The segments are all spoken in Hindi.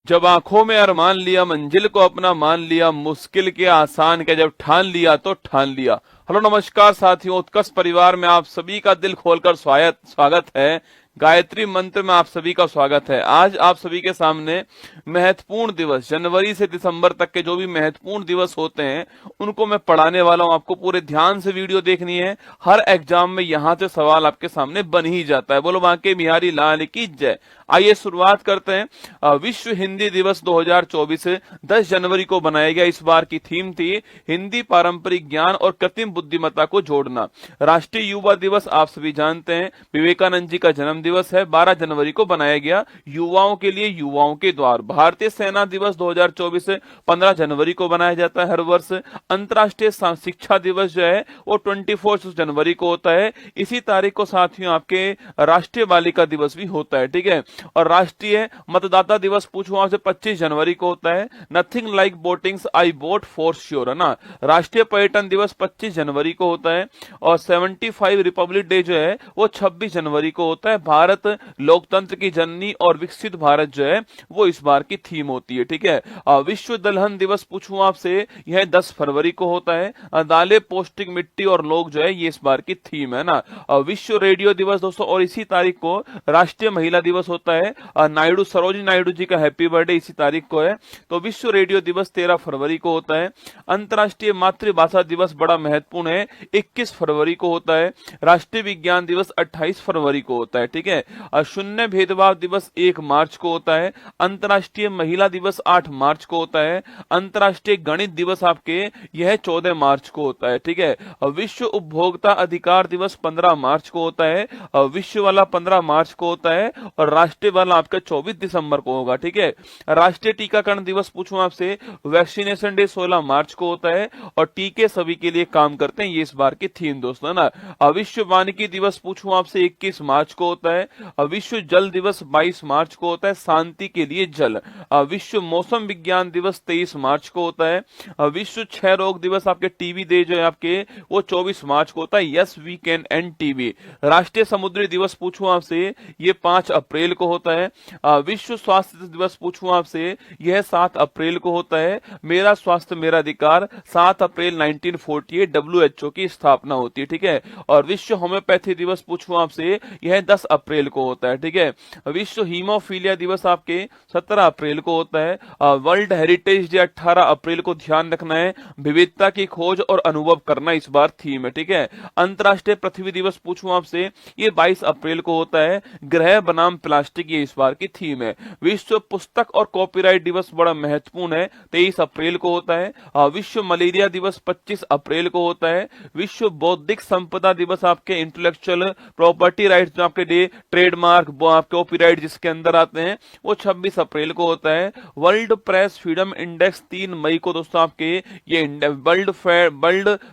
जब आंखों में अरमान लिया, मंजिल को अपना मान लिया, मुश्किल के आसान के जब ठान लिया तो ठान लिया। हेलो नमस्कार साथियों, उत्कर्ष परिवार में आप सभी का दिल खोलकर स्वागत है। गायत्री मंत्र में आप सभी का स्वागत है। आज आप सभी के सामने महत्वपूर्ण दिवस, जनवरी से दिसंबर तक के जो भी महत्वपूर्ण दिवस होते हैं उनको मैं पढ़ाने वाला हूं। आपको पूरे ध्यान से वीडियो देखनी है। हर एग्जाम में यहाँ से सवाल आपके सामने बन ही जाता है। बोलो बांके बिहारी लाल की जय। आइए शुरुआत करते हैं। विश्व हिंदी दिवस 2024 10 जनवरी को बनाया गया। इस बार की थीम थी हिंदी पारंपरिक ज्ञान और कृत्रिम बुद्धिमत्ता को जोड़ना। राष्ट्रीय युवा दिवस आप सभी जानते हैं, विवेकानंद जी का जन्म दिवस है, 12 जनवरी को बनाया गया। युवाओं के लिए युवाओं के द्वार। भारतीय सेना दिवस 2024 15 जनवरी को बनाया जाता है हर वर्ष। अंतर्राष्ट्रीय शिक्षा दिवस जो है वो 24 जनवरी को होता है। इसी तारीख को साथियों आपके राष्ट्रीय बालिका दिवस भी होता है, ठीक है। और राष्ट्रीय मतदाता दिवस पूछूं आपसे 25 जनवरी को होता है। Nothing like votings, I vote for sure, है ना। राष्ट्रीय पर्यटन दिवस 25 जनवरी को होता है। और 75 रिपब्लिक डे जो है वो 26 जनवरी को होता है। भारत लोकतंत्र की जननी और विकसित भारत जो है वो इस बार की थीम होती है, ठीक है। विश्व दलहन दिवस पूछूं आपसे, यह 10 फरवरी को होता है। दालें, पौष्टिक, मिट्टी और लोग जो है ये इस बार की थीम है ना। विश्व रेडियो दिवस दोस्तों, और इसी तारीख को राष्ट्रीय महिला दिवस होता है। नायडू, सरोजिनी नायडू जी का हैप्पी बर्थडे इसी तारीख को है। तो विश्व रेडियो दिवस 13 फरवरी को होता है। अंतर्राष्ट्रीय मातृभाषा दिवस बड़ा महत्वपूर्ण है, 21 फरवरी को होता है। राष्ट्रीय विज्ञान दिवस 28 फरवरी को होता है, ठीक है। शून्य भेदभाव दिवस 1 मार्च को होता है। अंतर्राष्ट्रीय महिला दिवस 8 मार्च को होता है। अंतर्राष्ट्रीय गणित दिवस आपके यह 14 मार्च को होता है, ठीक है। विश्व उपभोक्ता अधिकार दिवस 15 मार्च को होता है। विश्व वाला 15 मार्च को होता है और राष्ट्रीय वाला आपका 24 दिसंबर को होगा, ठीक है। राष्ट्रीय टीकाकरण दिवस पूछूं आपसे, वैक्सीनेशन डे 16 मार्च को होता है। और टीके सभी के लिए काम करते हैं, ये इस बार की थीम दोस्तों ना। विश्व वानिकी दिवस पूछूं आपसे 21 मार्च को होता है। विश्व जल दिवस 22 मार्च को होता है, शांति के लिए जल। विश्व मौसम विज्ञान दिवस 23 मार्च को होता है। विश्व क्षय रोग दिवस आपके टीबी डे जो है आपके वो 24 मार्च को होता है। Yes we can end TB. राष्ट्रीय समुद्री दिवस पूछूं आपसे, ये 5 अप्रैल को होता है। विश्व स्वास्थ्य दिवस पूछूं आपसे, यह 7 अप्रैल को होता है। मेरा स्वास्थ्य मेरा अधिकार 7 अप्रैल 1948 WHO की स्थापना होती है, ठीक है। और विश्व होम्योपैथी दिवस पूछूं आपसे, यह 10 अप्रैल को होता है, ठीक है। विश्व हीमोफीलिया दिवस आपके 17 अप्रैल को होता है। वर्ल्ड हेरिटेज डे 18 अप्रैल को, ध्यान रखना है। विविधता की खोज और अनुभव करना इस बार थीम है, ठीक है। अंतर्राष्ट्रीय पृथ्वी दिवस पूछूं आपसे, ये 22 अप्रैल को होता है। ग्रह बनाम प्लास्टिक, ये इस बार की थीम है। विश्व पुस्तक और कॉपीराइट दिवस बड़ा महत्वपूर्ण है, 23 अप्रैल को होता है। विश्व मलेरिया दिवस 25 अप्रैल को होता है। विश्व बौद्धिक संपदा दिवस आपके इंटेलेक्चुअल प्रॉपर्टी राइट्स जो आपके डे, ट्रेडमार्क, कॉपीराइट जिसके अंदर आते हैं, वो 26 अप्रैल को होता है। वर्ल्ड प्रेस फ्रीडम इंडेक्स 3 मई को दोस्तों आपके ये वर्ल्ड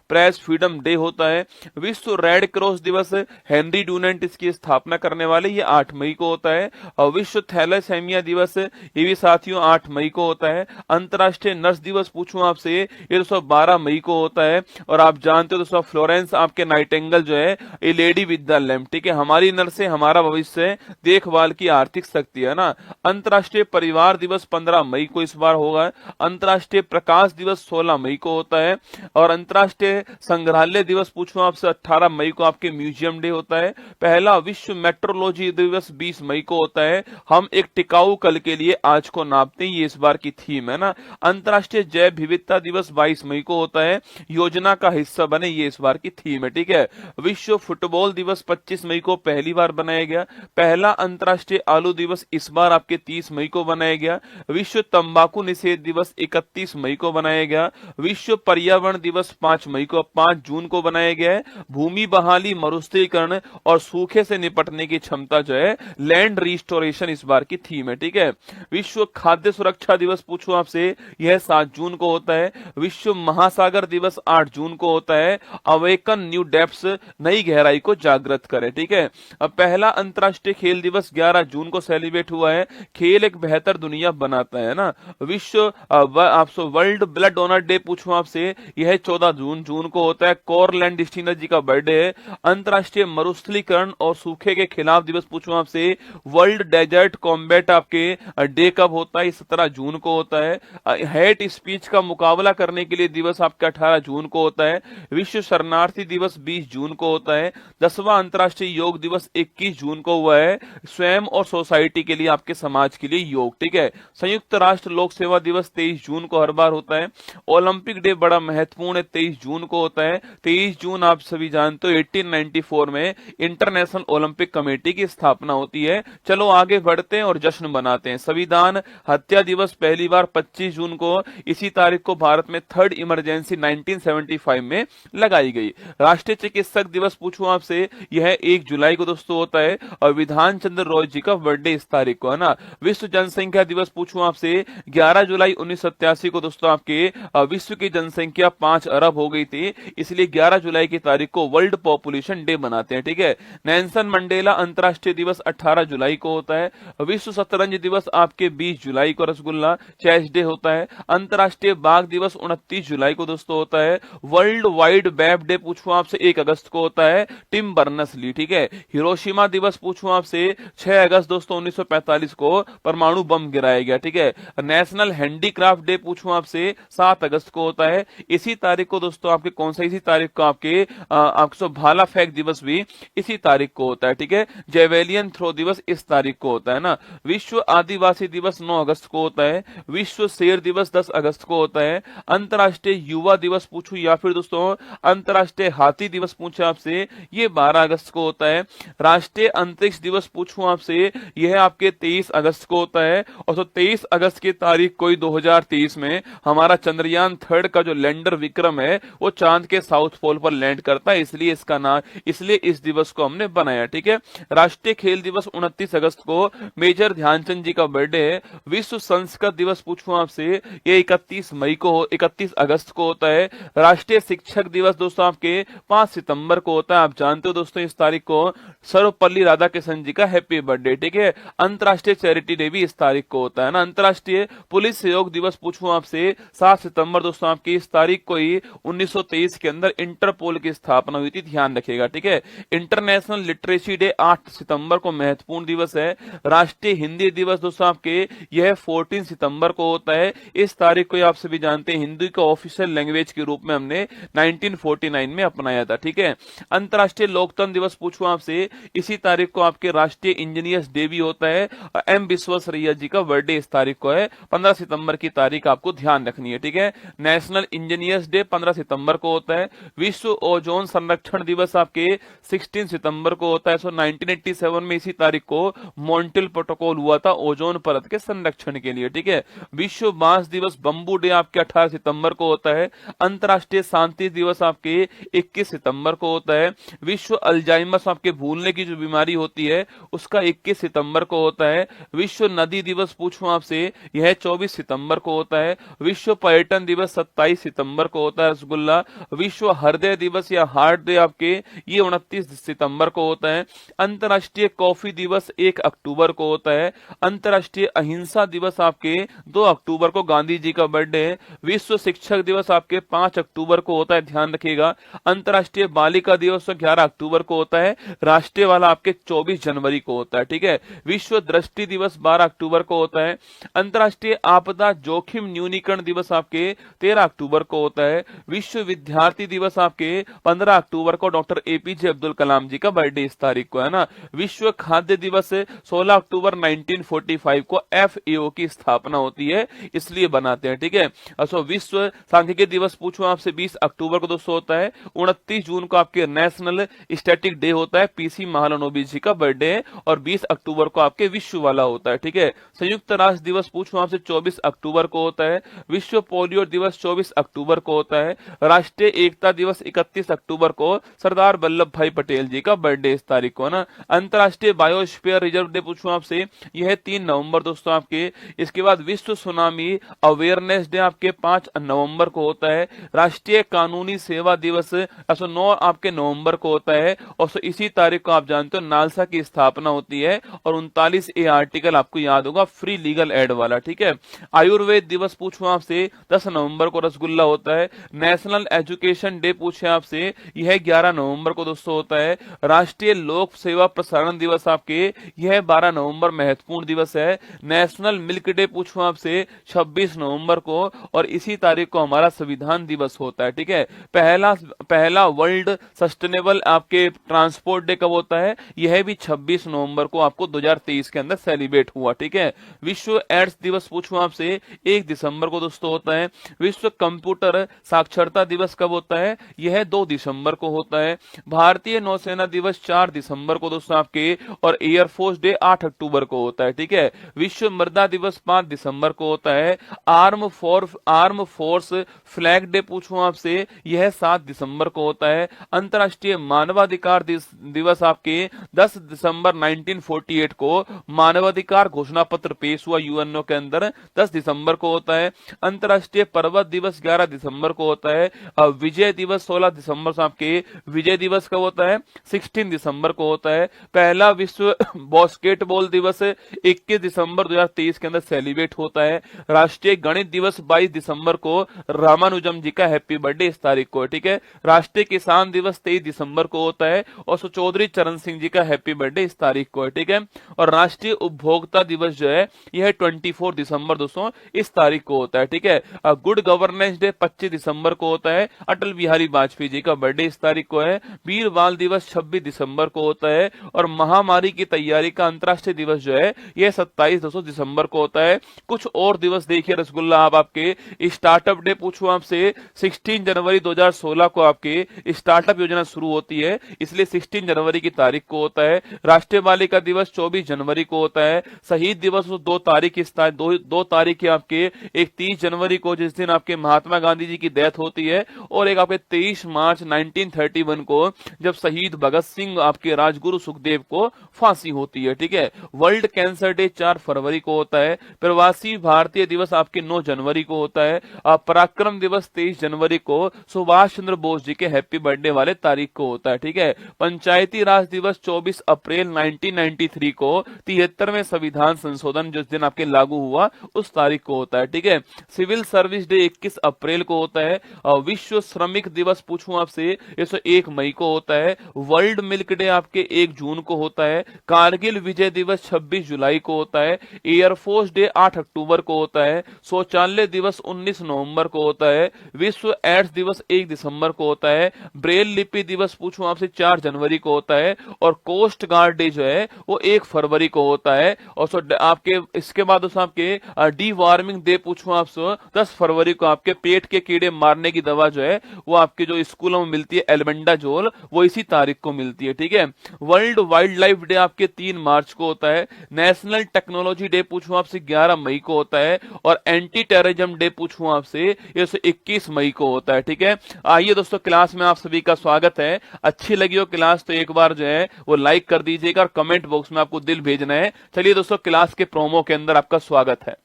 प्रेस फ्रीडम डे होता है। विश्व रेड क्रॉस दिवस, हेनरी डूनेंट इसकी स्थापना करने वाले, ये 8 मई को होता है। और विश्व थैलेसेमिया दिवस ये भी साथियों 8 मई को होता है। अंतर्राष्ट्रीय नर्स दिवस पूछूं आपसे, ये 12 मई को होता है। और आप जानते हो दोस्तों, फ्लोरेंस आपके नाइटिंगेल जो है ये लेडी विद द लैम्प, ठीक है। हमारी नर्सें हमारा भविष्य, देखभाल की आर्थिक शक्ति, है ना। अंतर्राष्ट्रीय परिवार दिवस 15 मई को इस बार होगा। अंतर्राष्ट्रीय प्रकाश दिवस 16 मई को होता है। और अंतर्राष्ट्रीय संग्रहालय दिवस पूछूं आपसे 18 मई को आपके म्यूजियम डे होता है। पहला विश्व मेट्रोलॉजी दिवस 20 मई को होता है। हम एक टिकाऊ कल के लिए आज को नापते हैं, ये इस बार की थीम है ना। अंतर्राष्ट्रीय जैव विविधता दिवस 22 मई को होता है। योजना का हिस्सा बने, ये इस बार की थीम है, ठीक है। विश्व फुटबॉल दिवस 25 मई को पहली बार बनाया गया। पहला अंतर्राष्ट्रीय आलू दिवस इस बार आपके 30 मई को बनाया गया। विश्व तंबाकू निषेध दिवस 31 मई को बनाया गया। विश्व पर्यावरण दिवस 5 मई को 5 जून को बनाया गया है। भूमि बहाली, मरुस्थलीकरण और सूखे से निपटने की क्षमता जो है, लैंड रिस्टोरेशन इस बार की थीम है, ठीक है। विश्व खाद्य सुरक्षा दिवस पूछूं आपसे, यह 7 जून को होता है। विश्व महासागर दिवस 8 जून को होता है। अवेकन न्यू डेप्थ्स, नई गहराई को जागृत करें, ठीक है। अब पहला पहला अंतर्राष्ट्रीय खेल दिवस 11 जून को सेलिब्रेट हुआ है। खेल एक बेहतर दुनिया बनाता है ना। विश्व आपसे वर्ल्ड ब्लड डोनर डे पूछूं आपसे, यह 14 जून को होता है। कोरलैंड डिस्टिनर जी का बर्थडे है। अंतर्राष्ट्रीय मरुस्थलीकरण और सूखे के खिलाफ दिवस पूछूं आपसे, वर्ल्ड डेजर्ट कॉम्बैट आपके डे कब होता है? 17 जून को होता है। हेट स्पीच का मुकाबला करने के लिए दिवस आपका 18 जून को होता है। विश्व शरणार्थी दिवस 20 जून को होता है। 10वां अंतर्राष्ट्रीय योग दिवस 21 जून को हुआ है। स्वयं और सोसाइटी के लिए, आपके समाज के लिए योग, ठीक है। संयुक्त राष्ट्र लोक सेवा दिवस 23 जून को हर बार होता है। ओलंपिक डे बड़ा महत्वपूर्ण है, 23 जून को होता है। 23 जून आप सभी जानते हो 1894 में इंटरनेशनल ओलंपिक कमेटी की स्थापना होती है। चलो आगे बढ़ते हैं और जश्न मनाते हैं। संविधान हत्या दिवस पहली बार 25 जून को, इसी तारीख को भारत में थर्ड इमरजेंसी 1975 में लगाई गई। राष्ट्रीय चिकित्सक दिवस पूछूं आपसे, यह 1 जुलाई को दोस्तों होता है। और विधान चंद्र रॉय जी का बर्थडे इस तारीख को है ना। विश्व जनसंख्या दिवस पूछूं आपसे, 11 जुलाई 1987 को दोस्तों आपके विश्व की जनसंख्या 5 अरब हो गई थी, इसलिए 11 जुलाई की तारीख को वर्ल्ड पॉपुलेशन डे मनाते हैं, ठीक है। नेल्सन मंडेला अंतर्राष्ट्रीय दिवस 18 जुलाई को होता है। विश्व शतरंज दिवस आपके 20 जुलाई को रसगुल्ला चेस डे होता है। अंतर्राष्ट्रीय बाघ दिवस 29 जुलाई को दोस्तों होता है। वर्ल्ड वाइड वेब डे पूछूं आपसे 1 अगस्त को होता है। टिम बर्नर्स-ली, ठीक है। हिरोशिमा दिवस पूछूं आपसे 6 अगस्त दोस्तों 1945 को परमाणु बम गिराया गया, ठीक है। नेशनल हैंडीक्राफ्ट डे पूछूं आपसे 7 अगस्त को होता है। इसी तारीख को दोस्तों आपके कौन सा, इसी तारीख को आपके भाला फेंक दिवस भी इसी तारीख को होता है, ठीक है। जेवेलियन थ्रो दिवस इस तारीख को होता है ना। विश्व आदिवासी दिवस 9 अगस्त को होता है। विश्व शेर दिवस 10 अगस्त को होता है। अंतर्राष्ट्रीय युवा दिवस पूछूं या फिर दोस्तों अंतर्राष्ट्रीय हाथी दिवस पूछे आपसे, ये 12 अगस्त को होता है। राष्ट्रीय अंतरिक्ष दिवस पूछूं आपसे, यह आपके 23 अगस्त को होता है। और तो 23 अगस्त की तारीख को ही 2023 में हमारा चंद्रयान 3 का जो लैंडर विक्रम है वो चांद के साउथ पोल पर लैंड करता है, इसलिए इसका नाम, इसलिए इस दिवस को हमने बनाया, ठीक है। राष्ट्रीय खेल दिवस 29 अगस्त को मेजर ध्यानचंद जी का बर्थडे है। विश्व संस्कृत दिवस पूछूं आपसे, ये 31 अगस्त को होता है। राष्ट्रीय शिक्षक दिवस दोस्तों आपके 5 सितंबर को होता है। आप जानते हो दोस्तों इस तारीख को सर्वपल्ली राधाकृष्णन जी का हैप्पी बर्थडे, ठीक है। अंतर्राष्ट्रीय चैरिटी डे भी इस तारीख को होता है ना। अंतर्राष्ट्रीय पुलिस सहयोग दिवस पूछूं आपसे 7 सितंबर दोस्तों आपकी इस तारीख को ही 1923 के अंदर इंटरपोल की स्थापना हुई थी, ध्यान रखिएगा, ठीक है। इंटरनेशनल लिटरेसी डे 8 सितंबर को महत्वपूर्ण दिवस है। राष्ट्रीय हिंदी दिवस दोस्तों आपके यह 14 सितंबर को होता है। इस तारीख को आप सभी जानते हैं हिंदी को ऑफिशियल लैंग्वेज के रूप में हमने 1949 में अपनाया था, ठीक है। अंतर्राष्ट्रीय लोकतंत्र दिवस पूछूं आपसे, इसी तारीख को आपके राष्ट्रीय इंजीनियर्स डे भी होता है। एम विश्वेश्वरैया जी का बर्थडे इस तारीख को है। 15 सितंबर की तारीख आपको ध्यान रखनी है, ठीक है। नेशनल इंजीनियर्स डे 15 सितंबर को होता है। विश्व ओजोन संरक्षण दिवस आपके 16 सितंबर को होता है। 1987 में इसी तारीख को मॉन्ट्रियल प्रोटोकॉल हुआ था ओजोन परत के संरक्षण के लिए, ठीक है। विश्व बांस दिवस बंबू डे आपके 18 सितंबर को होता है। अंतर्राष्ट्रीय शांति दिवस आपके 21 सितंबर को होता है। विश्व अल्जाइमर्स आपके भूलने की जो बीमारी होती है उसका 21 सितंबर को होता है। विश्व नदी दिवस पूछूं आपसे, यह 24 सितंबर को होता है। विश्व पर्यटन दिवस 27 सितंबर को होता है रसगुल्ला। विश्व हृदय दिवस या हार्ट डे आपके ये 29 सितंबर को होता है। अंतर्राष्ट्रीय कॉफी दिवस 1 अक्टूबर को होता है। अंतर्राष्ट्रीय अहिंसा दिवस आपके 2 अक्टूबर को गांधी जी का बर्थडे है। विश्व शिक्षक दिवस आपके 5 अक्टूबर को होता है, ध्यान रखिएगा। अंतर्राष्ट्रीय बालिका दिवस 11 अक्टूबर को होता है। राष्ट्रीय वाला आपके 24 जनवरी को होता है, ठीक है। विश्व दृष्टि दिवस 12 अक्टूबर को होता है। अंतर्राष्ट्रीय आपदा जोखिम न्यूनीकरण दिवस आपके 13 अक्टूबर को होता है। विश्व विद्यार्थी दिवस आपके 15 अक्टूबर को डॉक्टर एपीजे अब्दुल कलाम जी का बर्थडे इस तारीख को है ना। विश्व खाद्य दिवस 16 अक्टूबर 1945 को एफएओ की स्थापना होती है, इसलिए बनाते हैं, ठीक है। अच्छा, विश्व सांख्यिकी दिवस पूछूं आपसे 20 अक्टूबर को दोस्तों होता है। 29 जून को आपके नेशनल स्टैटिक डे होता है, पीसी महालनोबिस जी का बर्थडे है। और 20 अक्टूबर को आपके विश्व वाला होता है, ठीक है। संयुक्त राष्ट्र दिवस पूछूं आपसे 24 अक्टूबर को होता है। विश्व पोलियो दिवस 24 अक्टूबर को होता है। राष्ट्रीय एकता दिवस 31 अक्टूबर को सरदार वल्लभ भाई पटेल जी का बर्थडे इस तारीख को ना। अंतर्राष्ट्रीय बायोस्फीयर रिजर्व डे पूछूं आपसे, यह 3 नवंबर दोस्तों आपके। इसके बाद विश्व सुनामी अवेयरनेस डे आपके 5 नवंबर को होता है। राष्ट्रीय कानूनी सेवा दिवस 9 आपके नवंबर को होता है। और इसी तारीख को आप जानते जानते हो नालसा की स्थापना होती है, और 39A आर्टिकल आपको याद होगा, फ्री लीगल एड वाला, ठीक है। आयुर्वेद दिवस पूछूं आपसे, 10 नवंबर को रसगुल्ला होता है। नेशनल एजुकेशन डे पूछे आपसे, यह 11 नवंबर को दोस्तों होता है। राष्ट्रीय लोक सेवा प्रसारण दिवस आपके, यह 12 नवंबर महत्वपूर्ण दिवस है। नेशनल मिल्क डे पूछूं आपसे, 26 नवंबर को, और इसी तारीख को हमारा संविधान दिवस होता है, ठीक है। पहला पहला वर्ल्ड सस्टेनेबल आपके ट्रांसपोर्ट डे कब होता है, यह भी 26 नवंबर को आपको 2023 के अंदर सेलिब्रेट हुआ, ठीक है। विश्व एड्स दिवस पूछूं आपसे, 1 दिसंबर को दोस्तों होता है। विश्व कंप्यूटर साक्षरता दिवस कब होता है, यह 2 दिसंबर को होता है। भारतीय नौसेना दिवस 4 दिसंबर को दोस्तों आपके, और एयरफोर्स डे 8 अक्टूबर को होता है, ठीक है। विश्व मृदा दिवस 5 दिसंबर को होता है। आर्म फोर्स फ्लैग डे पूछूं आपसे, यह 7 दिसंबर को होता है। अंतर्राष्ट्रीय मानवाधिकार दिवस आपके 10 दिसंबर 1948 को मानवाधिकार घोषणा पत्र पेश हुआ यूएनओ के अंदर, 10 दिसंबर को होता है। अंतर्राष्ट्रीय पर्वत दिवस 11 दिसंबर को होता है। विजय दिवस 16 दिसंबर से आपके, विजय दिवस कब होता है, 16 दिसंबर को होता है। पहला विश्व बास्केटबॉल दिवस 21 दिसंबर 2023 के अंदर सेलिब्रेट होता है। राष्ट्रीय गणित दिवस 22 दिसंबर को, रामानुजम जी का हैप्पी बर्थडे इस तारीख को है, ठीक है। राष्ट्रीय किसान दिवस 23 दिसंबर को होता है, और चौधरी चरण सिंह जी का हैप्पी बर्थडे इस तारीख को है, ठीक है। और राष्ट्रीय उपभोक्ता दिवस जो है यह 24 दिसंबर दोस्तों इस तारीख को होता है, ठीक है। गुड गवर्नेंस डे 25 दिसंबर को होता है। अटल बिहारी वाजपेयी जी का बर्थडे इस तारीख को है। वीर बाल दिवस 26 दिसंबर को होता है। और महामारी की तैयारी का अंतर्राष्ट्रीय दिवस जो है यह 27 दिसंबर को होता है। कुछ और दिवस देखिए रसगुल्ला आप आपके, स्टार्टअप डे पूछूं आपसे, 16 जनवरी 2016 को आपके स्टार्टअप योजना शुरू होती है, इसलिए 16 जनवरी की तारीख को होता है। राष्ट्रीय बालिका दिवस 24 जनवरी को होता है। शहीद दिवस 2 तारीख दो तारीख आपके, एक 30 जनवरी को जिस दिन आपके महात्मा गांधी जी की डेथ होती है, और एक आपके 23 मार्च 1931 को जब शहीद भगत सिंह आपके राजगुरु सुखदेव को फांसी होती है, ठीक है। वर्ल्ड कैंसर डे 4 फरवरी को होता है। प्रवासी भारतीय दिवस आपके 9 जनवरी को होता है। पराक्रम दिवस 23 जनवरी को सुभाष चंद्र बोस जी के हैप्पी बर्थडे वाले तारीख को होता है, ठीक है। पंचायती राज दिवस 24 अप्रैल 1993 को, 73वें संविधान संशोधन जिस दिन आपके लागू हुआ उस तारीख को होता है, ठीक है। सिविल सर्विस डे 21 अप्रैल को होता है। विश्व श्रमिक दिवस पूछूं आपसे, ये 1 मई को होता है। वर्ल्ड मिल्क डे आपके 1 जून को होता है। कारगिल विजय दिवस 26 जुलाई को होता है। एयरफोर्स डे 8 अक्टूबर को होता है। शौचालय दिवस 19 नवंबर को होता है। विश्व एड्स दिवस 1 दिसंबर को होता है। ब्रेल लिपि दिवस पूछूं आपसे 4 जनवरी को होता है। और कोस्ट गार्ड डे जो है वो 1 फरवरी को होता है। और आपके इसके बाद आपके डी वार्मिंग डे पूछूं आपसे 10 फरवरी को, आपके पेट के कीड़े मारने की दवा जो है वो आपके जो स्कूलों में मिलती है एल्बेंडाजोल, वो इसी तारीख को मिलती है, ठीक है। वर्ल्ड वाइल्ड लाइफ डे आपके 3 मार्च को होता है। नेशनल टेक्नोलॉजी डे पूछूं आपसे 11 मई को होता है। और एंटी टेररिज्म डे पूछूं आपसे, ये 21 मई को होता है, ठीक है। आइए दोस्तों, क्लास में आप सभी का स्वागत है। अच्छी लगी हो क्लास तो एक बार जो है वो लाइक कर दीजिएगा, और कमेंट बॉक्स में आपको दिल भेजना है। चलिए दोस्तों, क्लास के प्रोमो के अंदर आपका स्वागत है।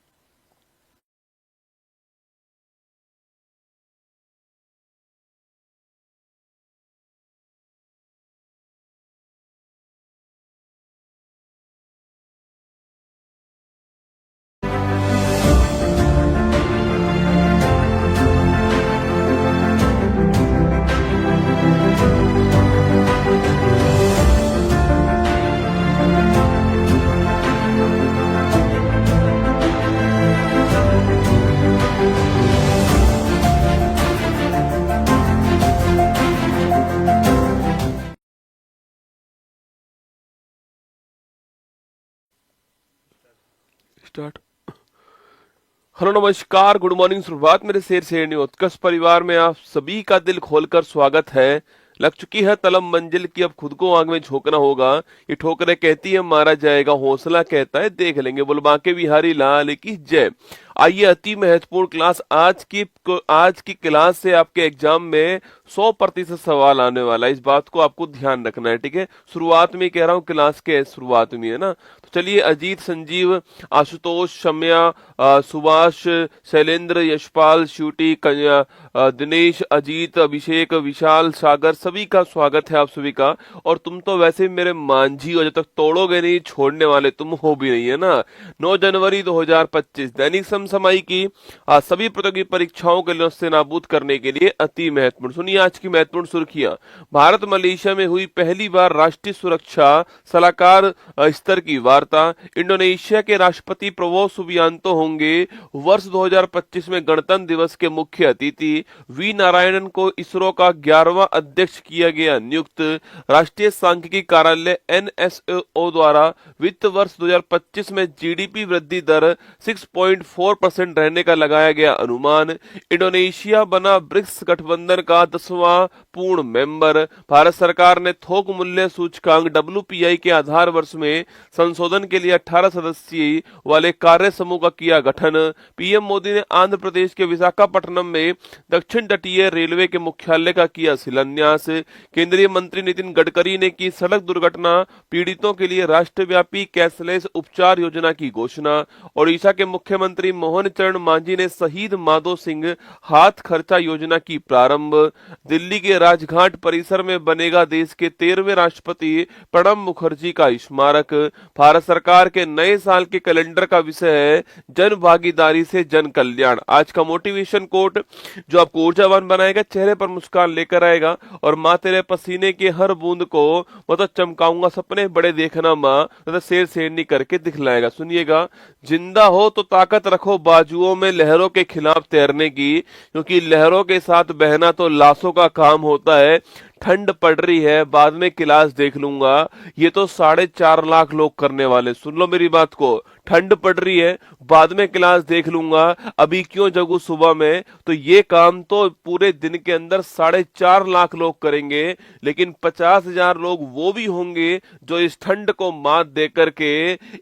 स्टार्ट। हेलो नमस्कार, गुड मॉर्निंग, सुप्रभात मेरे शेर शेरनी उत्कर्ष परिवार में आप सभी का दिल खोलकर स्वागत है। लग चुकी है तलब मंजिल की, अब खुद को आग में झोंकना होगा। ये ठोकरें कहती है मारा जाएगा, हौसला कहता है देख लेंगे। बोल बांके बिहारी लाल की जय। आइए, अति महत्वपूर्ण क्लास आज की क्लास से आपके एग्जाम में 100% सवाल आने वाला है। इस बात को आपको ध्यान रखना है, ठीक है। शुरुआत में कह रहा हूँ, क्लास के शुरुआत में, है ना। तो चलिए, अजीत, संजीव, आशुतोष, शम्या, सुभाष, शैलेंद्र, यशपाल, श्यूटी, दिनेश, अजीत, अभिषेक, विशाल, सागर, सभी का स्वागत है आप सभी का। और तुम तो वैसे भी मेरे मांझी हो, जब तक तोड़ोगे नहीं छोड़ने वाले तुम हो भी नहीं, है ना। 9 जनवरी 2025 दैनिक समसामयिक की सभी प्रतियोगी परीक्षाओं के लिए नाबूद करने के लिए अति महत्वपूर्ण। सुनिए आज की महत्वपूर्ण सुर्खियां। भारत मलेशिया में हुई पहली बार राष्ट्रीय सुरक्षा सलाहकार स्तर की वार्ता। इंडोनेशिया के राष्ट्रपति प्रबोवो सुबियांतो होंगे वर्ष 2025 में गणतंत्र दिवस के मुख्य अतिथि। वी नारायणन को इसरो का 11वां अध्यक्ष किया गया नियुक्त। राष्ट्रीय सांख्यिकी कार्यालय NSO द्वारा वित्त वर्ष 2025 में जीडीपी वृद्धि दर 6.4% रहने का लगाया गया अनुमान। इंडोनेशिया बना ब्रिक्स गठबंधन का 10वां पूर्ण मेंबर। भारत सरकार ने थोक मूल्य सूचकांक WPI के आधार वर्ष में संशोधन के लिए 18 सदस्यीय वाले कार्य समूह का किया गठन। पीएम मोदी ने आंध्र प्रदेश के विशाखापट्टनम में दक्षिण तटीय रेलवे के मुख्यालय का किया शिलान्यास। केंद्रीय मंत्री नितिन गडकरी ने की सड़क दुर्घटना पीड़ितों के लिए राष्ट्रव्यापी कैशलेस उपचार योजना की घोषणा। ओडिशा के मुख्यमंत्री मोहन चरण मांझी ने शहीद माधो सिंह हाथ खर्चा योजना की प्रारंभ। दिल्ली के राजघाट परिसर में बनेगा देश के 13वें राष्ट्रपति प्रणब मुखर्जी का स्मारक। भारत सरकार के नए साल के कैलेंडर का विषय है जन भागीदारी से जन कल्याण। आज का मोटिवेशन कोट जो आपको ऊर्जावान बनाएगा, चेहरे पर मुस्कान लेकर आएगा और माँ तेरे पसीने के हर बूंद को मतलब चमकाऊंगा, सपने बड़े देखना माँ, मतलब शेर शेरनी करके दिखलाएगा। सुनिएगा, जिंदा हो तो ताकत रखो बाजुओं में लहरों के खिलाफ तैरने की, क्योंकि लहरों के साथ बहना तो लाशों का काम होता है। ठंड पड़ रही है, बाद में क्लास देख लूंगा, ये तो 4.5 लाख लोग करने वाले। सुन लो मेरी बात को, ठंड पड़ रही है, बाद में क्लास देख लूंगा, अभी क्यों जगू सुबह में। तो ये काम तो पूरे दिन के अंदर 4.5 लाख लोग करेंगे, लेकिन 50,000 लोग वो भी होंगे जो इस ठंड को मात दे करके,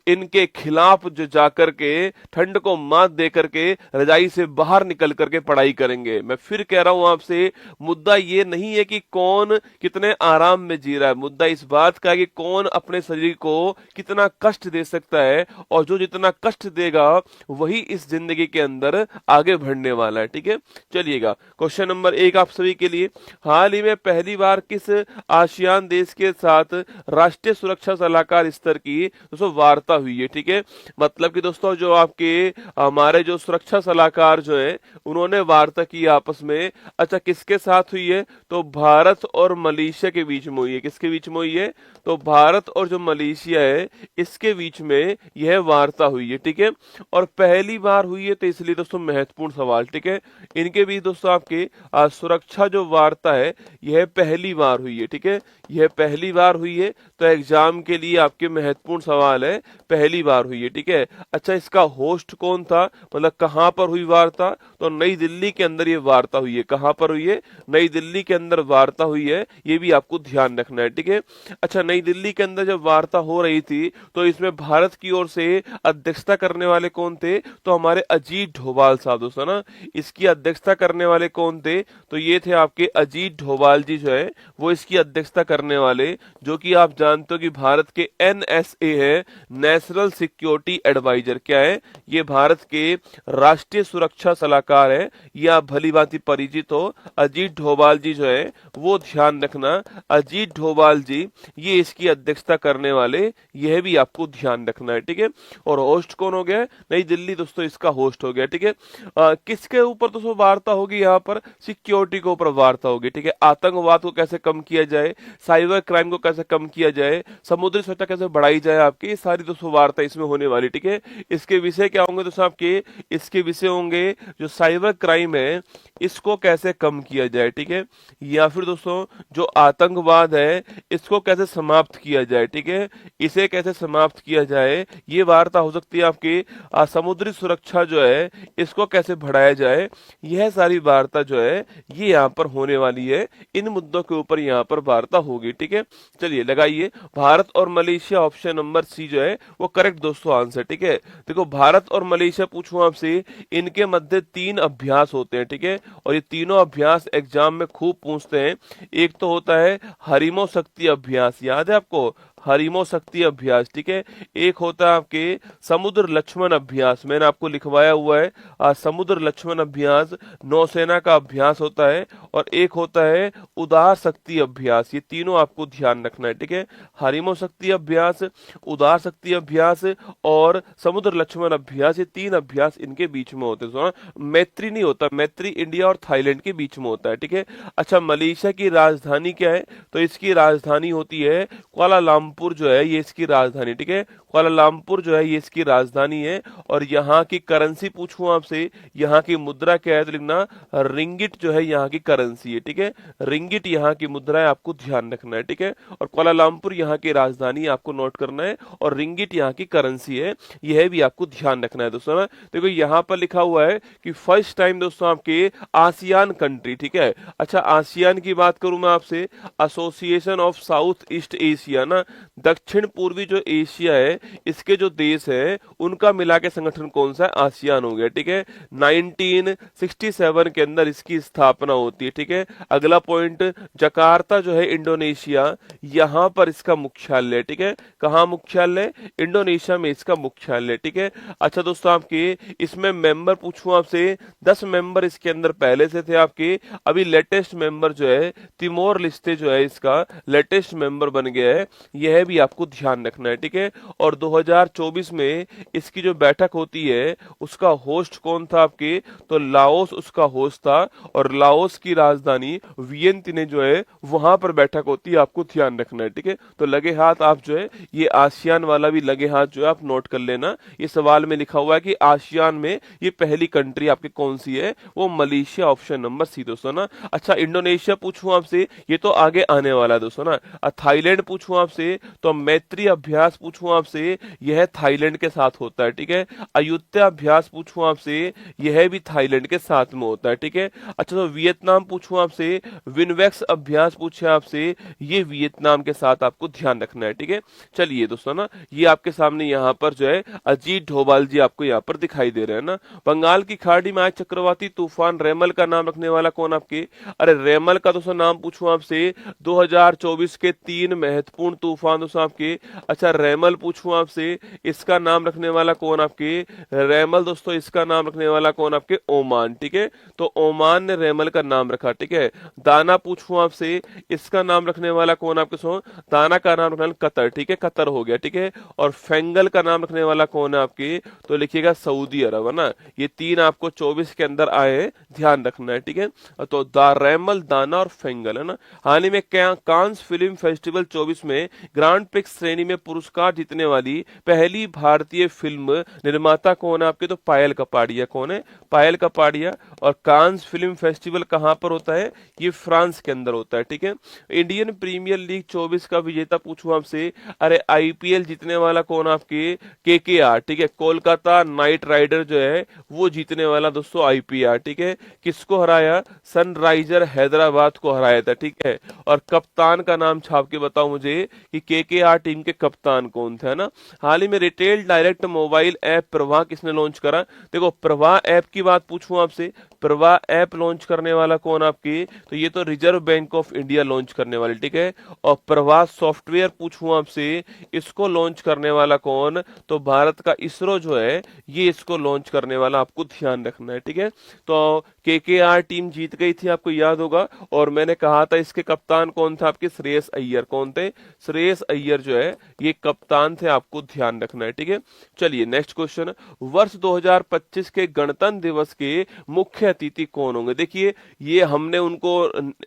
इनके खिलाफ जो जाकर के ठंड को मात दे करके रजाई से बाहर निकल करके पढ़ाई करेंगे। मैं फिर कह रहा हूं आपसे, मुद्दा ये नहीं है कि कौन कितने आराम में जी रहा है, मुद्दा इस बात का है कि कौन अपने शरीर को कितना कष्ट दे सकता है, और जो जितना कष्ट देगा वही इस जिंदगी के अंदर आगे बढ़ने वाला है, ठीक है। चलिएगा, क्वेश्चन नंबर 1 आप सभी के लिए। हाल ही में पहली बार किस आसियान देश के साथ राष्ट्रीय सुरक्षा सलाहकार स्तर की दोस्तों वार्ता हुई है, ठीक है। मतलब कि दोस्तों जो आपके हमारे जो सुरक्षा सलाहकार जो है उन्होंने वार्ता की आपस में। अच्छा, किसके साथ हुई है? तो भारत और मलेशिया के बीच में हुई है। किसके बीच में हुई है? तो भारत और जो मलेशिया है इसके बीच में यह वार्ता हुई है, ठीक है। और पहली बार हुई है, तो इसलिए दोस्तों महत्वपूर्ण सवाल, ठीक है। इनके बीच दोस्तों आपके सुरक्षा जो वार्ता है यह पहली बार हुई है, ठीक है। यह पहली बार हुई है, तो एग्जाम के लिए आपके महत्वपूर्ण सवाल है, पहली बार हुई है, ठीक है। अच्छा, इसका होस्ट कौन था, मतलब कहां पर हुई वार्ता? तो नई दिल्ली के अंदर ये वार्ता हुई है। कहां पर हुई है? नई दिल्ली के अंदर वार्ता हुई है, ये भी आपको ध्यान रखना है, ठीक है। अच्छा, नई दिल्ली के अंदर जब वार्ता हो रही थी तो इसमें भारत की ओर से अध्यक्षता करने वाले कौन थे? तो हमारे अजीत डोभाल साहब दोस्तों ना, इसकी अध्यक्षता करने वाले कौन थे? तो ये थे आपके अजीत डोभाल जी जो है वो इसकी अध्यक्षता करने वाले, जो कि आप जानते हो कि भारत के NSA है, नेशनल सिक्योरिटी एडवाइजर। क्या है ये? भारत के राष्ट्रीय सुरक्षा सलाहकार है, ये आप भली भांति परिचित हो। अजीत डोभाल जी जो है वो ध्यान रखना, अजीत डोभाल जी ये इसकी अध्यक्षता करने वाले, यह भी आपको ध्यान रखना है, ठीक है। और होस्ट कौन हो गया? नई दिल्ली दोस्तों इसका होस्ट हो गया, ठीक है। किसके ऊपर दोस्तों वार्ता होगी? यहाँ पर सिक्योरिटी के ऊपर वार्ता होगी, ठीक है। आतंकवाद को कैसे कम किया जाए, साइबर क्राइम को कैसे कम किया जाए, समुद्री सुरक्षा कैसे बढ़ाई जाए, आपकी ये सारी दोस्तों वार्ता इसमें होने वाली, ठीक है। इसके विषय क्या होंगे दोस्तों आपके? इसके विषय होंगे जो साइबर क्राइम है इसको कैसे कम किया जाए, ठीक है। या फिर दोस्तों दोस्तों जो आतंकवाद है इसको कैसे समाप्त किया जाए, ठीक है, इसे कैसे समाप्त किया जाए, ये वार्ता हो सकती है आपकी। समुद्री सुरक्षा जो है इसको कैसे बढ़ाया जाए, यह सारी वार्ता जो है ये यहाँ पर होने वाली है। इन मुद्दों के ऊपर यहाँ पर वार्ता होगी, ठीक है। चलिए लगाइए, भारत और मलेशिया, ऑप्शन नंबर सी जो है वो करेक्ट दोस्तों आंसर, ठीक है। देखो भारत और मलेशिया पूछूं आपसे, इनके मध्य 3 अभ्यास होते हैं, ठीक है, और ये तीनों अभ्यास एग्जाम में खूब पूछते हैं। एक तो होता है हरिमो शक्ति अभ्यास, याद है आपको, हरिमो शक्ति अभ्यास, ठीक है। एक होता है आपके समुद्र लक्ष्मण अभ्यास, मैंने आपको लिखवाया हुआ है, समुद्र लक्ष्मण अभ्यास नौसेना का अभ्यास होता है। और एक होता है उदार शक्ति अभ्यास, ये तीनों आपको ध्यान रखना है, ठीक है। हरिमो शक्ति अभ्यास, उदार शक्ति अभ्यास और समुद्र लक्ष्मण अभ्यास, ये 3 अभ्यास इनके बीच में होते हैं। मैत्री नहीं होता, मैत्री इंडिया और थाईलैंड के बीच में होता है, ठीक है। अच्छा, मलेशिया की राजधानी क्या है, तो इसकी राजधानी होती है कुआलालंपुर, जो है ये इसकी राजधानी, ठीक है। कुआलालंपुर जो है ये इसकी राजधानी है। और यहाँ की करेंसी पूछूं आपसे, यहाँ की मुद्रा क्या है, तो लिखना रिंगिट जो है यहाँ की करेंसी है, ठीक है। रिंगिट यहाँ की मुद्रा है, आपको ध्यान रखना है, ठीक है। और कुआलालंपुर यहाँ की राजधानी आपको नोट करना है, और रिंगिट यहाँ की करेंसी है, यह भी आपको ध्यान रखना है दोस्तों ना। देखो यहाँ पर लिखा हुआ है कि फर्स्ट टाइम दोस्तों आपके आसियान कंट्री, ठीक है। अच्छा, आसियान की बात करूं मैं आपसे, association of south east Asia ना, दक्षिण पूर्वी जो एशिया है इसके जो देश है उनका मिला के संगठन कौन सा है, आसियान हो गया, ठीक है। 1967 के अंदर इसकी स्थापना होती है, ठीक है। अगला पॉइंट, जकार्ता जो है इंडोनेशिया, यहां पर इसका मुख्यालय, ठीक है। कहां मुख्यालय, इंडोनेशिया में इसका मुख्यालय, ठीक है। अच्छा दोस्तों, आपके इसमें मेंबर पूछूं आपसे, 10 मेंबर इसके अंदर पहले से थे आपके, अभी लेटेस्ट मेंबर जो है तिमोर लिस्टे जो है इसका लेटेस्ट मेंबर बन गया है, यह भी आपको ध्यान रखना है, ठीक है। और 2024 में इसकी जो बैठक होती है उसका होस्ट कौन था आपके, तो लाओस उसका होस्ट था, और लाओस की राजधानी वियंतिने जो है वहां पर बैठक होती है, आपको ध्यान रखना है, ठीक है। तो लगे हाथ आप जो है ये आसियान वाला भी लगे हाथ जो है आप नोट कर लेना। ये सवाल में लिखा हुआ है कि आसियान में ये पहली कंट्री आपकी कौन सी है, वो मलेशिया, ऑप्शन नंबर सी दोस्तों ना। अच्छा, इंडोनेशिया पूछूं आपसे, ये तो आगे आने वाला है दोस्तों ना। थाईलैंड पूछूं आपसे, तो मैत्री अभ्यास पूछूं आपसे, यह थाईलैंड के साथ होता है, ठीक है। अयुत्या अभ्यास पूछूं आपसे, यह भी थाईलैंड के साथ में होता है, ठीक है। अच्छा, तो वियतनाम पूछूं आपसे, विनवेक्स अभ्यास पूछे आपसे, ये वियतनाम के साथ आपको ध्यान रखना है, ठीक है। चलिए दोस्तों ना, ये आपके सामने यहाँ पर जो है अजीत डोभाल जी आपको यहाँ पर दिखाई दे रहे हैं ना। बंगाल की खाड़ी में आए चक्रवाती तूफान रेमल का नाम रखने वाला कौन आपके, अरे रेमल का दोस्तों नाम पूछूं आपसे, 2024 के 3 महत्वपूर्ण तूफान दोस्तों आपके। अच्छा, रेमल पूछूं आपसे, इसका नाम रखने वाला कौन आपके, रेमल दोस्तों इसका नाम रखने वाला कौन आपके, ओमान, ठीक है। तो ओमान ने रेमल का नाम रखा, ठीक है। दाना पूछूं आपसे, इसका नाम रखने वाला कौन आपके, सो दाना का नाम रखने वाला कतर, ठीक है, कतर हो गया, ठीक है। और फेंगल का नाम रखने वाला कौन है आपके, तो लिखिएगा सऊदी अरब, है ना। ये 3 आपको 24 के अंदर आए, ध्यान रखना है, ठीक है। तो रेमल, दाना और फेंगल, है ना। हाल ही में कांस फिल्म फेस्टिवल 24 में ग्रांड प्रिक्स श्रेणी में पुरस्कार जीतने वाली पहली भारतीय फिल्म निर्माता कौन है आपके, तो पायल कपाड़िया, कौन है, पायल कपाड़िया। और कांस फिल्म फेस्टिवल कहां पर होता है, ये फ्रांस के अंदर होता है, ठीक है। इंडियन प्रीमियर लीग 24 का विजेता पूछूं आपसे, अरे आईपीएल जीतने वाला कौन आपके, केकेआर, ठीक है। कोलकाता नाइट राइडर जो है वो जीतने वाला दोस्तों आईपीआर, ठीक है। किसको हराया, सनराइजर हैदराबाद को हराया था, ठीक है। और कप्तान का नाम छाप के बताओ मुझे कि केकेआर टीम के कप्तान कौन थे, ना। हाल ही में रिटेल डायरेक्ट मोबाइल ऐप प्रवाह किसने लॉन्च करा, देखो प्रवाह ऐप की बात पूछूं आपसे, प्रवाह ऐप लॉन्च करने वाला कौन आपकी, तो ये तो reserve bank of India launch करने वाली, ठीक है। और प्रवाह सॉफ्टवेयर पूछूं आपसे, इसको लॉन्च करने वाला कौन, तो भारत का इसरो जो है ये इसको लॉन्च करने वाला, आपको ध्यान रखना है, ठीक है। तो केकेआर टीम जीत गई थी, आपको याद होगा। और मैंने कहा था इसके कप्तान कौन था आपके, श्रेयस अय्यर, कौन थे, श्रेयस अय्यर जो है ये कप्तान थे, आपको ध्यान रखना है, ठीक है। चलिए नेक्स्ट क्वेश्चन, वर्ष 2025 के गणतंत्र दिवस के मुख्य अतिथि कौन होंगे। देखिए ये हमने उनको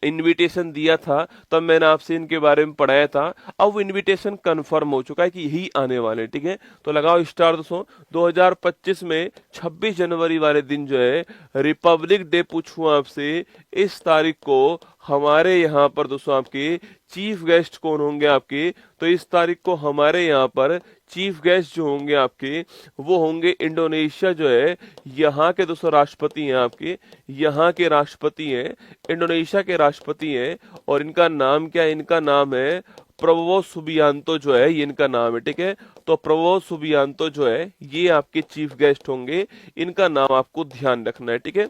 इनविटेशन दिया था, तब मैंने आपसे इनके बारे में पढ़ाया था, अब इनविटेशन कंफर्म हो चुका है कि यही आने वाले, ठीक है। तो लगाओ स्टार दोस्तों, 2025 में 26 जनवरी वाले दिन जो है रिपब्लिक डे पूछूं आपसे, इस तारीख को हमारे यहाँ पर दोस्तों आपके चीफ गेस्ट कौन होंगे आपके, तो इस तारीख को हमारे यहाँ पर चीफ गेस्ट जो होंगे आपके वो होंगे इंडोनेशिया जो है, यहाँ के दोस्तों राष्ट्रपति हैं आपके, यहाँ के राष्ट्रपति हैं, इंडोनेशिया के राष्ट्रपति हैं। और इनका नाम क्या है, इनका नाम है प्रबोवो सुबियांतो जो है, ये इनका नाम है। ठीक है, तो प्रबोवो सुबियांतो जो है ये आपके चीफ गेस्ट होंगे, इनका नाम आपको ध्यान रखना है। ठीक है,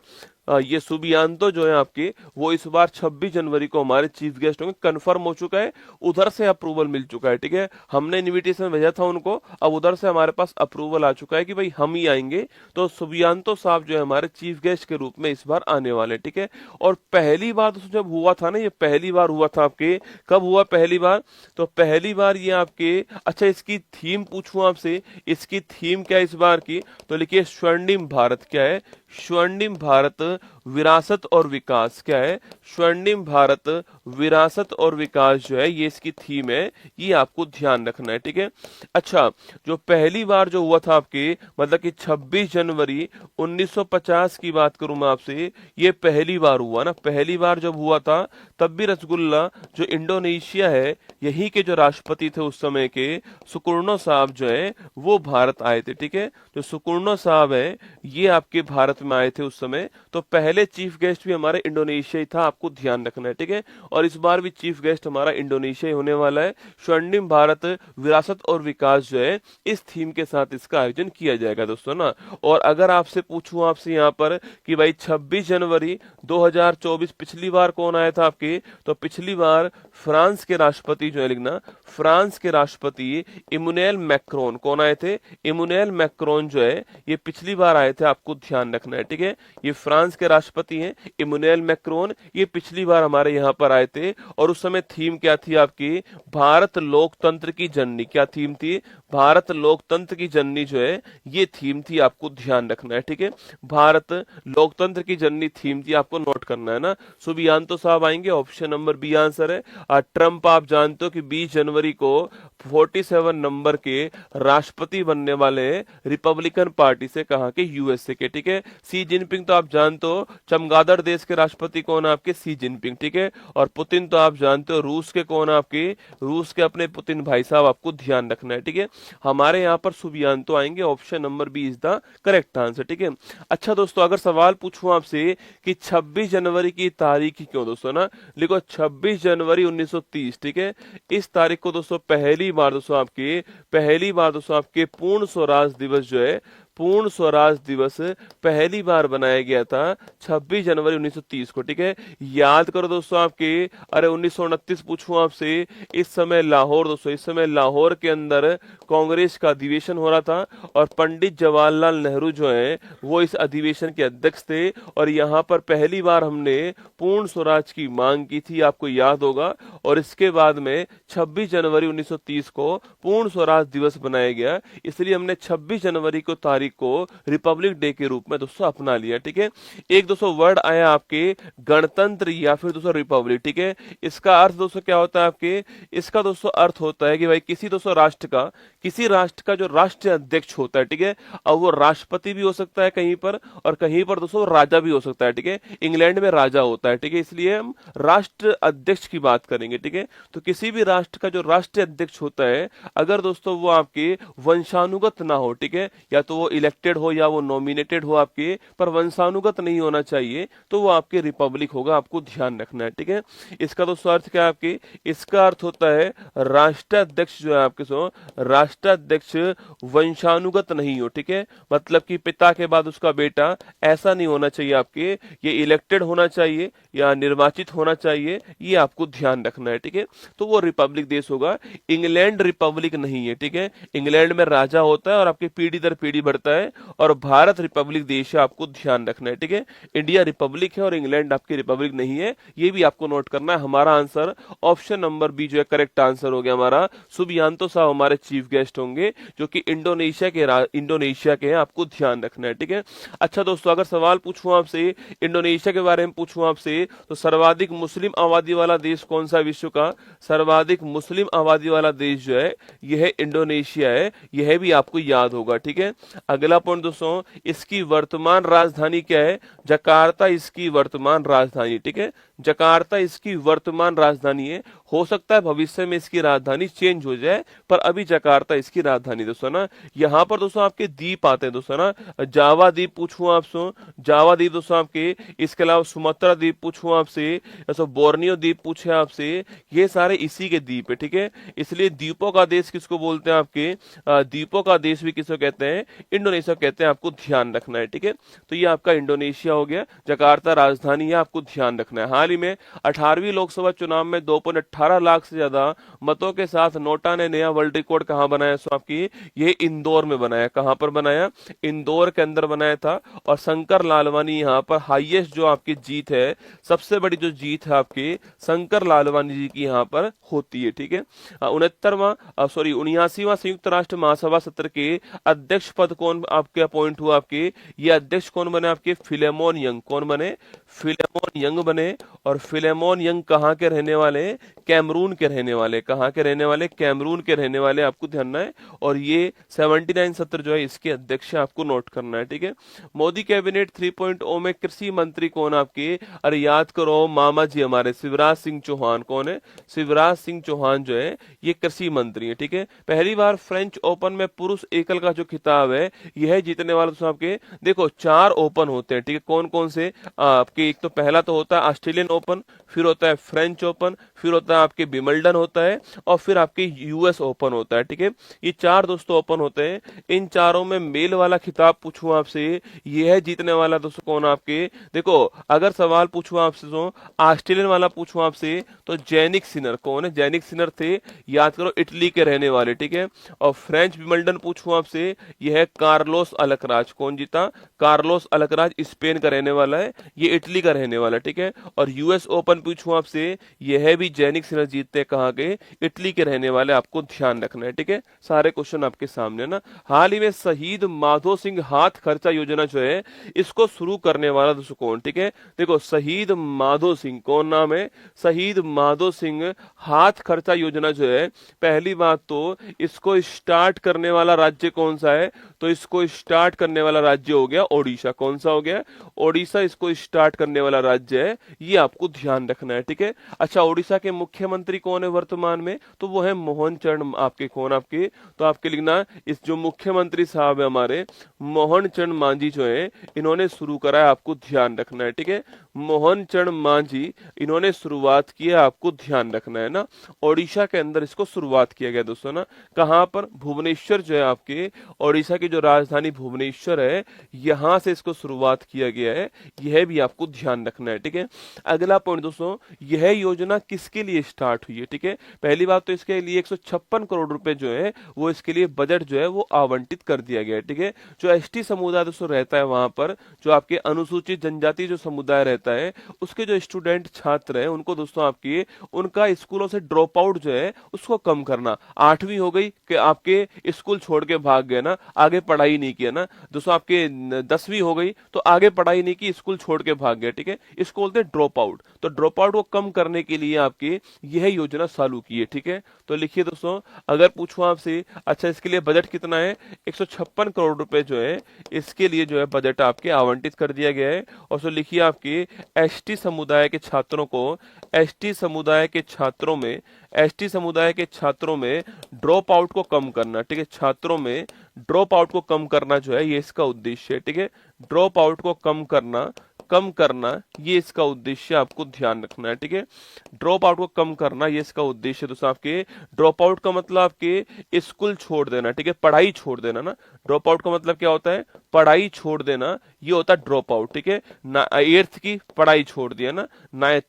ये सुबियांतो जो है आपके वो इस बार 26 जनवरी को हमारे चीफ गेस्ट होंगे, कंफर्म हो चुका है, उधर से अप्रूवल मिल चुका है। ठीक है, हमने इनविटेशन भेजा था उनको, अब उधर से हमारे पास अप्रूवल आ चुका है कि भाई हम ही आएंगे। तो सुबियांतो साहब जो है हमारे चीफ गेस्ट के रूप में इस बार आने वाले। ठीक है, और पहली बार दोस्तों जब हुआ था ना, ये पहली बार हुआ था आपके, कब हुआ पहली बार, तो पहली बार ये आपके, अच्छा इसकी थीम पूछूं आपसे, इसकी थीम क्या है इस बार की, तो लिखिए स्वर्णिम भारत। क्या है, स्वर्णिम भारत विरासत और विकास। क्या है, स्वर्णिम भारत विरासत और विकास जो है ये इसकी थीम है, ये आपको ध्यान रखना है। ठीक है, अच्छा जो पहली बार जो हुआ था आपके, मतलब कि 26 जनवरी 1950 की बात करूं मैं आपसे, ये पहली बार हुआ ना, पहली बार जब हुआ था तब भी रसगुल्ला जो इंडोनेशिया है, यही के जो राष्ट्रपति थे उस समय के सुकर्णो साहब जो है वो भारत आए थे। ठीक है, जो सुकर्णो साहब है ये आपके भारत में आए थे उस समय, तो पहले चीफ गेस्ट भी हमारे इंडोनेशिया ही था, आपको ध्यान रखना है। ठीक है, और इस बार भी चीफ गेस्ट हमारा इंडोनेशिया ही होने वाला है। स्वर्णिम भारत विरासत और विकास जो है इस थीम के साथ इसका आयोजन किया जाएगा दोस्तों ना। और अगर आपसे पूछूं आपसे यहाँ पर कि भाई 26 जनवरी 2024 पिछली बार कौन आया था आपके, तो पिछली बार फ्रांस के राष्ट्रपति जो है, लिखना फ्रांस के राष्ट्रपति इमैनुएल मैक्रोन। कौन आए थे, इमैनुएल मैक्रोन जो है ये पिछली बार आए थे, आपको ध्यान रखना है। ठीक है, ये फ्रांस के राष्ट्रपति हैं इमैनुएल मैक्रोन, ये पिछली बार हमारे यहाँ पर आए थे। और उस समय थीम क्या थी आपकी, भारत लोकतंत्र की जननी। क्या थीम थी, भारत लोकतंत्र की जननी जो है ये थीम थी, आपको ध्यान रखना है। ठीक है, भारत लोकतंत्र की जननी थीम थी, आपको नोट करना है ना। सुबियांतो साहब आएंगे, ऑप्शन नंबर बी आंसर है। ट्रंप आप जानते हो कि 20 जनवरी को 47 नंबर के राष्ट्रपति बनने वाले रिपब्लिकन पार्टी से, कहा के यूएसए के। ठीक है, सी जिनपिंग तो आप जानते हो, चमगादड़ देश के राष्ट्रपति कौन है आपके, सी जिनपिंग। ठीक है, और पुतिन तो आप जानते हो रूस के कौन है आपके, रूस के अपने पुतिन भाई साहब, आपको ध्यान रखना है। ठीक है, हमारे यहाँ पर सुबियांतो आएंगे, option number B is the correct answer. ठीक है, अच्छा दोस्तों अगर सवाल पूछूं आपसे कि 26 जनवरी की तारीख ही क्यों दोस्तों ना, लिखो 26 जनवरी 1930। ठीक है, इस तारीख को दोस्तों पहली बार दोस्तों आपके पूर्ण स्वराज दिवस जो है, पूर्ण स्वराज दिवस पहली बार बनाया गया था 26 जनवरी 1930 को। ठीक है, याद करो दोस्तों आपके, अरे 1929 पूछूं आपसे, इस समय लाहौर दोस्तों, इस समय लाहौर के अंदर कांग्रेस का अधिवेशन हो रहा था और पंडित जवाहरलाल नेहरू जो है वो इस अधिवेशन के अध्यक्ष थे। और यहाँ पर पहली बार हमने पूर्ण स्वराज की मांग की थी, आपको याद होगा। और इसके बाद में 26 जनवरी 1930 को पूर्ण स्वराज दिवस बनाया गया, इसलिए हमने 26 जनवरी को तारीख को रिपब्लिक डे के रूप में दोस्तों अपना लिया। ठीक है, एक दोस्तों वर्ड आया आपके गणतंत्र या फिर दोस्तों रिपब्लिक। ठीक है, इसका अर्थ दोस्तों क्या होता है आपके, इसका दोस्तों अर्थ होता है कि भाई किसी दोस्तों किसी राष्ट्र का जो राष्ट्रीय अध्यक्ष होता है, ठीक है, अब वो राष्ट्रपति भी हो सकता है कहीं पर, और कहीं पर दोस्तों राजा भी हो सकता है। ठीक है, इंग्लैंड में राजा होता है। ठीक है, इसलिए हम राष्ट्र अध्यक्ष की बात करेंगे। ठीक है, तो किसी भी राष्ट्र का जो राष्ट्रीय अध्यक्ष होता है, अगर दोस्तों वो आपके वंशानुगत ना हो, ठीक है, या तो वो इलेक्टेड हो या वो नॉमिनेटेड हो आपके, पर वंशानुगत नहीं होना चाहिए, तो वो आपके रिपब्लिक होगा, आपको ध्यान रखना है। ठीक है, इसका दोस्तों अर्थ क्या है आपके, इसका अर्थ होता है राष्ट्राध्यक्ष जो है आपके सो राष्ट्राध्यक्ष वंशानुगत नहीं हो। ठीक है, मतलब कि पिता के बाद उसका बेटा, ऐसा नहीं होना चाहिए आपके, ये इलेक्टेड होना चाहिए या निर्वाचित होना चाहिए, ये आपको ध्यान रखना है। ठीक है, तो वो रिपब्लिक देश होगा, इंग्लैंड रिपब्लिक नहीं है। ठीक है, इंग्लैंड में राजा होता है और आपके पीढ़ी दर पीढ़ी बढ़ता है, और भारत रिपब्लिक देश है, आपको ध्यान रखना है। ठीक है, इंडिया रिपब्लिक है और इंग्लैंड आपकी रिपब्लिक नहीं है, ये भी आपको नोट करना है। हमारा आंसर ऑप्शन नंबर बी जो है करेक्ट आंसर हो गया हमारा। सुबियांतो साहब हमारे चीफ गेस्ट होंगे, जो कि इंडोनेशिया के हैं, आपको ध्यान रखना है। ठीक है, अच्छा दोस्तों अगर सवाल पूछूं आपसे, इंडोनेशिया के बारे में पूछूं आपसे, तो सर्वाधिक मुस्लिम आबादी वाला देश कौन सा विश्व का, सर्वाधिक मुस्लिम आबादी वाला देश जो है यह इंडोनेशिया है, यह भी आपको याद होगा। ठीक है, अगला पॉइंट दोस्तों, इसकी वर्तमान राजधानी क्या है? जकार्ता इसकी वर्तमान राजधानी, ठीक है, जकार्ता इसकी वर्तमान राजधानी है। हो सकता है भविष्य में इसकी राजधानी चेंज हो जाए, पर अभी जकार्ता इसकी राजधानी दोस्तों ना। यहाँ पर दोस्तों आपके द्वीप आते हैं दोस्तों ना, जावा द्वीप पूछूं आपसे, जावा द्वीप दोस्तों आपके, इसके अलावा सुमात्रा द्वीप पूछूं आपसे, बोर्नियो द्वीप पूछे आपसे, ये सारे इसी के द्वीप है, ठीक है। इसलिए द्वीपों का देश किसको बोलते हैं? आपके द्वीपों का देश भी किसको कहते हैं? इंडोनेशिया कहते हैं, आपको ध्यान रखना है, ठीक है। तो ये आपका इंडोनेशिया हो गया, जकार्ता राजधानी है, आपको ध्यान रखना है। हाल ही में 18वीं लोकसभा चुनाव में 2.18 लाख से ज्यादा मतों के साथ नोटा ने नया वर्ल्ड रिकॉर्ड कहां बनाया? सो आपकी ये इंदौर में बनाया। कहां पर बनाया? इंदौर के अंदर बनाया था। और शंकर लालवानी यहाँ पर हाईएस्ट जो आपकी जीत है, सबसे बड़ी जो जीत है आपकी शंकर लालवानी जी की यहाँ पर होती है, ठीक है। 79वां संयुक्त राष्ट्र महासभा सत्र के अध्यक्ष पद कौन आपके अपॉइंट हुआ? आपके ये अध्यक्ष कौन बने? आपके फिलेमोन यंग। कौन बने? फिलेमोन यंग बने। और फिलेमोन यंग कहाँ के रहने वाले? कैमरून के रहने वाले। कहाँ के रहने वाले? कैमरून के रहने वाले, आपको ध्यान है। और ये 79 सत्र जो है इसके अध्यक्ष आपको नोट करना है, ठीक है। मोदी कैबिनेट 3.0 में कृषि मंत्री कौन आपके? अरे याद करो, मामा जी हमारे शिवराज सिंह चौहान। कौन है? शिवराज सिंह चौहान जो है ये कृषि मंत्री है, ठीक है। पहली बार फ्रेंच ओपन में पुरुष एकल का जो खिताब है यह जीतने वाले तो आपके देखो 4 ओपन होते हैं, ठीक है। कौन कौन से? आपके एक तो पहला तो होता है ऑस्ट्रेलियन ओपन, फिर होता है फ्रेंच ओपन, फिर होता है आपके विंबलडन होता है, और फिर आपके यूएस ओपन होता है, ठीक है। ये 4 दोस्तों ओपन होते हैं। इन चारों में मेल वाला खिताब पूछूं आपसे, ये है जीतने वाला दोस्तों कौन आपके? देखो अगर सवाल पूछूं आपसे तो ऑस्ट्रेलियन वाला पूछूं आपसे तो जैनिक सिनर। कौन है? जैनिक सिनर थे, याद करो, इटली के रहने वाले, ठीक है। और फ्रेंच विंबलडन पूछूं आपसे, यह है कार्लोस अलकराज। कौन जीता? कार्लोस अलकराज स्पेन का रहने वाला है, ये इटली का रहने वाला, ठीक है। और यूएस ओपन पूछूं आपसे, यह भी जैनिक सिनर जीतते हैं, कहाँ के? इटली के रहने वाले, आपको ध्यान रखना है, ठीक है। सारे क्वेश्चन आपके सामने ना। हाल ही में शहीद माधो सिंह हाथ खर्चा योजना जो है इसको शुरू करने वाला दोस्तों कौन? ठीक है, देखो शहीद माधो सिंह, कौन नाम है? शहीद माधो सिंह हाथ खर्चा योजना जो है, पहली बात तो इसको स्टार्ट करने वाला राज्य कौन सा है? तो इसको स्टार्ट करने वाला राज्य हो गया ओडिशा। कौन सा हो गया? ओडिशा इसको स्टार्ट करने वाला राज्य है, ये आपको ध्यान रखना है, ठीक है। अच्छा, ओडिशा के मुख्यमंत्री कौन है वर्तमान में? तो वो है मोहन चरण, आपके कौन आपके? तो आपके लिखना, इस जो मुख्यमंत्री साहब है हमारे मोहन चरण मांझी जो है, इन्होंने शुरू करा है, आपको ध्यान रखना है, ठीक है। मोहन चरण मांझी इन्होंने शुरुआत की है, आपको ध्यान रखना है ना। ओडिशा के अंदर इसको शुरुआत किया गया दोस्तों ना। कहां पर? भुवनेश्वर जो है आपके, ओडिशा की जो राजधानी भुवनेश्वर है, यहां से इसको शुरुआत किया गया है, यह भी आपको ध्यान रखना है, ठीक है। अगला पॉइंट दोस्तों, यह योजना किसके लिए स्टार्ट हुई है? ठीक है, पहली बात तो इसके लिए 156 करोड़ रुपए जो है वो इसके लिए बजट जो है वो आवंटित कर दिया गया है, ठीक है। जो एसटी समुदाय दोस्तों रहता है वहां पर, जो आपके अनुसूचित जनजाति जो समुदाय रहता है, उसके जो स्टूडेंट छात्र हैं उनको दोस्तों आपके उनका स्कूलों से ड्रॉप आउट जो है उसको कम करना। 8वीं हो गई कि आपके स्कूल छोड़ के भाग गए ना, आगे पढ़ाई नहीं किया ना दोस्तों, आपके 10वीं हो गई तो आगे पढ़ाई नहीं की, स्कूल छोड़ के भाग गए, ठीक है, इसको बोलते हैं ड्रॉप आउट। तो ड्रॉप आउट को कम करने के लिए आपकी यह योजना चालू की है, ठीक है। तो लिखिए दोस्तों, अगर पूछूं आपसे, अच्छा इसके लिए बजट कितना है? 156 करोड़ रुपए जो है इसके लिए जो है बजट आपके आवंटित कर दिया गया है। और सो लिखिए आपके एसटी समुदाय के छात्रों को, एसटी समुदाय के छात्रों में, एसटी समुदाय के छात्रों में ड्रॉप आउट को कम करना, ठीक है, छात्रों में ड्रॉप आउट को कम करना जो है ये इसका उद्देश्य है, ठीक है। ड्रॉप आउट को कम करना ये इसका उद्देश्य, आपको ध्यान रखना है, ठीक है। ड्रॉप आउट को कम करना ये इसका उद्देश्य दोस्तों। आपके ड्रॉप आउट का मतलब आपके स्कूल छोड़ देना, ठीक है, पढ़ाई छोड़ देना ना। ड्रॉप आउट का मतलब क्या होता है? पढ़ाई छोड़ देना, ये होता है ड्रॉप आउट, ठीक है ना। 8th की पढ़ाई छोड़ दिया ना,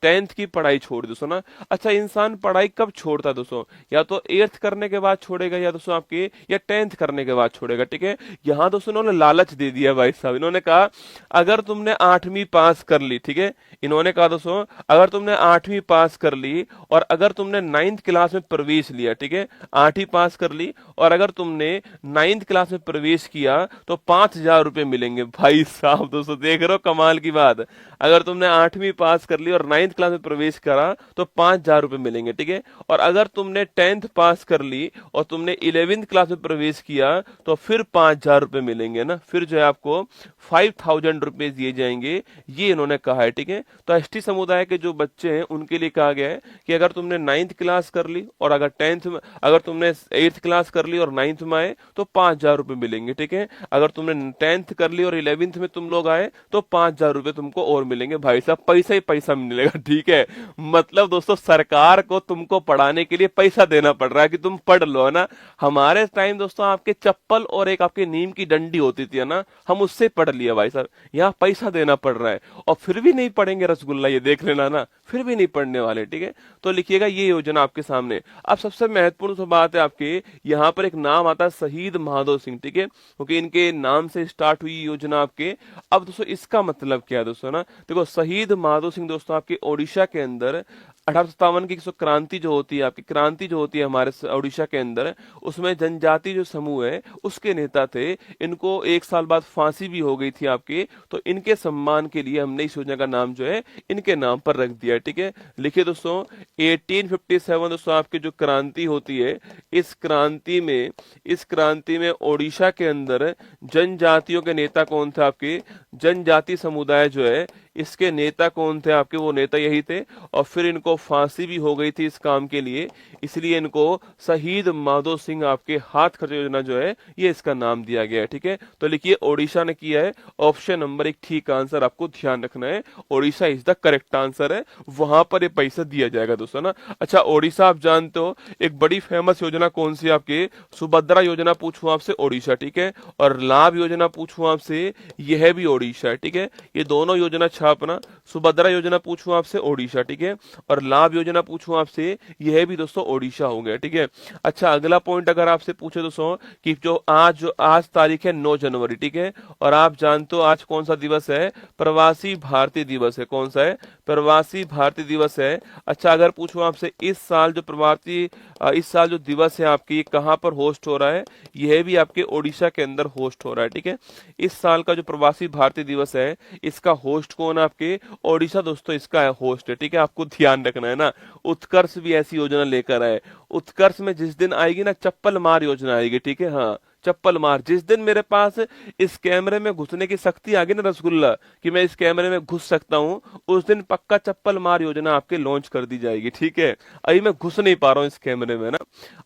10th की पढ़ाई छोड़ दी दोस्तों ना। अच्छा, इंसान पढ़ाई कब छोड़ता है दोस्तों? या तो 8th करने के बाद छोड़ेगा, या दोस्तों आपके या 10th करने के बाद छोड़ेगा, ठीक है। यहाँ दोस्तों इन्होंने लालच दे दिया भाई साहब, इन्होंने कहा अगर तुमने 8वीं पास कर ली, ठीक है, इन्होंने कहा दोस्तों अगर तुमने 8वीं पास कर ली और अगर तुमने 9th क्लास में प्रवेश लिया, ठीक है, 8वीं पास कर ली और अगर तुमने 9th क्लास में प्रवेश किया तो 5,000 रुपए मिलेंगे। भाई साहब दोस्तों देख रहे हो कमाल की बात, अगर तुमने 8वीं पास कर ली और 9th क्लास में प्रवेश करा तो 5,000 रुपए मिलेंगे, ठीक है, और अगर तुमने 10th पास कर ली और तुमने 11th क्लास में प्रवेश किया तो फिर 5,000 रुपए मिलेंगे ना, फिर जो है आपको 5,000 रुपए दिए जाएंगे, ये इन्होंने कहा है, ठीक है। तो एसटी समुदाय के जो बच्चे हैं उनके लिए कहा गया है कि अगर तुमने 9th क्लास कर ली और अगर 10th में, अगर तुमने 8th क्लास कर ली और 9th में आए तो 5,000 रुपए मिलेंगे, ठीक है, अगर तुमने 10th कर ली और 11th में तुम लोग आए तो 5,000 रुपए तुमको और मिलेंगे। भाई साहब पैसा ही पैसा मिलेगा, ठीक है, मतलब दोस्तों सरकार को तुमको पढ़ाने के लिए पैसा देना पड़ रहा है कि तुम पढ़ लो, है ना। हमारे टाइम दोस्तों आपके चप्पल और एक आपके नीम की डंडी होती थी, है ना, हम उससे पढ़ लिया। भाई साहब यहाँ पैसा देना पड़ रहा है और फिर भी नहीं पढ़ेंगे रसगुल्ला, ये देख लेना ना, फिर भी नहीं पढ़ने वाले, ठीक है। तो लिखिएगा ये योजना आपके सामने। अब सबसे महत्वपूर्ण तो बात है आपके यहाँ पर एक नाम आता है शहीद महादेव सिंह, ठीक है, क्योंकि इनके नाम से स्टार्ट हुई योजना आपके। अब दोस्तों इसका मतलब क्या है दोस्तों ना, देखो शहीद महादेव सिंह दोस्तों आपके ओडिशा के अंदर 1857 की क्रांति जो होती है, आपकी क्रांति जो होती है हमारे ओडिशा के अंदर, उसमें जनजाति जो समूह है उसके नेता थे। इनको 1 साल बाद फांसी भी हो गई थी आपके, तो इनके सम्मान के लिए हमने इस योजना का नाम जो है इनके नाम पर रख दिया है, ठीक है। लिखिए दोस्तों 1857 दोस्तों आपकी जो क्रांति होती है, इस क्रांति में ओडिशा के अंदर जनजातियों के नेता कौन थे आपके, जनजाति समुदाय जो है इसके नेता कौन थे आपके, वो नेता यही थे और फिर इनको फांसी भी हो गई थी इस काम के लिए, इसलिए इनको शहीद माधो सिंह आपके हाथ खर्च योजना जो है ये इसका नाम दिया गया है, ठीक है। तो लिखिए ओडिशा ने किया है, ऑप्शन नंबर 1 ठीक आंसर आपको ध्यान रखना है, Odisha is the correct answer है, वहां पर ये पैसा दिया जाएगा दोस्तों ना। अच्छा ओडिशा आप जानते हो एक बड़ी फेमस योजना कौन सी आपके, सुभद्रा योजना पूछूं आपसे ओडिशा, ठीक है, और लाभ योजना पूछूं आपसे यह भी ओडिशा है, ठीक है, ये दोनों योजना छापना। सुभद्रा योजना पूछूं आपसे ओडिशा, ठीक है, और लाभ योजना पूछूं आपसे यह भी दोस्तों ओडिशा हो गया, ठीक है। अच्छा अगला पॉइंट अगर आपसे पूछे दोस्तों कि जो आज तारीख है 9 जनवरी, ठीक है, और आप जानते हो आज कौन सा दिवस है, प्रवासी भारतीय दिवस है, कौन सा है, प्रवासी भारतीय दिवस है। अच्छा अगर पूछूं आपसे इस साल जो दिवस है आपकी कहां पर होस्ट हो रहा है, यह भी आपके ओडिशा के अंदर होस्ट हो रहा है, ठीक है। इस साल का जो प्रवासी भारतीय दिवस है इसका होस्ट कौन है आपके, ओडिशा दोस्तों इसका होस्ट है, ठीक है, आपको ध्यान रखना है ना। उत्कर्ष भी ऐसी योजना लेकर आए, उत्कर्ष में जिस दिन आएगी ना चप्पल मार योजना आएगी, ठीक है, हाँ चप्पल मार, जिस दिन मेरे पास इस कैमरे में घुसने की शक्ति आ गई ना रसगुल्ला कि मैं इस कैमरे में घुस सकता हूं, उस दिन पक्का चप्पल मार योजना आपके लॉन्च कर दी जाएगी, ठीक है। अभी मैं घुस नहीं पा रहा हूं इस कैमरे में ना।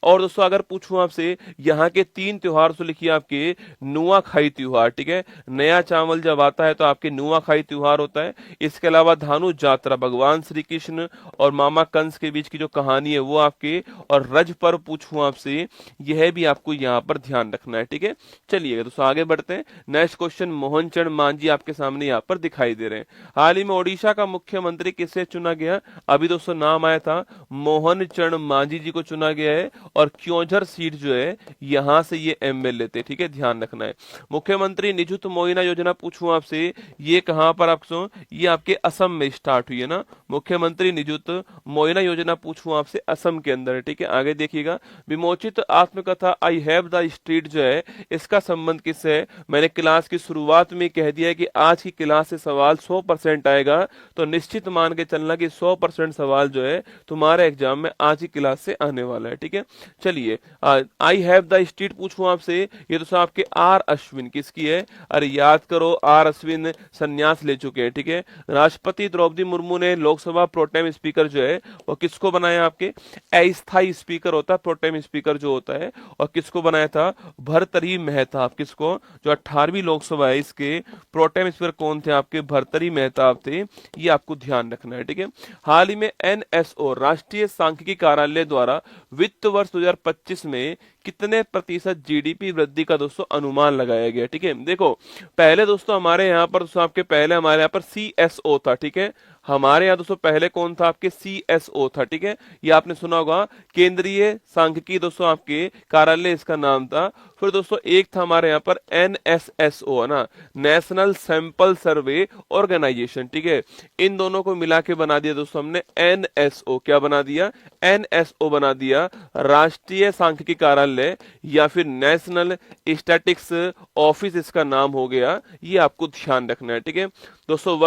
और दोस्तों अगर पूछूं आपसे यहाँ के 3 त्योहार तो लिखिए आपके नुआखाई त्योहार, ठीक है, नया चावल जब आता है तो आपके नुआखाई त्योहार होता है। इसके अलावा धानु जात्रा, भगवान श्री कृष्ण और मामा कंस के बीच की जो कहानी है वो आपके, और रज पर्व पूछूं आपसे यह भी आपको यहाँ पर ध्यान रखना है, ठीक है। चलिए दोस्तों आगे बढ़ते हैं। नेक्स्ट क्वेश्चन मोहन चरण मांझी आपके सामने यहाँ पर दिखाई दे रहे हैं। हाल ही में ओडिशा का मुख्यमंत्री किसे चुना गया, अभी दोस्तों नाम आया था मोहन चरण मांझी जी को चुना गया है, और क्योंझर सीट जो है यहां से ये एमएलए थे, ठीक है, ध्यान रखना है। मुख्यमंत्री निजुत मोइना योजना पूछूं आपसे ये कहां पर आपको, ये आपके असम में स्टार्ट हुई है ना, मुख्यमंत्री निजुत मोइना योजना पूछूं आपसे असम के अंदर है, ठीक है। आगे देखिएगा विमोचित आत्मकथा आई हैव द स्ट्रीट जो है इसका संबंध किससे है, मैंने क्लास की शुरुआत में कह दिया है कि आज की क्लास से सवाल 100% आएगा, तो निश्चित मान के चलना कि 100% सवाल जो है तुम्हारे एग्जाम में आज की क्लास से आने वाला है, ठीक है। चलिए आई हैव द स्ट्रीट पूछूं आपसे, ये तो आपके आर अश्विन किसकी है, अरे याद करो आर अश्विन संन्यास ले चुके हैं, ठीक है। राष्ट्रपति द्रौपदी मुर्मू ने लोकसभा प्रोटेम स्पीकर जो है वो किसको बनाया, आपके अस्थायी स्पीकर होता है प्रोटेम स्पीकर जो होता है, और किसको बनाया था, भर्तृहरि मेहताब, किसको, जो 18वीं लोकसभा है इसके प्रोटेम स्पीकर कौन थे आपके, भर्तृहरि मेहताब थे, ये आपको ध्यान रखना है, ठीक है। हाल ही में एनएसओ राष्ट्रीय सांख्यिकी कार्यालय द्वारा वित्त वर्ष 2025 में कितने प्रतिशत जीडीपी वृद्धि का दोस्तों अनुमान लगाया गया, ठीक है। देखो पहले दोस्तों हमारे यहाँ पर दोस्तों आपके पहले हमारे यहाँ पर सीएसओ था, ठीक है, हमारे यहाँ दोस्तों पहले कौन था आपके CSO था, ठीक है, ये आपने सुना होगा, केंद्रीय सांख्यिकी दोस्तों आपके कार्यालय इसका नाम था। फिर दोस्तों एक था हमारे यहाँ पर NSSO है ना, नेशनल सैंपल सर्वे ऑर्गेनाइजेशन, ठीक है, इन दोनों को मिला के बना दिया दोस्तों हमने NSO, क्या बना दिया, NSO बना दिया, राष्ट्रीय सांख्यिकी कार्यालय या फिर नेशनल स्टैटिक्स ऑफिस इसका नाम हो गया, ये आपको ध्यान रखना है, ठीक है। दोस्तों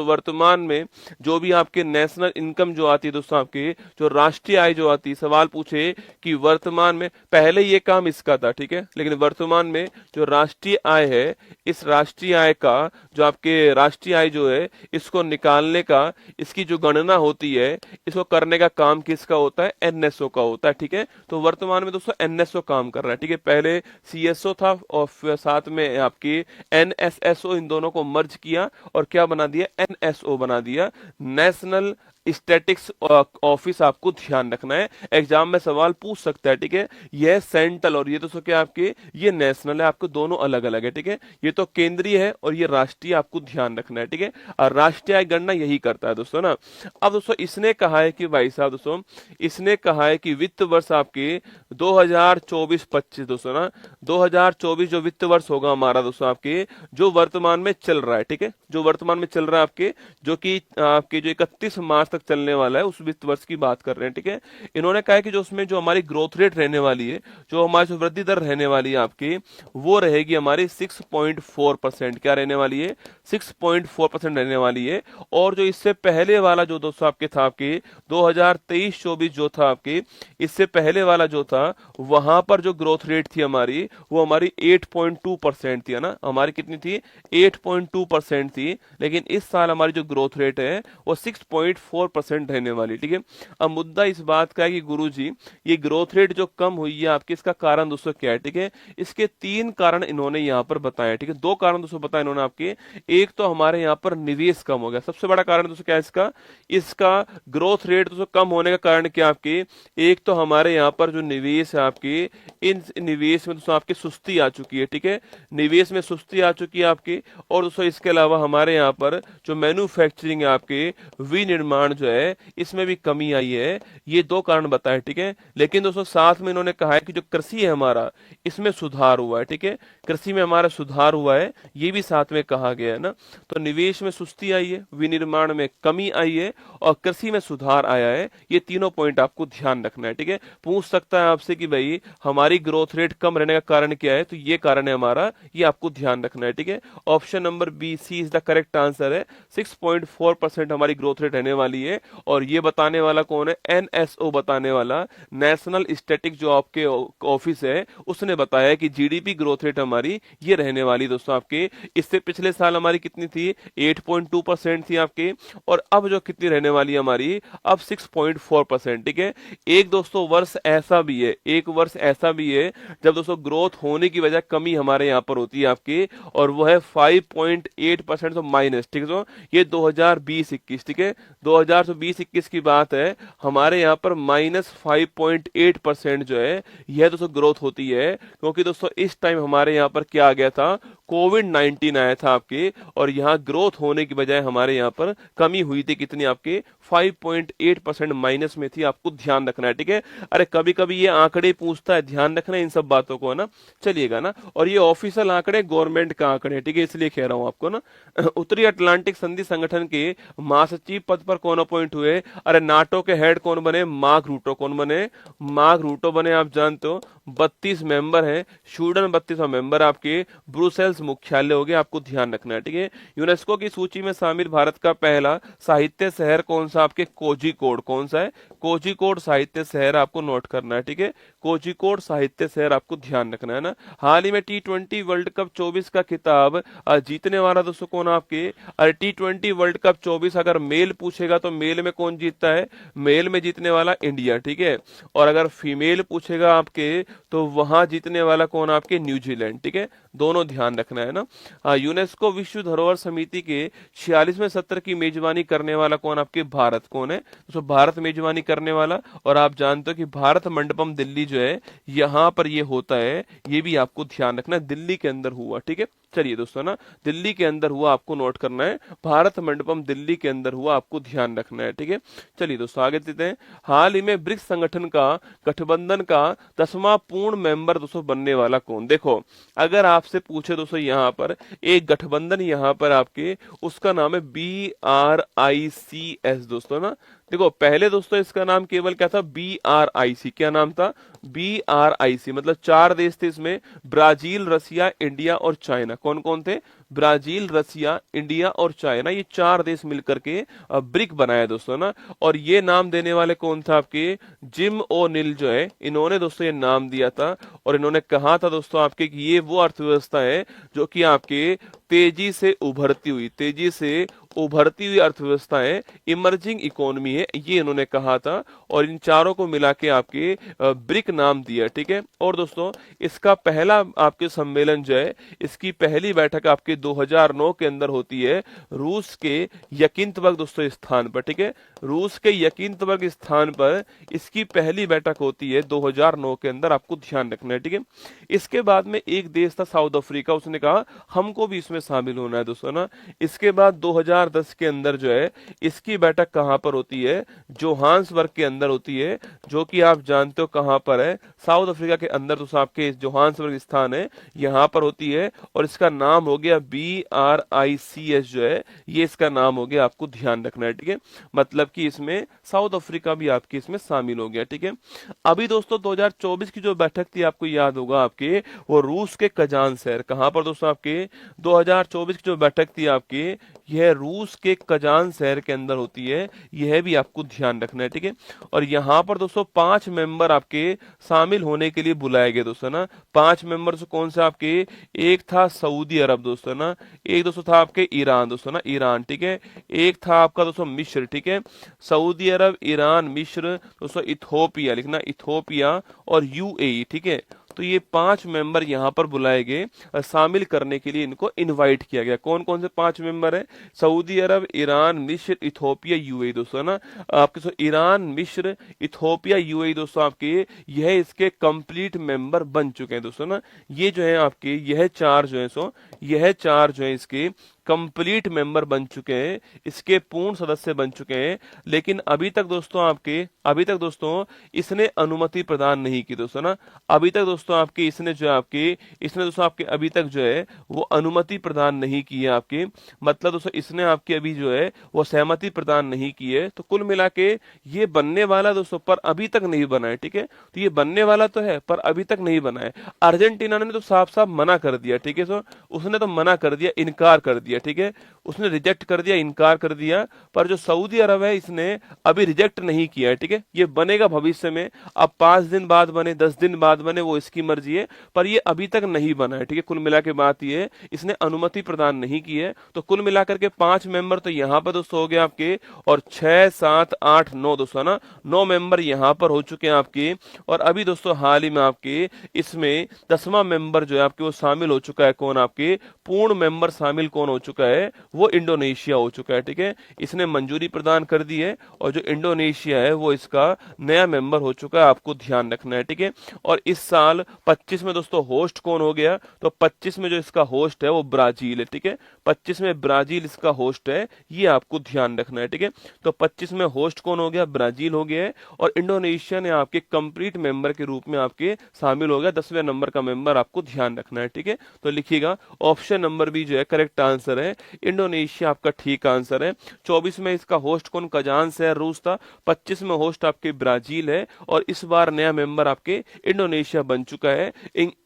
वर्तमान में जो भी आपके नेशनल इनकम जो आती है दोस्तों, आपके जो राष्ट्रीय आय जो आती है, सवाल पूछे कि वर्तमान में, पहले ये काम इसका था, ठीक है, लेकिन वर्तमान में जो राष्ट्रीय आय है, इस राष्ट्रीय आय का जो आपके राष्ट्रीय आय जो है, इसको निकालने का, इसकी जो गणना होती है, इसको करने का काम किसका होता है, NSO का होता है, ठीक है। तो वर्तमान में दोस्तों NSO काम कर रहा है, ठीक है, पहले CSO था और साथ में आपकी NSSO, इन दोनों को मर्ज किया और क्या बना दिया, NSO बना दिया, नेशनल स्टैटिक्स ऑफिस, आपको ध्यान रखना है, एग्जाम में सवाल पूछ सकता है, ठीक है। यह सेंट्रल और ये दोस्तों क्या आपके, ये नेशनल है, आपको दोनों अलग अलग है, ठीक है, ये तो केंद्रीय है और ये राष्ट्रीय, आपको ध्यान रखना है, ठीक है, और राष्ट्रीय आय गणना यही करता है दोस्तों ना। अब दोस्तों इसने कहा है कि भाई साहब दोस्तों, इसने कहा है कि वित्त वर्ष आपके 2024-25 दोस्तों ना, 2024 जो वित्त वर्ष होगा हमारा दोस्तों आपके, जो वर्तमान में चल रहा है, ठीक है, जो वर्तमान में चल रहा है आपके, जो कि आपके जो 31 मार्च तक चलने वाला है, उस वित्त वर्ष की बात कर रहे हैं, ठीक है। इन्होंने कहा है कि जो उसमें जो हमारी ग्रोथ रेट रहने वाली है, जो हमारी जो वृद्धि दर रहने वाली है आपकी, वो रहेगी हमारी 6.4%, क्या रहने वाली है, 6.4% रहने वाली है। और जो इससे पहले वाला जो दोस्तों आपके था, आपके 2023-24 जो था आपके, इससे पहले वाला जो था, वहां पर जो ग्रोथ रेट थी हमारी, वो हमारी 8.2% थी, है ना, हमारी कितनी थी, 8.2% थी, लेकिन इस साल हमारी जो ग्रोथ रेट है वो 6.4% रहने वाली, ठीक है। अब मुद्दा इस बात का है कि गुरुजी ये ग्रोथ रेट जो कम हुई है आपकी, इसका कारण दोस्तों क्या है, ठीक है, इसके 3 कारण इन्होंने यहाँ पर बताया, ठीक है, 2 कारण दोस्तों बताए इन्होंने आपके। एक तो हमारे यहाँ पर निवेश कम हो गया, सबसे बड़ा कारण दोस्तों क्या है इसका, इसका ग्रोथ रेट दोस्तों कम होने का कारण क्या आपके, एक तो हमारे यहाँ पर जो निवेश है आपके, इन निवेश में दोस्तों आपकी सुस्ती आ चुकी है, ठीक है, निवेश में सुस्ती आ चुकी है आपकी। और दोस्तों इसके अलावा हमारे यहाँ पर जो मैन्युफैक्चरिंग है आपके, विनिर्माण जो है, इसमें भी कमी आई है, ये 2 कारण बताए, ठीक है। लेकिन दोस्तों साथ में इन्होंने कहा है कि जो कृषि है हमारा, इसमें सुधार हुआ है, ठीक है, कृषि में हमारा सुधार हुआ है, ये भी साथ में कहा गया है ना। तो निवेश में सुस्ती आई है, विनिर्माण में कमी आई है और कृषि में सुधार आया है, ये तीनों पॉइंट आपको ध्यान रखना है, ठीक है। पूछ सकता है आपसे कि भाई हमारी ग्रोथ रेट कम रहने का कारण क्या है, तो ये कारण है हमारा, ये आपको ध्यान रखना है, ठीक है। Option number B, C is the correct answer है, 6.4% हमारी ग्रोथ रेट रहने वाली है। और ये बताने वाला कौन है, NSO बताने वाला, नेशनल स्टैटिक जो आपके ऑफिस है, उसने बताया कि GDP ग्रोथ रेट हमारी ये रहने वाली दोस्तों आपके, इससे पिछले साल हमारी कितनी थी, 8.2% थी आपके, और अब जो कितनी रहने वाली है हमारी, अब 6.4%, ठीक है। एक दोस्तों वर्ष ऐसा भी है, एक वर्ष ऐसा भी है जब दोस्तों ग्रोथ होने की वजह कमी हमारे यहाँ पर होती है आपकी, और वो है 5.8% तो माइनस, ठीक है। तो ये 2020-21, ठीक है, 2020-21 की बात है, हमारे यहाँ पर -5.8% जो है यह दोस्तों ग्रोथ होती है, क्योंकि दोस्तों इस टाइम हमारे यहाँ पर क्या आ गया था, कोविड-19 आया था आपके, और यहाँ ग्रोथ होने की बजाय हमारे यहाँ पर कमी हुई थी, कितनी आपके 5.8% माइनस में थी, आपको ध्यान रखना है, ठीक है। अरे कभी कभी ये आंकड़े पूछता है, ध्यान रखना इन सब बातों को, है ना, चलिएगा ना। और ये ऑफिशियल आंकड़े, गवर्नमेंट का आंकड़े, ठीक है, इसलिए कह रहा हूं आपको ना। उत्तरी अटलांटिक संधि संगठन के महासचिव पद पर कौन अपॉइंट हुए, अरे नाटो के हेड कौन बने, मार्क रूटो, कौन बने, मार्क रूटो बने, आप जानते हो। 32 मेंबर हैं, स्वीडन 32वां मेंबर आपके, ब्रुसेल्स मुख्यालय हो गया, आपको ध्यान रखना है, ठीक है। यूनेस्को की सूची में शामिल भारत का पहला साहित्य शहर कौन सा, आपके कोझिकोड, कौन सा है, कोझिकोड साहित्य शहर, आपको नोट करना है, ठीक है, कोझिकोड साहित्य शहर, आपको ध्यान रखना है ना। हाल ही में T20 वर्ल्ड कप 24 का खिताब जीतने वाला दोस्तों कौन आपके, अरे T20 वर्ल्ड कप 24 अगर मेल पूछेगा तो मेल में कौन जीतता है, मेल में जीतने वाला इंडिया, ठीक है। और अगर फीमेल पूछेगा आपके तो वहां जीतने वाला कौन, आपके न्यूजीलैंड, ठीक है, दोनों ध्यान रखना है ना। यूनेस्को विश्व धरोहर समिति के 46वें सत्र की मेजबानी करने वाला कौन, आपके भारत, कौन है, तो भारत मेजबानी करने वाला। और आप जानते हो कि भारत मंडपम दिल्ली जो है, यहां पर ये होता है, ये भी आपको ध्यान रखना, दिल्ली के अंदर हुआ, ठीक है। चलिए दोस्तों ना, दिल्ली के अंदर हुआ, आपको नोट करना है, भारत मंडपम दिल्ली के अंदर हुआ, आपको ध्यान रखना है, ठीक है। चलिए दोस्तों आगे देते हैं। हाल ही में ब्रिक्स संगठन का गठबंधन का 10वां पूर्ण मेंबर दोस्तों बनने वाला कौन? देखो, अगर आपसे पूछे दोस्तों यहाँ पर एक गठबंधन यहाँ पर आपके, उसका नाम है BRICS दोस्तों ना। देखो पहले दोस्तों इसका नाम केवल क्या था? BRIC। क्या नाम था? BRIC। मतलब 4 देश थे इसमें, ब्राजील, रसिया, इंडिया और चाइना। कौन कौन थे? ब्राजील, रसिया, इंडिया और चाइना, ये 4 देश मिलकर के ब्रिक बनाया दोस्तों ना। और ये नाम देने वाले कौन था? आपके जिम ओनिल जो है, इन्होंने दोस्तों ये नाम दिया था। और इन्होंने कहा था दोस्तों आपके कि ये वो अर्थव्यवस्था है जो कि आपके तेजी से उभरती हुई अर्थव्यवस्था है, इमर्जिंग इकोनॉमी है, ये इन्होंने कहा था। और इन चारों को मिला के आपके ब्रिक नाम दिया, ठीक है। और दोस्तों इसका पहला आपके सम्मेलन जो है, इसकी पहली बैठक आपके 2009 के अंदर होती है, रूस के यकिंतबर्ग दोस्तों स्थान पर, ठीक है। रूस के यकिंतबर्ग स्थान पर इसकी पहली बैठक होती है 2009 के अंदर, आपको ध्यान रखना है, ठीक है। इसके बाद में एक देश था साउथ अफ्रीका, उसने कहा हमको भी इसमें शामिल होना है दोस्तों ना। इसके बाद 2010 के अंदर जो है, इसकी बैठक कहां पर होती है? जोहान्सबर्ग के अंदर होती है, जो कि आप जानते हो कहां पर है, साउथ अफ्रीका के अंदर। दोस्तों आपके जोहान्सबर्ग स्थान है, यहां पर होती है। और इसका नाम हो गया BRICS जो है, ये इसका नाम हो गया, आपको ध्यान रखना है, ठीक है। मतलब कि इसमें साउथ अफ्रीका भी आपके इसमें शामिल हो गया, ठीक है। अभी दोस्तों 2024 की जो बैठक थी, आपको याद होगा आपके, वो रूस के कजान शहर, कहां पर दोस्तों आपके 2024 की जो बैठक थी आपके, यह रूस के कजान शहर के अंदर होती है, यह भी आपको ध्यान रखना है, ठीक है। और यहाँ पर दोस्तों 5 मेंबर आपके शामिल होने के लिए बुलाए गए दोस्तों ना। 5 मेंबर्स कौन से आपके? एक था सऊदी अरब दोस्तों ना, एक दोस्तों था आपके ईरान दोस्तों ना, ईरान, ठीक है। एक था आपका दोस्तों मिस्र, ठीक है। सऊदी अरब, ईरान, मिस्र दोस्तों, इथोपिया लिखना, इथोपिया और UAE, ठीक है। तो ये 5 मेंबर यहाँ पर बुलाए गए, शामिल करने के लिए इनको इनवाइट किया गया। कौन कौन से 5 मेंबर हैं? सऊदी अरब, ईरान, मिस्र, इथोपिया, UAE दोस्तों ना। आपके ईरान, मिस्र, इथोपिया, UAE दोस्तों आपके, यह इसके कंप्लीट मेंबर बन चुके हैं दोस्तों ना। ये जो है आपके, यह 4 जो है यह 4 जो है इसके कंप्लीट मेंबर बन चुके हैं, इसके पूर्ण सदस्य बन चुके हैं। लेकिन अभी तक दोस्तों इसने अनुमति प्रदान नहीं की दोस्तों ना। अभी तक दोस्तों आपके इसने दोस्तों आपके अभी तक जो है वो अनुमति प्रदान नहीं की है आपके। मतलब दोस्तों इसने आपके अभी जो है वो सहमति प्रदान नहीं की है। तो कुल मिला के ये बनने वाला दोस्तों, पर अभी तक नहीं बना है, ठीक है। तो ये बनने वाला तो है, पर अभी तक नहीं बना है। अर्जेंटीना ने तो साफ साफ मना कर दिया, ठीक है। सो उसने तो मना कर दिया, इनकार कर दिया, ठीक है। उसने रिजेक्ट कर दिया, इनकार कर दिया। पर जो सऊदी अरब है, इसने अभी रिजेक्ट नहीं किया है, ठीक है। ये बनेगा भविष्य में, अब 5 दिन बाद बने, 10 दिन बाद बने, वो इसकी मर्जी है, पर ये अभी तक नहीं बना है, ठीक है। कुल मिला के बात ये, इसने अनुमति प्रदान नहीं की है। तो कुल मिलाकर के 5 मेंबर तो यहाँ पर दोस्तों हो गए आपके, और 6, 7, 8, 9 दोस्तों ना, 9 मेंबर यहाँ पर हो चुके हैं आपके। और अभी दोस्तों हाल ही में आपके इसमें 10वां मेंबर जो है आपके वो शामिल हो चुका है। कौन? आपके पूर्ण मेंबर शामिल कौन हो चुका है? वो इंडोनेशिया हो चुका है, ठीक है। इसने मंजूरी प्रदान कर दी है, और जो इंडोनेशिया है वो इसका नया मेंबर हो चुका है, आपको ध्यान रखना है, ठीक है। और इस साल 25 में दोस्तों होस्ट कौन हो गया? तो 25 में जो इसका होस्ट है वो ब्राजील है, ठीक है। 25 में ब्राजील इसका होस्ट है, ये आपको ध्यान रखना है, ठीक है। तो 25 में होस्ट कौन हो गया? ब्राजील हो गया है। और इंडोनेशिया ने आपके कंप्लीट मेंबर के रूप में आपके शामिल हो गया, 10वें नंबर का मेंबर, आपको ध्यान रखना है, ठीक है। तो लिखिएगा ऑप्शन नंबर बी जो है करेक्ट आंसर है, इंडोनेशिया आपका ठीक आंसर है। 24 में इसका होस्ट कौन? कजान शहर, रूस था। 25 में होस्ट आपके ब्राजील है, और इस बार नया मेंबर आपके इंडोनेशिया बन चुका है।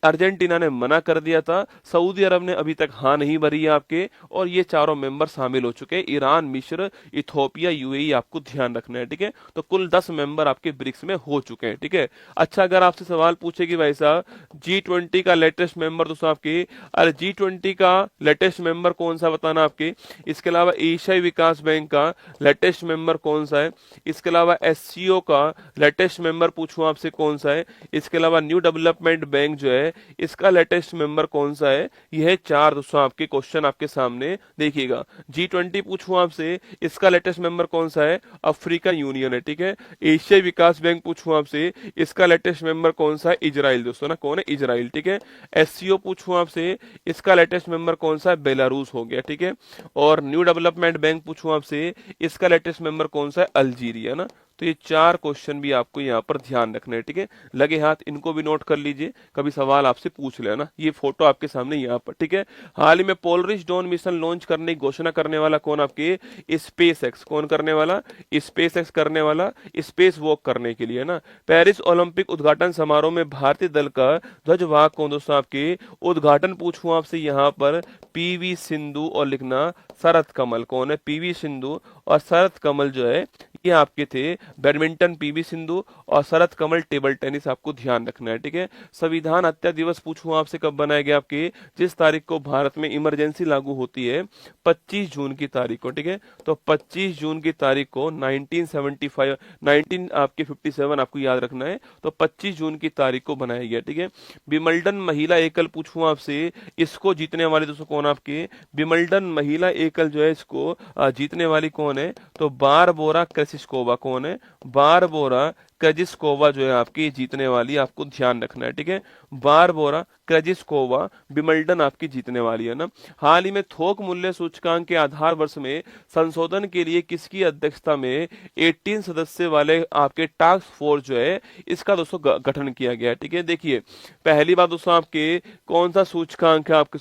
अर्जेंटीना ने मना कर दिया था, सऊदी अरब ने अभी तक हाँ नहीं भरी है आपके, और ये चारों मेंबर शामिल हो चुके हैं, ईरान, मिस्र, इथोपिया, UAE, आपको ध्यान रखना है, ठीक है। तो कुल 10 मेंबर आपके ब्रिक्स में हो चुके हैं, ठीक है। अच्छा, अगर आपसे सवाल पूछे कि भाई साहब G20 का लेटेस्ट मेंबर दोस्तों आपके, अरे G20 का लेटेस्ट मेंबर कौन कौन सा बताना आपके। इसके अलावा एशियाई विकास बैंक का लेटेस्ट मेंबर कौन सा है। इसके अलावा एससीओ का लेटेस्ट मेंबर पूछूं आपसे कौन सा है। इसके अलावा न्यू डेवलपमेंट बैंक जो है इसका लेटेस्ट मेंबर कौन सा है। यह 4 दोस्तों आपके क्वेश्चन आपके सामने देखिएगा। G20 पूछूं आपसे, इसका लेटेस्ट मेंबर कौन सा है। अफ्रीकन यूनियन है, ठीक है। एशियाई विकास बैंक पूछूं आपसे, इसका लेटेस्ट मेंबर कौन सा है। इजराइल दोस्तों ना, कौन है, इजराइल, ठीक है। एससीओ पूछूं आपसे, इसका लेटेस्ट मेंबर कौन सा है। बेलारूस हो गया, ठीक है। और न्यू डेवलपमेंट बैंक पूछूं आपसे, इसका लेटेस्ट मेंबर कौन सा है। अल्जीरिया ना। तो ये 4 क्वेश्चन भी आपको यहाँ पर ध्यान रखना है, ठीक है। लगे हाथ इनको भी नोट कर लीजिए, कभी सवाल आपसे पूछ लेना। ये फोटो आपके सामने यहाँ पर, ठीक है। हाल ही में पोलरिस डॉन मिशन लॉन्च करने की घोषणा करने वाला कौन आपके। Space x. कौन करने वाला, स्पेस एक्स करने वाला, स्पेस वॉक करने के लिए ना। पेरिस ओलंपिक उद्घाटन समारोह में भारतीय दल का ध्वजवाहक कौन दोस्तों आपके। उद्घाटन पूछूं आपसे यहाँ पर पीवी सिंधु और लिखना शरत कमल। कौन है, पीवी सिंधु और शरत कमल जो है ये आपके थे। बैडमिंटन पीवी सिंधु और शरत कमल टेबल टेनिस, आपको ध्यान रखना है, ठीक है। संविधान हत्या दिवस पूछूं आपसे कब बनाया गया आपके। जिस तारीख को भारत में इमरजेंसी लागू होती है 25 जून की तारीख को, ठीक है। तो 25 जून की तारीख को 1975 19 आपके 57 आपको याद रखना है। तो 25 जून की तारीख को बनाया गया, ठीक है। विमल्डन महिला एकल पूछूं आपसे, इसको जीतने वाले दोस्तों कौन आपके। विमल्डन महिला एकल जो है इसको जीतने वाली कौन है। तो बारबोरा क्रेजिस्कोवा। कौन है, बारबोरा क्रेजिस्कोवा जो है आपकी जीतने वाली, आपको ध्यान रखना है, ठीक है। बारबोरा क्रेजिस्कोवा विमल्डन आपकी जीतने वाली है ना। हाल ही में थोक मूल्य सूचकांक के आधार वर्ष में संशोधन के लिए किसकी अध्यक्षता में 18 सदस्य वाले आपके टास्क फोर्स जो है इसका दोस्तों गठन किया गया है, ठीक है। देखिए पहली बात दोस्तों आपके कौन सा सूचकांक है आपके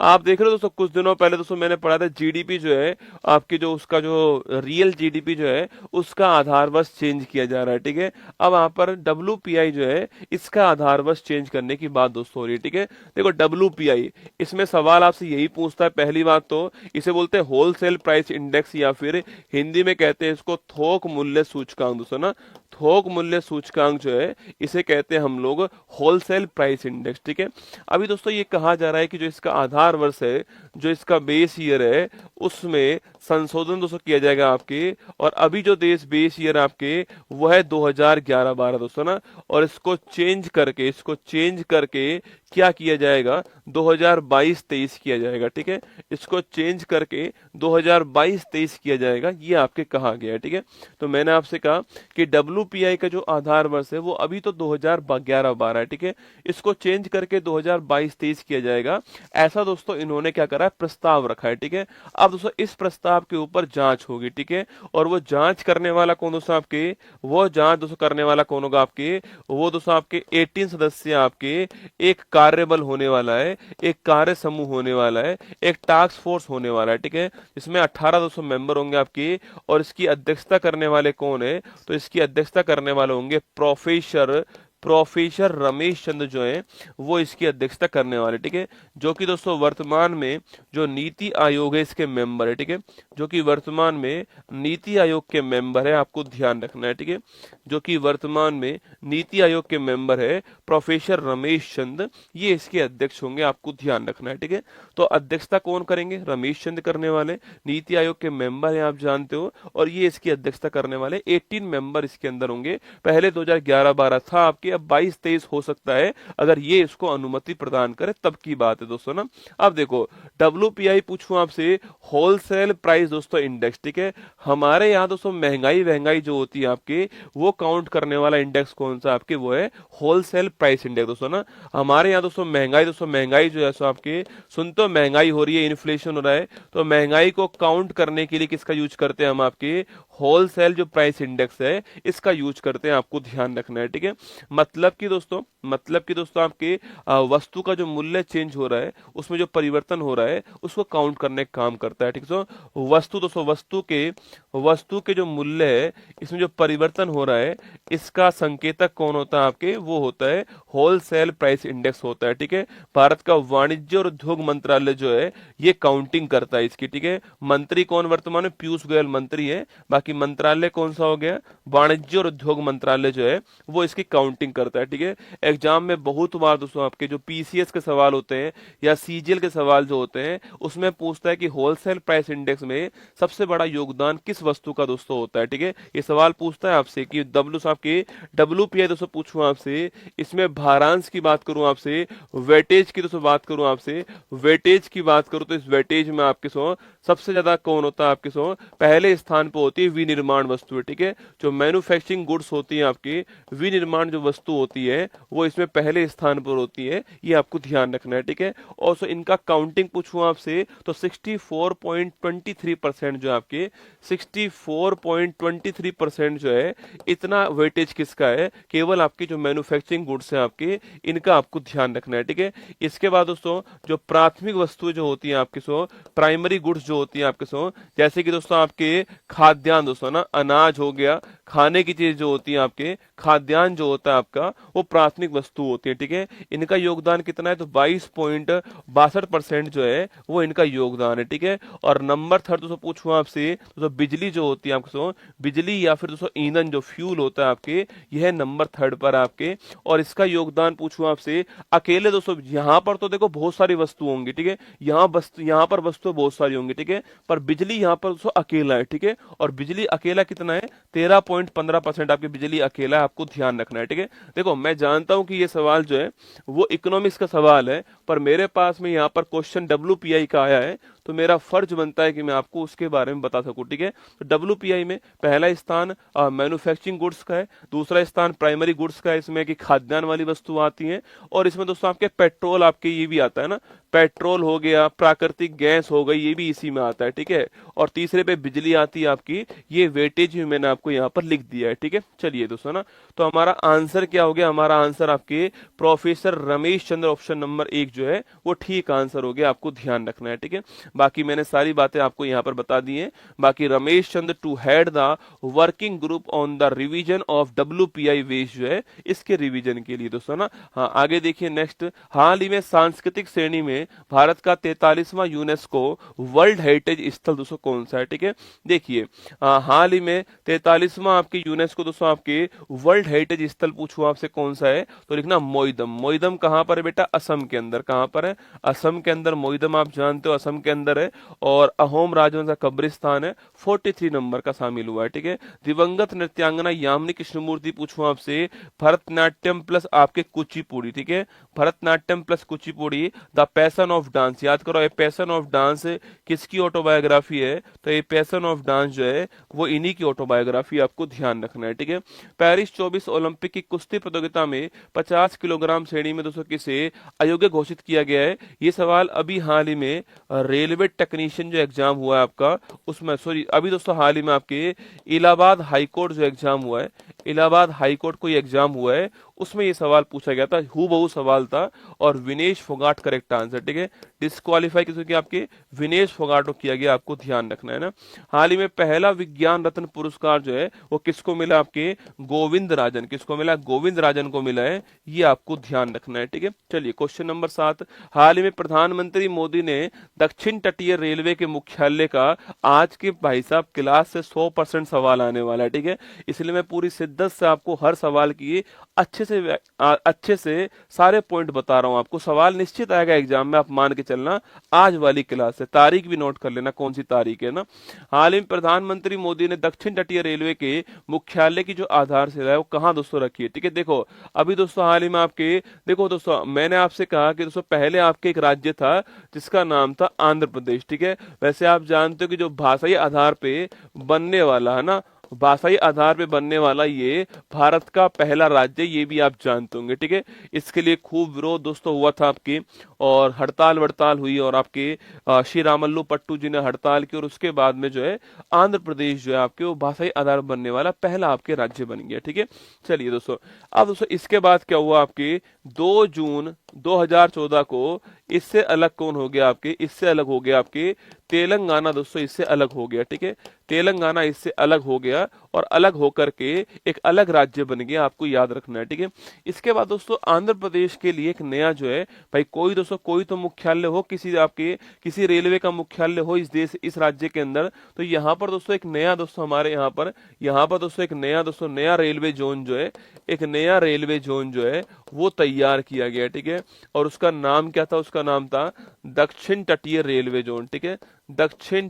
आप देख रहे हो दोस्तों, कुछ दिनों पहले दोस्तों मैंने पढ़ा था जीडीपी जो है आपकी, जो उसका जो रियल जीडीपी जो है उसका आधार वर्ष चेंज किया जा रहा है, ठीक है। अब यहाँ पर WPI जो है इसका आधार वर्ष चेंज करने की बात दोस्तों हो रही है, ठीक है। देखो WPI इसमें सवाल आपसे यही पूछता है। पहली बात तो इसे बोलते हैं होलसेल प्राइस इंडेक्स या फिर हिंदी में कहते हैं इसको थोक मूल्य सूचकांक दोस्तों ना। थोक मूल्य सूचकांक जो है इसे कहते हैं हम लोग होलसेल प्राइस इंडेक्स, ठीक है। अभी दोस्तों ये कहा जा रहा है कि जो इसका आधार वर्ष है, जो इसका बेस ईयर है, उसमें संशोधन दोस्तों किया जाएगा आपके। और अभी जो देश बेस ईयर आपके वो है 2011-12 दोस्तों ना। और इसको चेंज करके क्या किया जाएगा 2022-23 किया जाएगा, ठीक है। इसको चेंज करके 2022-23 किया जाएगा, ये आपके कहा गया है, ठीक है। तो मैंने आपसे कहा कि WPI का जो आधार वर्ष है वो अभी तो 2011-12 है, ठीक है। इसको चेंज करके 2022-23 किया जाएगा, ऐसा दोस्तों इन्होंने क्या करा है, प्रस्ताव रखा है, ठीक है। अब दोस्तों इस प्रस्ताव के ऊपर जांच होगी, ठीक है। और वो जांच करने वाला कौन दोस्तों आपके, वो जांच दोस्तों करने वाला कौन होगा आपके, वो दोस्तों आपके 18 सदस्य आपके एक कार्यबल होने वाला है, एक कार्य समूह होने वाला है, एक टास्क फोर्स होने वाला है, ठीक है। इसमें 18 दोस्तों मेंबर होंगे आपके। और इसकी अध्यक्षता करने वाले कौन है, तो इसकी अध्यक्षता करने वाले होंगे प्रोफेसर रमेश चंद्र जो है वो इसकी अध्यक्षता करने वाले, ठीक है। जो कि दोस्तों वर्तमान में जो नीति आयोग है इसके मेंबर है, ठीक है। जो कि वर्तमान में नीति आयोग के मेंबर है, आपको ध्यान रखना है, ठीक है। जो कि वर्तमान में नीति आयोग के मेंबर है प्रोफेसर रमेश चंद्र, ये इसके अध्यक्ष होंगे, आपको ध्यान रखना है, ठीक है। तो अध्यक्षता कौन करेंगे, रमेश चंद्र करने वाले, नीति आयोग के मेंबर हैं आप जानते हो। और ये इसकी अध्यक्षता करने वाले 18 मेंबर इसके अंदर होंगे। पहले 2011-12 था आपके, अब 22-23 हो सकता है अगर ये इसको अनुमति प्रदान करे तब की बात है दोस्तों ना। अब देखो WPI पूछूं आपसे, होलसेल प्राइस दोस्तों इंडेक्स, ठीक है। हमारे यहाँ दोस्तों महंगाई जो होती है आपके, वो काउंट करने वाला इंडेक्स कौन सा आपके, वो है होलसेल प्राइस इंडेक्स दोस्तों ना। हमारे यहाँ दोस्तों महंगाई जो है सो आपके, सुन तो महंगाई हो रही है, इन्फ्लेशन हो रहा है, तो महंगाई को काउंट करने के लिए किसका यूज करते हैं हम आपके, होलसेल जो प्राइस इंडेक्स है इसका यूज करते हैं, आपको ध्यान रखना है, ठीक है। मतलब कि दोस्तों आपके वस्तु का जो मूल्य चेंज हो रहा है, उसमें जो परिवर्तन हो रहा है उसको काउंट करने का काम करता है, ठीक है। वस्तु के जो मूल्य है इसमें जो परिवर्तन हो रहा है इसका संकेतक कौन होता है आपके, वो होता है होलसेल प्राइस इंडेक्स होता है, ठीक है। भारत का वाणिज्य और उद्योग मंत्रालय जो है ये काउंटिंग करता है इसकी, ठीक है। मंत्री कौन वर्तमान में, पीयूष गोयल मंत्री है। बाकी मंत्रालय कौन सा हो गया, वाणिज्य और उद्योग मंत्रालय जो है वो इसकी काउंटिंग करता है, ठीक है। एग्जाम में बहुत बार दोस्तों आपके जो पीसीएस के सवाल होते हैं या सीजीएल के सवाल जो होते हैं उसमें पूछता है कि होलसेल प्राइस इंडेक्स में सबसे बड़ा योगदान किस वस्तु का दोस्तों होता है। ठीक है, ये सवाल पूछता है आपसे कि डब्ल्यूपीआई दोस्तों पूछूं आपसे, इसमें भारांश की बात करूं आपसे, वेटेज की दोस्तों बात करूं आपसे, वेटेज की बात करूं तो इस वेटेज में आपके सबसे ज्यादा कौन होता है आपके पहले स्थान पर होती है विनिर्माण वस्तुएं। ठीक है, जो मैन्युफैक्चरिंग गुड्स होती है आपकी, विनिर्माण जो वस्तु होती है वो इसमें पहले स्थान पर होती है, ये आपको ध्यान रखना है। ठीक है, और इनका काउंटिंग पूछूं आपसे तो 64.23% जो आपके 64.23% जो है इतना वेटेज किसका है, केवल आपकी जो मैन्युफैक्चरिंग गुड्स है आपके, इनका आपको ध्यान रखना है। ठीक है, इसके बाद दोस्तों जो प्राथमिक वस्तुएं जो होती है आपके प्राइमरी गुड्स जो होती है आपके जैसे कि दोस्तों आपके खाद्यान्न दोस्तों ना, अनाज हो गया, खाने की चीज जो होती है आपके, खाद्यान्न जो होता है आपका वो प्राथमिक वस्तु होती है। ठीक है, इनका योगदान कितना है तो 22.62% जो है वो इनका योगदान है। ठीक है, और नंबर थर्ड दोस्तों पूछूं आपसे तो बिजली जो होती है आपको, बिजली या फिर दोस्तों ईंधन जो फ्यूल होता है आपके, यह नंबर थर्ड पर आपके, और इसका योगदान पूछूं आपसे अकेले दोस्तों, यहाँ पर तो देखो बहुत सारी वस्तु होंगी। ठीक है, यहाँ पर वस्तु बहुत सारी होंगी। ठीक है, पर बिजली यहाँ पर दोस्तों अकेला है। ठीक है, और बिजली अकेला कितना है 13.15% आपकी बिजली अकेला है, आपको ध्यान रखना है। ठीक है, देखो मैं जानता हूं कि ये सवाल जो है वो इकोनॉमिक्स का सवाल है, पर मेरे पास में यहाँ पर क्वेश्चन डब्ल्यूपीआई का आया है तो मेरा फर्ज बनता है कि मैं आपको उसके बारे में बता सकूं। ठीक है, तो डब्ल्यूपीआई में पहला स्थान मैन्युफैक्चरिंग गुड्स का है, दूसरा स्थान प्राइमरी गुड्स का है, इसमें कि खाद्यान्न वाली वस्तु आती है, और इसमें दोस्तों आपके पेट्रोल आपके ये भी आता है ना, पेट्रोल हो गया, प्राकृतिक गैस हो गई, ये भी इसी में आता है। ठीक है, और तीसरे पे बिजली आती है आपकी, ये वेटेज भी मैंने आपको यहाँ पर लिख दिया है। ठीक है, चलिए दोस्तों ना, तो हमारा आंसर क्या हो गया, हमारा आंसर आपके professor Ramesh Chandra option number 1 जो है वो ठीक आंसर हो गया, आपको ध्यान रखना है। ठीक है, बाकी मैंने सारी बातें आपको यहाँ पर बता दी हैं। बाकी Ramesh Chandra to head the working group on the revision of WPI west जो है, इसके रिवीजन के लिए दोस्तों ना। हाँ, आगे देखिए नेक्स्ट, हाल ही में सांस्कृतिक श्रेणी में भारत का 43वां यूनेस्को वर्ल्ड हेरिटेज स्थल दोस्तों कौन सा है। ठीक है, देखिए हाल ही में 43वां आपके यूनेस्को दोस्तों आपके वर्ल्ड हेरिटेज स्थल पूछूं आपसे कौन सा है तो लिखना मोइदम। मोइदम कहां पर है बेटा, असम के अंदर। कहां पर है, असम के अंदर मोइदम, आप जानते हो असम के अंदर है, और अहोम राजवंश का कब्रिस्तान है, 43 नंबर का शामिल हुआ है। ठीक है, दिवंगत नृत्यांगना यामिनी कृष्णमूर्ति पूछूं आपसे, भरतनाट्यम प्लस आपके कुचिपुड़ी। ठीक है, Bharatanatyam plus Kuchipudi, the passion of dance, याद करो ये पैशन ऑफ डांस किसकी ऑटोबायोग्राफी है, तो ये पैशन ऑफ डांस जो है वो इन्हीं की ऑटोबायोग्राफी, आपको ध्यान रखना है। ठीक है, पेरिस 24 ओलंपिक की कुश्ती प्रतियोगिता में 50 किलोग्राम श्रेणी में दोस्तों किसे अयोग्य घोषित किया गया है, ये सवाल अभी हाल ही में रेलवे टेक्नीशियन जो एग्जाम हुआ है आपका, उसमें सॉरी अभी दोस्तों हाल ही में आपके इलाहाबाद हाईकोर्ट जो एग्जाम हुआ है, इलाहाबाद हाईकोर्ट को एग्जाम हुआ है, उसमें ये सवाल पूछा गया था, हूबहू सवाल था, और विनेश फोगाट करेक्ट आंसर। ठीक है, डिस्क्वालीफाई किसी आपके विनेश फोगाट को किया गया, आपको ध्यान रखना है ना। हाल ही में पहला विज्ञान रत्न पुरस्कार जो है वो किसको मिला, आपके गोविंद राजन, किसको मिला, गोविंद राजन को मिला है, ये आपको ध्यान रखना है। ठीक है, चलिए क्वेश्चन नंबर 7, हाल ही में प्रधानमंत्री मोदी ने दक्षिण तटीय रेलवे के मुख्यालय का, आज के भाई साहब क्लास से 100% सवाल आने वाला है। ठीक है, इसलिए मैं पूरी शिद्दत से आपको हर सवाल की अच्छे से सारे पॉइंट बता रहा हूं, आपको सवाल निश्चित आएगा एग्जाम में, आप मान के चलना। आज वाली क्लास से तारीख भी नोट कर लेना, कौन सी तारीख है ना। हाल ही में प्रधानमंत्री मोदी ने दक्षिण तटीय रेलवे के मुख्यालय की जो आधारशिला है वो कहां दोस्तों रखी है। ठीक है, देखो अभी दोस्तों हाल ही में आपके, देखो दोस्तों मैंने आपसे कहा कि दोस्तों पहले आपके एक राज्य था जिसका नाम था आंध्र प्रदेश। ठीक है, वैसे आप जानते हो कि जो भाषाई आधार पे बनने वाला है ना, भाषाई आधार पे बनने वाला ये भारत का पहला राज्य, ये भी आप जानते होंगे। ठीक है, इसके लिए खूब विरोध दोस्तों हुआ था आपके, और हड़ताल वड़ताल हुई, और आपके श्री रामल्लू पट्टू जी ने हड़ताल की, और उसके बाद में जो है आंध्र प्रदेश जो है आपके वो भाषाई आधार बनने वाला पहला आपके राज्य बन गया। ठीक है, चलिए दोस्तों, अब दोस्तों इसके बाद क्या हुआ, आपके 2 जून 2014 को इससे अलग कौन हो गया आपके, इससे अलग हो गया आपके तेलंगाना दोस्तों, इससे अलग हो गया, ठीक है। तेलंगाना इससे अलग हो गया और अलग होकर के एक अलग राज्य बन गया, आपको याद रखना है, ठीक है। इसके बाद दोस्तों आंध्र प्रदेश के लिए एक नया जो है भाई, कोई दोस्तों कोई तो मुख्यालय हो, किसी आपके किसी रेलवे का मुख्यालय हो इस देश इस राज्य के अंदर, तो यहाँ पर दोस्तों एक नया दोस्तों हमारे यहाँ पर दोस्तों एक नया दोस्तों नया रेलवे जोन जो है, एक नया रेलवे जोन जो है वो तैयार किया गया, ठीक है। और उसका नाम क्या था, उसका नाम था दक्षिण तटीय रेलवे जोन, ठीक है। दक्षिण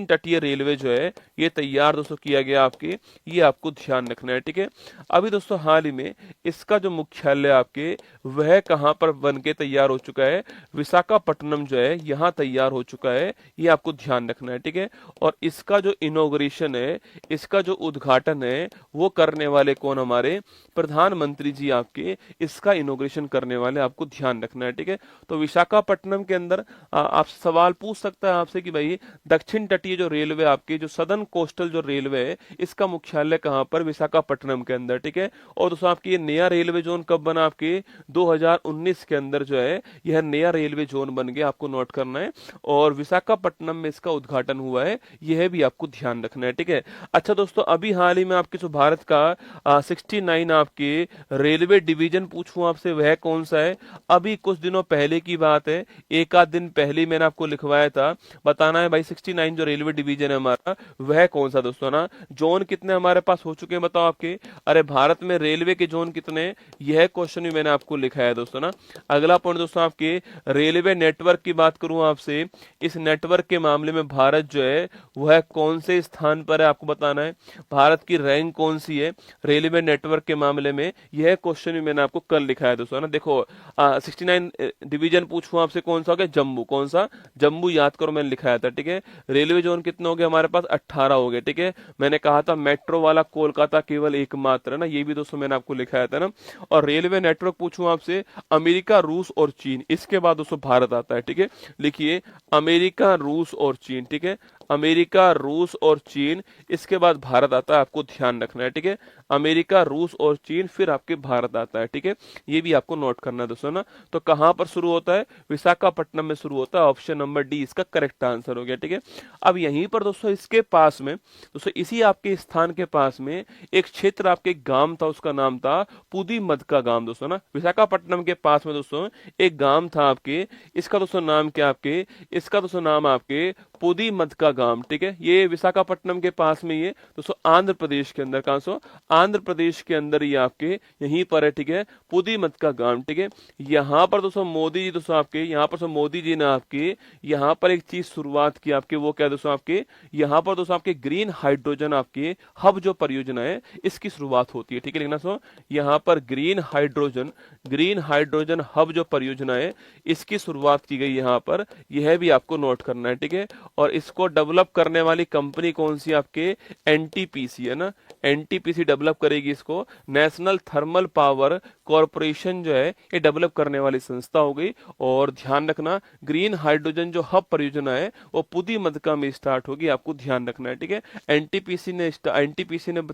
तटीय रेलवे जो है ये तैयार दोस्तों किया गया आपके, ये आपको ध्यान रखना है, ठीक है। अभी दोस्तों हाल ही में इसका जो मुख्यालय आपके वह कहां पर बन के तैयार हो चुका है, विशाखापट्टनम जो है यहाँ तैयार हो चुका है, ये आपको ध्यान रखना है, ठीक है। और इसका जो इनॉग्रेशन है, इसका जो उद्घाटन है वो करने वाले कौन, हमारे प्रधानमंत्री जी आपके इसका इनॉग्रेशन करने वाले, आपको ध्यान रखना है, ठीक है। तो विशाखापट्टनम के अंदर आप सवाल पूछ सकता है आपसे कि भाई दक्षिण तटीय जो रेलवे आपकी जो सदर्न कोस्टल जो रेलवे है इसका मुख्यालय कहां पर, विशाखापट्टनम के अंदर, ठीक है। और दोस्तों आपकी ये नया रेलवे जोन कब बना, आपके 2019 के अंदर जो है यह नया रेलवे जोन बन गया, आपको नोट करना है। और विशाखापट्टनम में इसका उद्घाटन हुआ है, यह भी आपको ध्यान रखना है, ठीक है। अच्छा दोस्तों अभी हाल ही में आपके जो भारत का 69 आपके रेलवे डिवीजन पूछूं आपसे वह कौन सा है, अभी कुछ दिनों पहले की बात है, एक आध दिन पहले मैंने आपको लिखवाया था, बताना है भाई 69 जो रेलवे डिवीजन है हमारा वह कौन सा दोस्तों ना। जोन कितने हमारे पास हो चुके हैं बताओ आपके, अरे भारत में रेलवे के जोन कितने, यह क्वेश्चन भी मैंने आपको लिखा है दोस्तों ना। अगला पॉइंट दोस्तों आपके रेलवे नेटवर्क की बात करूं आपसे, इस नेटवर्क के मामले में भारत जो है वह कौन से स्थान पर है, आपको बताना है भारत की रैंक कौन सी है रेलवे नेटवर्क के मामले में, यह क्वेश्चन भी मैंने आपको कल लिखा है दोस्तों ना। देखो 69 डिवीजन पूछूं आपसे कौन सा हो गया, जम्मू, कौन सा, जम्मू याद करो मैंने लिखाया था, ठीक है। रेलवे जोन कितने हो गए हमारे पास, 18 हो गए, ठीक है। मैंने कहा था मेट्रो वाला कोलकाता केवल एकमात्र है ना, ये भी दोस्तों मैंने आपको लिखाया था ना। और रेलवे नेटवर्क पूछूं आपसे, अमेरिका, रूस और चीन, इसके बाद दोस्तों भारत आता है, ठीक है। लिखिए अमेरिका, रूस और चीन, ठीक है। अमेरिका, रूस और चीन, इसके बाद भारत आता है, आपको ध्यान रखना है, ठीक है। अमेरिका, रूस और चीन, फिर आपके भारत आता है, ठीक है। ये भी आपको नोट करना है दोस्तों ना। तो कहां पर शुरू होता है, विशाखापट्टनम में शुरू होता है, ऑप्शन नंबर डी इसका करेक्ट आंसर हो गया, ठीक है। अब यहीं पर दोस्तों इसके पास में दोस्तों इसी आपके स्थान के पास में एक क्षेत्र आपके गांव था, उसका नाम था पुदीमद का गांव दोस्तों ना। विशाखापट्टनम के पास में दोस्तों एक गांव था आपके, इसका दोस्तों नाम क्या आपके, इसका दोस्तों नाम आपके पुदीमद का गांव, ठीक है। ये विशाखापट्टनम के पास में, ये दोस्तों आंध्र प्रदेश के अंदर, कहां सो, आंध्र प्रदेश के अंदर ये आपके यहीं पर है, ठीक है, पुदीमद का गांव, ठीक है। यहाँ पर दोस्तों मोदी जी दोस्तों आपके, यहाँ पर मोदी जी ने आपके यहाँ पर एक चीज शुरुआत की आपके, वो क्या दोस्तों आपके, यहाँ पर दोस्तों आपके ग्रीन हाइड्रोजन आपके हब जो परियोजना है इसकी शुरुआत होती है, ठीक है। लिखना सो यहाँ पर ग्रीन हाइड्रोजन हब जो परियोजना है इसकी शुरुआत की गई यहाँ पर, यह भी आपको नोट करना है, ठीक है। और इसको डेवलप करने वाली कंपनी कौन सी, आपके एनटीपीसी है ना, एनटीपीसी डेवलप करेगी इसको, नेशनल थर्मल पावर कॉरपोरेशन जो है ये डेवलप करने वाली संस्था हो गई। और ध्यान रखना ग्रीन हाइड्रोजन जो हब परियोजना है वो पुदीमदका में स्टार्ट होगी, आपको ध्यान रखना है, ठीक है। एनटीपीसी ने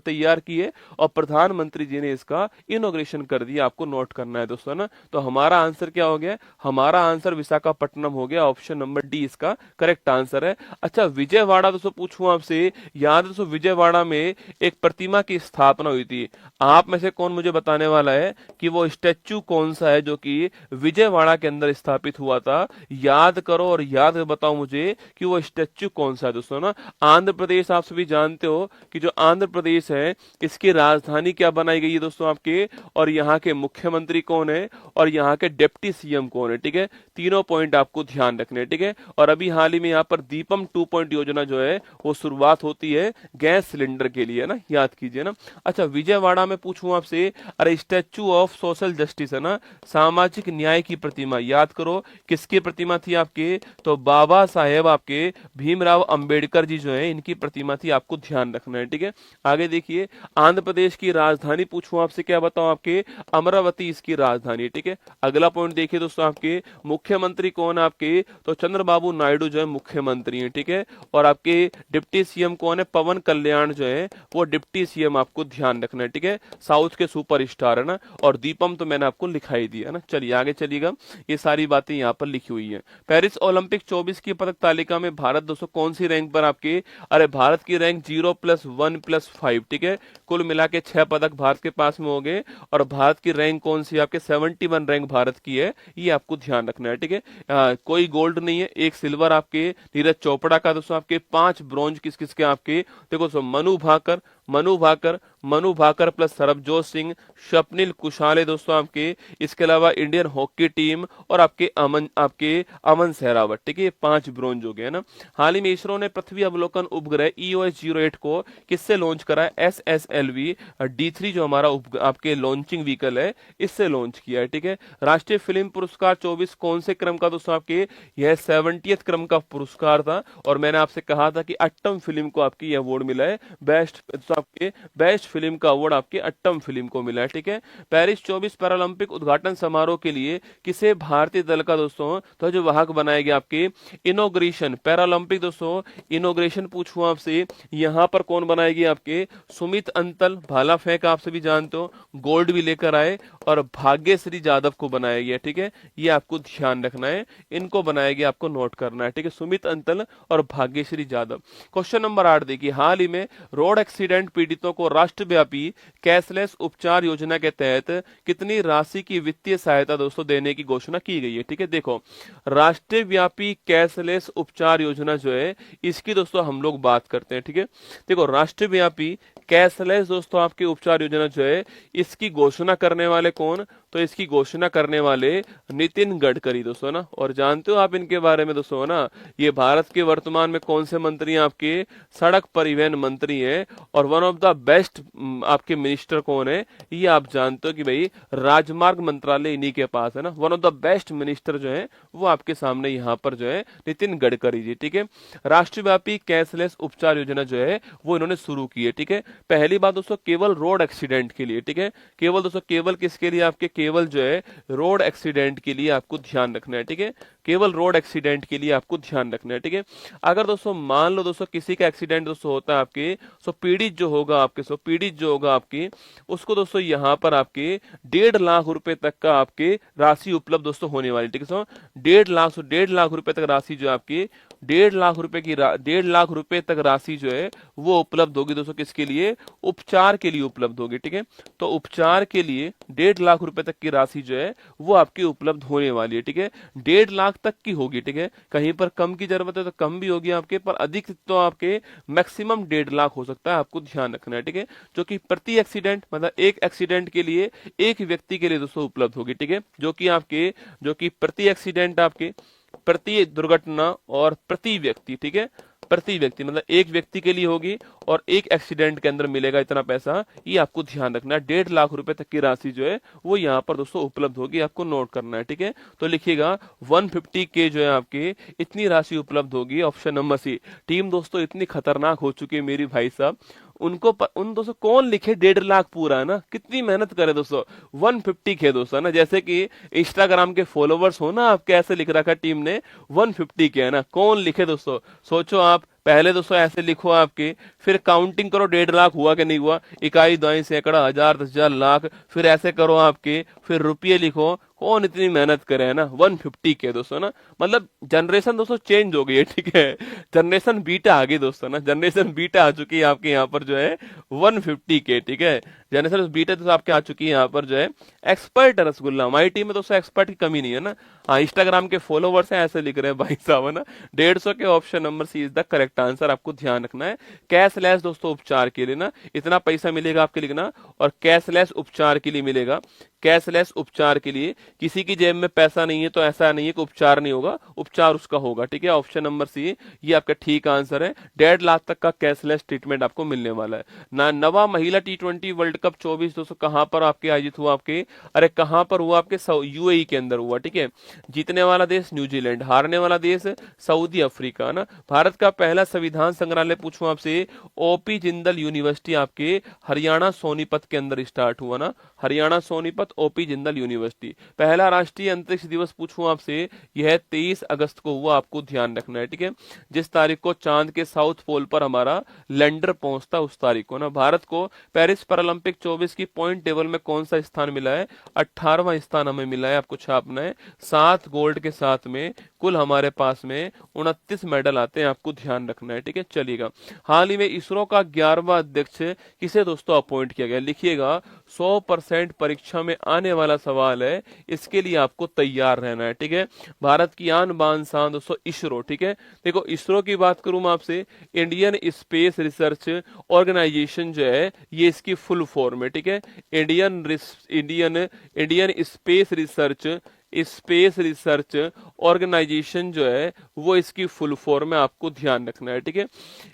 तैयार की है और प्रधानमंत्री जी ने इसका इनॉग्रेशन कर दिया, आपको नोट करना है दोस्तों ना। तो हमारा आंसर क्या हो गया, हमारा आंसर विशाखापट्टनम हो गया, ऑप्शन नंबर डी इसका करेक्ट आंसर है। अच्छा विजयवाड़ा दोस्तों पूछूं आपसे, याद दोस्तों विजयवाड़ा में एक प्रतिमा की स्थापना हुई थी, आप में से कौन मुझे बताने वाला है कि वो स्टैच्यू कौन सा है जो कि विजयवाड़ा के अंदर स्थापित हुआ था, याद करो और याद बताओ मुझे कि वो स्टैच्यू कौन सा है दोस्तों ना। आंध्र प्रदेश आप सभी जानते हो कि जो आंध्र प्रदेश है इसकी राजधानी क्या बनाई गई है दोस्तों आपके, और यहाँ के मुख्यमंत्री कौन है और यहाँ के डिप्टी सीएम कौन है, ठीक है। तीनों पॉइंट आपको ध्यान रखने, ठीक है। और अभी हाल ही में यहाँ पर दीपम 2 पॉइंट योजना जो है वो शुरुआत होती है गैस सिलेंडर के लिए ना, याद कीजिए ना। अच्छा विजयवाड़ा में पूछूं आपसे, अरे स्टैच्यू ऑफ सोशल जस्टिस है ना, सामाजिक न्याय की प्रतिमा, याद करो किसकी प्रतिमा थी आपके, तो बाबा साहेब आपके भीमराव अंबेडकर जी जो है इनकी प्रतिमा थी, आपको ध्यान रखना है, ठीक है। आगे देखिए आंध्र प्रदेश की राजधानी पूछूं आपसे, क्या बताऊं आपके, अमरावती इसकी राजधानी, ठीक है। अगला पॉइंट देखिए दोस्तों आपके मुख्यमंत्री कौन आपके, तो चंद्रबाबू नायडू जो है मुख्यमंत्री मंत्री हैं, ठीक है। और आपके डिप्टी सीएम कौन है? पवन कल्याण जो है वो डिप्टी सीएम, आपको ध्यान रखना है, ठीक है। साउथ के सुपर स्टार है ना। और दीपम तो मैंने आपको लिखा ही दिया है ना। चलिए आगे चलिएगा, ये सारी बातें यहाँ पर लिखी हुई है। पेरिस ओलंपिक 24 की पदक तालिका में भारत दोस्तों कौन सी रैंक पर आपके? अरे भारत की रैंक 0+1+5, ठीक है। कुल मिला के 6 पदक भारत के पास में हो गए। और भारत की रैंक कौन सी? आपके 71 रैंक भारत की है, ये आपको ध्यान रखना है, ठीक है। कोई गोल्ड नहीं है, एक सिल्वर आपके नीरज चोपड़ा का दोस्तों, आपके 5 ब्रॉन्ज किस किस के आपके? देखो दोस्तों, मनु भाकर प्लस सरबजोत सिंह, स्वप्निल कुशाले दोस्तों आपके, इसके अलावा इंडियन हॉकी टीम और आपके अमन सहरावत, ठीक है। 5 ब्रॉन्ज हो गए ना। हाल ही में इसरो ने पृथ्वी अवलोकन उपग्रह EOS-08 को किससे लॉन्च करा है? SSLV D3 जो हमारा आपके लॉन्चिंग व्हीकल है, इससे लॉन्च किया है, ठीक है। राष्ट्रीय फिल्म पुरस्कार 24 कौन से क्रम का दोस्तों आपके? यह 70th क्रम का पुरस्कार था। और मैंने आपसे कहा था कि अट्टम फिल्म को आपकी अवार्ड मिला है, बेस्ट फिल्म का अवार्ड आपके अट्टम फिल्म को मिला है, ठीक है। पेरिस 24 पैरालंपिक उद्घाटन समारोह के लिए किसे भारतीय दल का दोस्तों तो जो वाहक बनाए गए? आपके इनोग्रेशन पैरालंपिक दोस्तों, इनोग्रेशन पूछूं आपसे, यहां पर कौन बनाएगी? आपके सुमित अंतल, भाला फेंक आप सभी जानते हो, गोल्ड भी लेकर आए। और भाग्यश्री जादव को बनाया गया, ठीक है। ये आपको ध्यान रखना है, इनको बनाया गया, आपको नोट करना है, ठीक है। सुमित अंतल और भाग्यश्री जादव। क्वेश्चन नंबर 8 देखिए, हाल ही में रोड एक्सीडेंट पीड़ितों को राष्ट्रव्यापी कैशलेस उपचार योजना के तहत कितनी राशि की वित्तीय सहायता दोस्तों देने की घोषणा की गई है, ठीक है। देखो, राष्ट्रव्यापी कैशलेस उपचार योजना जो है, इसकी दोस्तों हम लोग बात करते हैं, ठीक है। देखो, राष्ट्रव्यापी कैशलेस दोस्तों आपकी उपचार योजना जो है, इसकी घोषणा करने वाले कौन? तो इसकी घोषणा करने वाले नितिन गडकरी दोस्तों ना। और जानते हो आप इनके बारे में दोस्तों ना, ये भारत के वर्तमान में कौन से मंत्री हैं? आपके सड़क परिवहन मंत्री हैं। और वन ऑफ द बेस्ट आपके मिनिस्टर कौन है? ये आप जानते हो कि भाई राजमार्ग मंत्रालय इन्हीं के पास है ना। One of the best minister जो है वो आपके सामने यहाँ पर जो है नितिन गडकरी जी, ठीक है। राष्ट्रव्यापी कैशलेस उपचार योजना जो है वो इन्होंने शुरू की है, ठीक है। पहली बात दोस्तों, केवल रोड एक्सीडेंट के लिए, ठीक है। केवल दोस्तों, केवल किसके लिए? आपके केवल जो है रोड एक्सीडेंट के लिए आपको ध्यान रखना है, ठीक है। केवल रोड एक्सीडेंट के लिए आपको ध्यान रखना है, ठीक है। अगर दोस्तों मान लो दोस्तों किसी का एक्सीडेंट दोस्तों होता है आपके, सो पीड़ित जो होगा आपके उसको दोस्तों यहाँ पर आपके 1.5 लाख रुपए तक का आपके राशि उपलब्ध दोस्तों होने वाली, ठीक है। 1.5 लाख रुपए तक राशि जो आपकी 1.5 लाख रुपए तक राशि जो है वो उपलब्ध होगी दोस्तों। किसके लिए? उपचार के लिए उपलब्ध होगी, ठीक है। तो उपचार के लिए 1.5 लाख रुपए तक की राशि जो है वो आपकी उपलब्ध होने वाली है, ठीक है। 1.5 लाख तक की होगी, ठीक है। कहीं पर कम की जरूरत है तो कम भी होगी आपके, पर अधिक तो आपके मैक्सिमम 1.5 लाख हो सकता है, आपको ध्यान रखना है, ठीक है। जो कि प्रति एक्सीडेंट मतलब एक एक्सीडेंट के लिए एक व्यक्ति के लिए दोस्तों उपलब्ध होगी, ठीक है। जो कि प्रति एक्सीडेंट आपके, प्रति दुर्घटना और प्रति व्यक्ति, ठीक है। प्रति व्यक्ति मतलब एक व्यक्ति के लिए होगी और एक एक्सीडेंट के अंदर मिलेगा इतना पैसा, ये आपको ध्यान रखना है। 1.5 लाख रुपए तक की राशि जो है वो यहाँ पर दोस्तों उपलब्ध होगी, आपको नोट करना है, ठीक है। तो लिखिएगा 150K जो है आपके इतनी राशि उपलब्ध होगी, ऑप्शन नंबर सी। टीम दोस्तों इतनी खतरनाक हो चुकी है मेरी भाई साहब, उन दोस्तों कौन लिखे 1.5 लाख पूरा है ना, कितनी मेहनत करे दोस्तों। 150K दोस्तों ना, जैसे कि इंस्टाग्राम के फॉलोवर्स हो ना आप, कैसे लिख रखा टीम ने 150K है ना, कौन लिखे दोस्तों। सोचो आप, पहले दोस्तों ऐसे लिखो आपके, फिर काउंटिंग करो 1.5 लाख हुआ कि नहीं हुआ, इकाई द्वाई सैकड़ा हजार 10,000 लाख, फिर ऐसे करो आपके, फिर रुपये लिखो, कौन इतनी मेहनत करे है ना। 150K दोस्तों ना, मतलब जनरेशन दोस्तों चेंज हो गई है, ठीक है। जनरेशन बीटा आ गई दोस्तों ना, जनरेशन बीटा आ चुकी है आपके यहाँ पर जो है 150K, ठीक है। जनरेशन बीटा दोस्तों आपके आ चुकी है यहाँ पर जो है एक्सपर्ट रसगुल्ला। हमारी टीम में दोस्तों एक्सपर्ट की कमी नहीं है ना। हाँ, इंस्टाग्राम के फॉलोवर्स हैं ऐसे लिख रहे हैं भाई साहब है ना। 150 के option number C is the correct answer, आपको ध्यान रखना है। कैशलेस दोस्तों उपचार के लिए ना इतना पैसा मिलेगा आपके लिखना, और कैशलेस उपचार के लिए मिलेगा। कैशलेस उपचार के लिए किसी की जेब में पैसा नहीं है तो ऐसा नहीं है कि उपचार नहीं होगा, उपचार उसका होगा, ठीक है। ऑप्शन नंबर सी ये आपका ठीक आंसर है। 1.5 लाख तक का कैशलेस ट्रीटमेंट आपको मिलने वाला है ना। नवा महिला T20 वर्ल्ड कप 24 दोस्तों कहां पर आपके आयोजित हुआ? आपके अरे कहां पर हुआ? आपके UAE के अंदर हुआ, ठीक है। जीतने वाला देश न्यूजीलैंड, हारने वाला देश सऊदी अफ्रीका ना। भारत का पहला संविधान संग्रहालय पूछूं आपसे, OP जिंदल यूनिवर्सिटी आपके हरियाणा सोनीपत के अंदर स्टार्ट हुआ ना। Haryana Sonipat OP Jindal university. पहला राष्ट्रीय अंतरिक्ष दिवस पूछूं आपसे, यह 23 अगस्त को हुआ, आपको ध्यान रखना है, ठीक है। जिस तारीख को चांद के साउथ पोल पर हमारा लैंडर पहुंचता उस तारीख को ना। भारत को पेरिस पैरालंपिक 24 की पॉइंट टेबल में कौन सा स्थान मिला है? 18वां स्थान हमें मिला है, आपको छापना है। 7 गोल्ड के साथ में कुल हमारे पास में 29 मेडल आते हैं, आपको ध्यान रखना है, ठीक है। चलिएगा, हाल ही में इसरो का 11वां अध्यक्ष किसे दोस्तों अपॉइंट किया गया? लिखिएगा, 100% परीक्षा में आने वाला सवाल है, इसके लिए आपको तैयार रहना है, ठीक है। भारत की आन बान शान दोस्तों इसरो, ठीक है। देखो, इसरो की बात करूं मैं आपसे, इंडियन स्पेस रिसर्च ऑर्गेनाइजेशन जो है, ये इसकी फुल फॉर्म है, ठीक है। इंडियन स्पेस रिसर्च ऑर्गेनाइजेशन जो है वो इसकी फुल फॉर्म है, आपको ध्यान रखना है, ठीक है।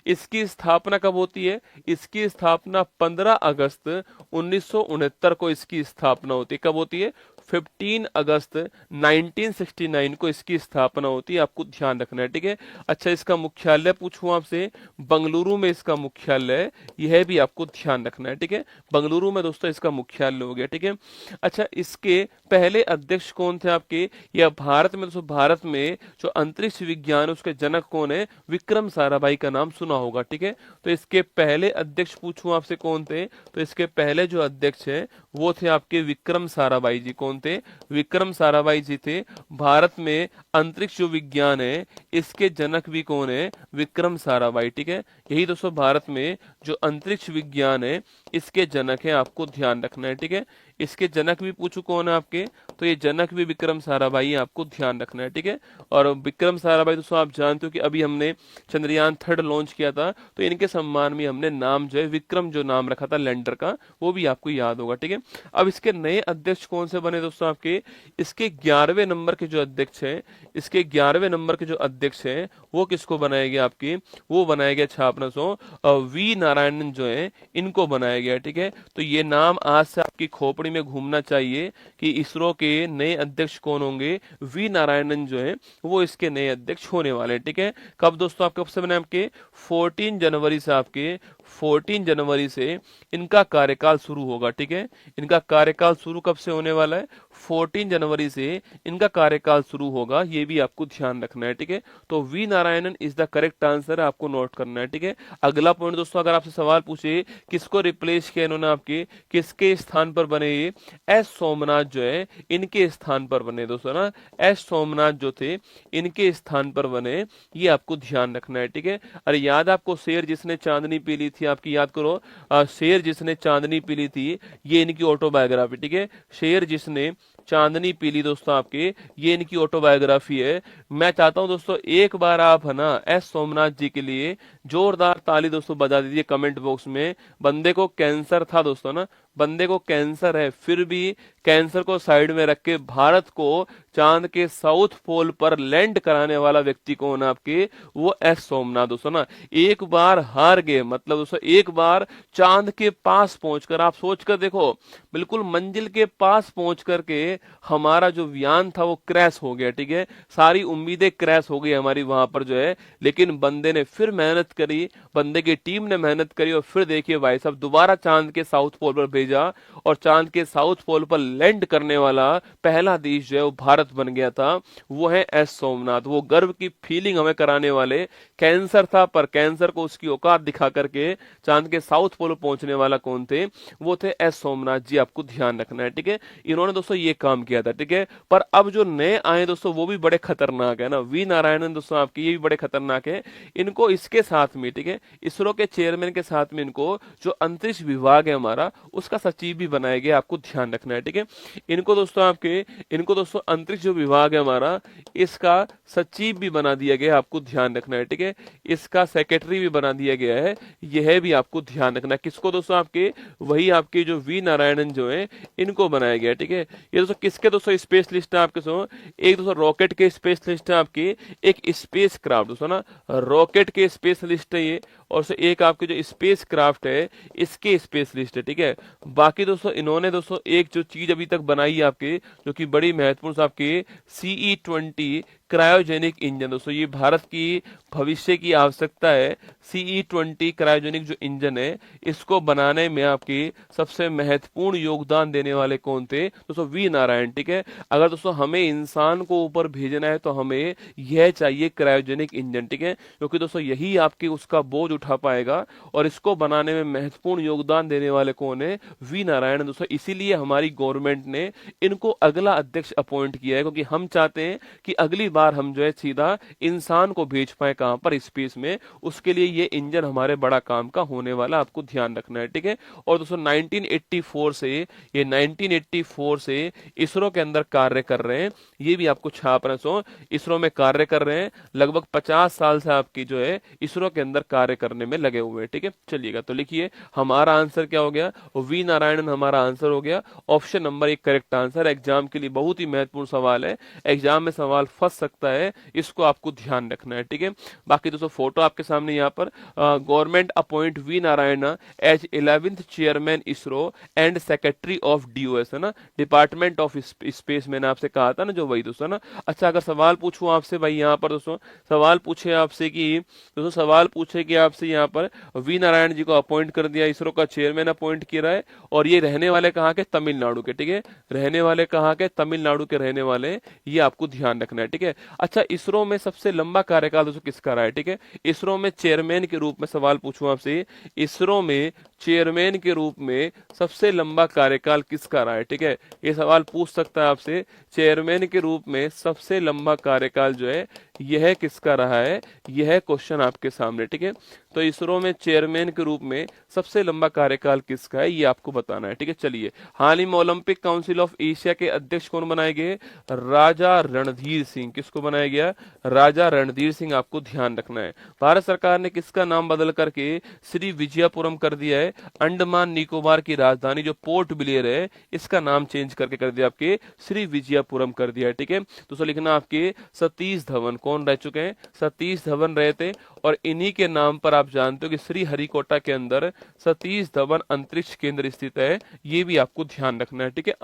इसकी स्थापना कब होती है? इसकी स्थापना 15 अगस्त 1969 को इसकी स्थापना होती है। कब होती है? 15 अगस्त 1969 को इसकी स्थापना होती है, आपको ध्यान रखना है, ठीक है। अच्छा, इसका मुख्यालय पूछूं आपसे, बंगलुरु में इसका मुख्यालय है, यह भी आपको ध्यान रखना है, ठीक है। बंगलुरु में दोस्तों इसका मुख्यालय हो गया, ठीक है। अच्छा, इसके पहले अध्यक्ष कौन थे आपके? या भारत में दोस्तों, भारत में जो अंतरिक्ष विज्ञान उसके जनक कौन है? विक्रम साराभाई का नाम सुना होगा, ठीक है। तो इसके पहले अध्यक्ष पूछूं आपसे कौन थे, तो इसके पहले जो अध्यक्ष है वो थे आपके विक्रम साराभाई जी। कौन थे? विक्रम साराभाई जी थे। भारत में अंतरिक्ष जो विज्ञान है इसके जनक भी कौन है? विक्रम साराभाई, ठीक है। यही दोस्तों भारत में जो अंतरिक्ष विज्ञान है इसके जनक है, आपको ध्यान रखना है, ठीक है। इसके जनक भी पूछू कौन है आपके, तो ये जनक भी विक्रम साराभाई है, आपको ध्यान रखना है, ठीक है। और विक्रम साराभाई दोस्तों आप जानते हो कि अभी हमने चंद्रयान 3 लॉन्च किया था, तो इनके सम्मान में हमने नाम जो है विक्रम जो नाम रखा था लैंडर का, वो भी आपको याद होगा, ठीक है। अब इसके नए अध्यक्ष कौन से बने दोस्तों आपके? इसके 11वें नंबर के जो अध्यक्ष हैं, इसके 11वें नंबर के जो अध्यक्ष हैं वो किसको बनाया गया आपकी? वो बनाया गया छापना सो वी नारायणन जो है इनको बनाया गया, ठीक है। तो ये नाम आज से आपकी खोपड़ी में घूमना चाहिए कि इसरो के नए अध्यक्ष कौन होंगे? वी नारायणन जो है वो इसके नए अध्यक्ष होने वाले हैं, ठीक है। कब दोस्तों आपके कब से बने? आपके 14 जनवरी से, आपके 14 जनवरी से इनका कार्यकाल शुरू होगा, ठीक है। इनका कार्यकाल शुरू कब से होने वाला है? 14 जनवरी से इनका कार्यकाल शुरू होगा, ये भी आपको ध्यान रखना है, ठीक है। तो V Narayanan is the correct answer है, आपको नोट करना है, ठीक है। अगला पॉइंट दोस्तों, अगर आपसे सवाल पूछे किसको रिप्लेस किया इन्होंने, आपके किसके स्थान पर बने? ये एस सोमनाथ जो है इनके स्थान पर बने दोस्तों ना। एस सोमनाथ जो थे इनके स्थान पर बने, ये आपको ध्यान रखना है, ठीक है। अरे याद आपको, शेर जिसने चांदनी पी ली थी, आपकी याद करो, शेर जिसने चांदनी पी ली थी, ये इनकी ऑटोबायोग्राफी, ठीक है। शेर जिसने चांदनी पीली दोस्तों आपके, ये इनकी ऑटोबायोग्राफी है। मैं चाहता हूं दोस्तों एक बार आप है ना एस सोमनाथ जी के लिए जोरदार ताली दोस्तों बजा दीजिए कमेंट बॉक्स में। बंदे को कैंसर था दोस्तों ना, बंदे को कैंसर है, फिर भी कैंसर को साइड में रख के भारत को चांद के साउथ पोल पर लैंड कराने वाला व्यक्ति कौन है आपके? वो एस सोमनाथ दोस्तों ना। एक बार हार गए, मतलब दोस्तों एक बार चांद के पास पहुंचकर, आप सोचकर देखो, बिल्कुल मंजिल के पास पहुंच करके हमारा जो यान था वो क्रैश हो गया, ठीक है। सारी उम्मीदें क्रैश हो गई हमारी वहां पर जो है, लेकिन बंदे ने फिर मेहनत करी, बंदे की टीम ने मेहनत करी और फिर देखिए भाई साहब दोबारा चांद के साउथ पोल पर भेजा और चांद के साउथ पोल पर लैंड करने वाला पहला देश जो है वो भारत बन गया था, वो है एस सोमनाथ। वो गर्व की फीलिंग हमें कराने वाले, कैंसर था पर कैंसर को उसकी औकात दिखा करके चांद के साउथ पोल पहुंचने वाला कौन थे? वो थे एस सोमनाथ जी, आपको ध्यान रखना है, ठीक है। इन्होंने दोस्तों ये काम किया था, ठीक है। पर अब जो नए आए दोस्तों वो भी बड़े खतरनाक है ना। वी नारायणन दोस्तों आपके, ये भी बड़े खतरनाक है। इनको इसके साथ में, ठीक है, इसरो के चेयरमैन के साथ में इनको जो अंतरिक्ष विभाग है हमारा उसका सचिव भी बनाया गया, आपको ध्यान रखना है, ठीक है। इनको दोस्तों अंतरिक्ष जो विभाग है हमारा इसका सचिव भी बना दिया गया, आपको ध्यान रखना है, ठीक है। इसका सेक्रेटरी भी बना दिया गया है, यह भी आपको ध्यान रखना है। किसको दोस्तों? आपके वही आपके जो वी नारायणन जो है इनको बनाया गया, ठीक है। ये दोस्तों किसके दोस्तों स्पेशलिस्ट है आपके सो? एक दोस्तों रॉकेट के स्पेशलिस्ट है आपके, एक स्पेस क्राफ्ट दोस्तों ना, रॉकेट के स्पेशलिस्ट है ये, और एक आपके जो स्पेस क्राफ्ट है इसके स्पेशलिस्ट है, ठीक है। बाकी दोस्तों इन्होंने दोस्तों एक जो चीज अभी तक बनाई है आपके, जो कि बड़ी महत्वपूर्ण आपके CE-20 क्रायोजेनिक इंजन दोस्तों, ये भारत की भविष्य की आवश्यकता है। CE-20 क्रायोजेनिक जो इंजन है, इसको बनाने में आपकी सबसे महत्वपूर्ण योगदान देने वाले कौन थे दोस्तों? वी नारायण। ठीक है, अगर दोस्तों हमें इंसान को ऊपर भेजना है तो हमें यह चाहिए क्रायोजेनिक इंजन। ठीक है, क्योंकि दोस्तों यही आपकी उसका बोझ उठा पाएगा, और इसको बनाने में महत्वपूर्ण योगदान देने वाले कौन है? वी नारायण दोस्तों। इसीलिए हमारी गवर्नमेंट ने इनको अगला अध्यक्ष अपॉइंट किया है, क्योंकि हम चाहते हैं कि अगली बार हम जो है सीधा इंसान को भेज पाए, कहां पर? स्पेस में। उसके लिए ये इंजन हमारे बड़ा काम का होने वाला, आपको ध्यान रखना है। ठीक है, और दोस्तों 1984 से इसरो के अंदर कार्य कर रहे हैं, ये भी आपको छाप रहे सो इसरो में कार्य कर रहे हैं। लगभग 50 साल से आपकी जो है इसरो के अंदर कार्य करने में लगे हुए हैं। ठीक है, चलिएगा तो लिखिए हमारा आंसर क्या हो गया? वी नारायणन हमारा आंसर हो गया। Option number 1 correct answer. Exam के लिए बहुत ही महत्वपूर्ण सवाल है, एग्जाम में सवाल फंस सकता है, इसको आपको ध्यान रखना है। ठीक है, बाकी दोस्तों फोटो आपके सामने यहाँ पर, government appoint V Narayan as 11th chairman ISRO and secretary of DOS, है ना, डिपार्टमेंट ऑफ स्पेस। मैंने आपसे कहा था ना, जो वही दोस्तों ना। अच्छा, अगर सवाल पूछूं आपसे भाई यहाँ पर दोस्तों, सवाल पूछे आपसे कि दोस्तों, सवाल पूछे कि आपसे यहाँ पर वी नारायण जी को अपॉइंट कर दिया, इसरो का चेयरमैन अपॉइंट किया है, और ये रहने वाले कहाँ के? तमिलनाडु के। ठीक है, रहने वाले कहाँ के? तमिलनाडु के रहने वाले, ये आपको ध्यान रखना है। ठीक है, अच्छा, इसरो में सबसे लंबा कार्यकाल दोस्तों किसका रहा है? ठीक है, इसरो में चेयरमैन के रूप में सवाल पूछूं आपसे, इसरो में चेयरमैन के रूप में सबसे लंबा कार्यकाल किसका रहा है? ठीक है, ये सवाल पूछ सकता है आपसे, चेयरमैन के रूप में सबसे लंबा कार्यकाल जो है यह किसका रहा है? यह क्वेश्चन आपके सामने। ठीक है, तो इसरो में चेयरमैन के रूप में सबसे लंबा कार्यकाल किसका है, ये आपको बताना है। ठीक है, चलिए, हाल ही में ओलंपिक काउंसिल ऑफ एशिया के अध्यक्ष कौन बनाए गए? राजा रणधीर सिंह। किसको बनाया गया? राजा रणधीर सिंह, आपको ध्यान रखना है। भारत सरकार ने किसका नाम बदल करके श्री विजयपुरम कर दिया है? अंडमान निकोबार की राजधानी जो पोर्ट ब्लेयर है, इसका नाम चेंज करके कर दिया, आपके श्री विजयपुरम कर दिया है। ठीक है, तो लिखना आपके सतीश धवन कौन रह चुके हैं? सतीश धवन रहे थे, और इन्हीं के नाम पर आप जानते हो कि श्री हरिकोटा के अंदर सतीश धवन अंतरिक्ष केंद्र स्थित है, ये भी आपको ध्यान रखना है। ठीक है,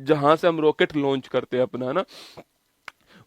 जहां से हम रॉकेट लॉन्च करते हैं अपना, है ना।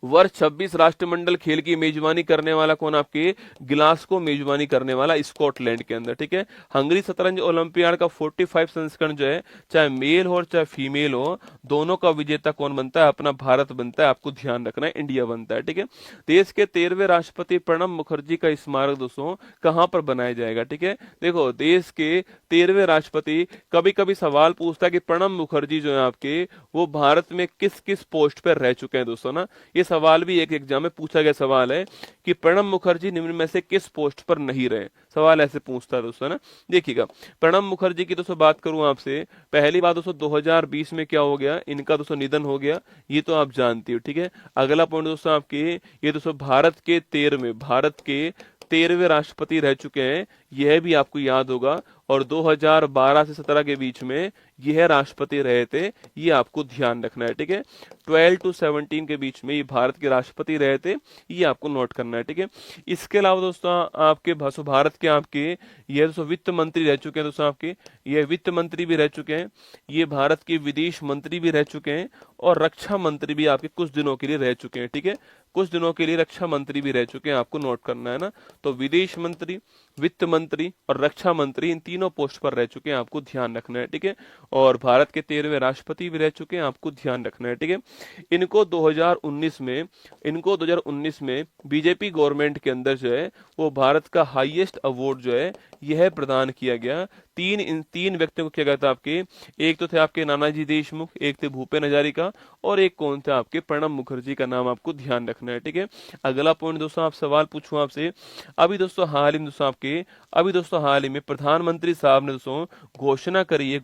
वर्ष 26 राष्ट्रमंडल खेल की मेजबानी करने वाला कौन? आपके ग्लासगो मेजबानी करने वाला, स्कॉटलैंड के अंदर। ठीक है, हंगरी शतरंज ओलंपियाड का 45 संस्करण जो है, चाहे मेल हो चाहे फीमेल हो, दोनों का विजेता कौन बनता है? अपना भारत बनता है, आपको ध्यान रखना है, इंडिया बनता है। ठीक है, देश के 13वें राष्ट्रपति प्रणब मुखर्जी का स्मारक दोस्तों कहां पर बनाया जाएगा? ठीक है, देखो, देश के 13वें राष्ट्रपति, कभी कभी सवाल पूछता है कि प्रणब मुखर्जी जो है आपके, वो भारत में किस किस पोस्ट पर रह चुके हैं दोस्तों ना। ये सवाल भी एक एग्जाम में पूछा गया सवाल है कि प्रणब मुखर्जी निम्न में से किस पोस्ट पर नहीं रहे, सवाल ऐसे पूछता है दोस्तों ना। देखिएगा, प्रणब मुखर्जी की दोस्तों बात करूं आपसे, पहली बात दोस्तों 2020 में क्या हो गया? इनका दोस्तों निधन हो गया, ये तो आप जानते हो। ठीक है, अगला पॉइंट दोस्तों आपके, ये दोस्तों भारत के 13वें राष्ट्रपति रह चुके हैं, यह भी आपको याद होगा, और 2012 से 17 के बीच में यह राष्ट्रपति रहे थे, ये आपको ध्यान रखना है। ठीक है, 12 to 17 के बीच में ये भारत के राष्ट्रपति रहे थे, ये आपको नोट करना है। ठीक है, इसके अलावा दोस्तों आपके भारत के आपके ये दोस्तों वित्त मंत्री रह चुके हैं दोस्तों, आपके ये वित्त मंत्री भी रह चुके हैं, ये भारत के विदेश मंत्री भी रह चुके हैं, और रक्षा मंत्री भी आपके कुछ दिनों के लिए रह चुके हैं। ठीक है, कुछ दिनों के लिए रक्षा मंत्री भी रह चुके हैं, आपको नोट करना है ना। तो विदेश मंत्री, वित्त मंत्री और रक्षा मंत्री, इन तीनों पोस्ट पर रह चुके हैं, आपको ध्यान रखना है। ठीक है, और भारत के 13वें राष्ट्रपति भी रह चुके हैं, आपको ध्यान रखना है। ठीक है, इनको 2019 में बीजेपी गवर्नमेंट के अंदर जो है वो भारत का हाईएस्ट अवार्ड जो है यह प्रदान किया गया। इन तीन व्यक्तियों को किया गया था आपके, एक तो थे आपके नानाजी देशमुख, एक थे भूपेन हजारिका, और एक कौन थे आपके? प्रणब मुखर्जी का नाम आपको ध्यान रखना है। ठीक है, अगला पॉइंट दोस्तों आप सवाल पूछूं आपसे, अभी दोस्तों हाल ही में प्रधानमंत्री साहब ने दोस्तों घोषणा करी है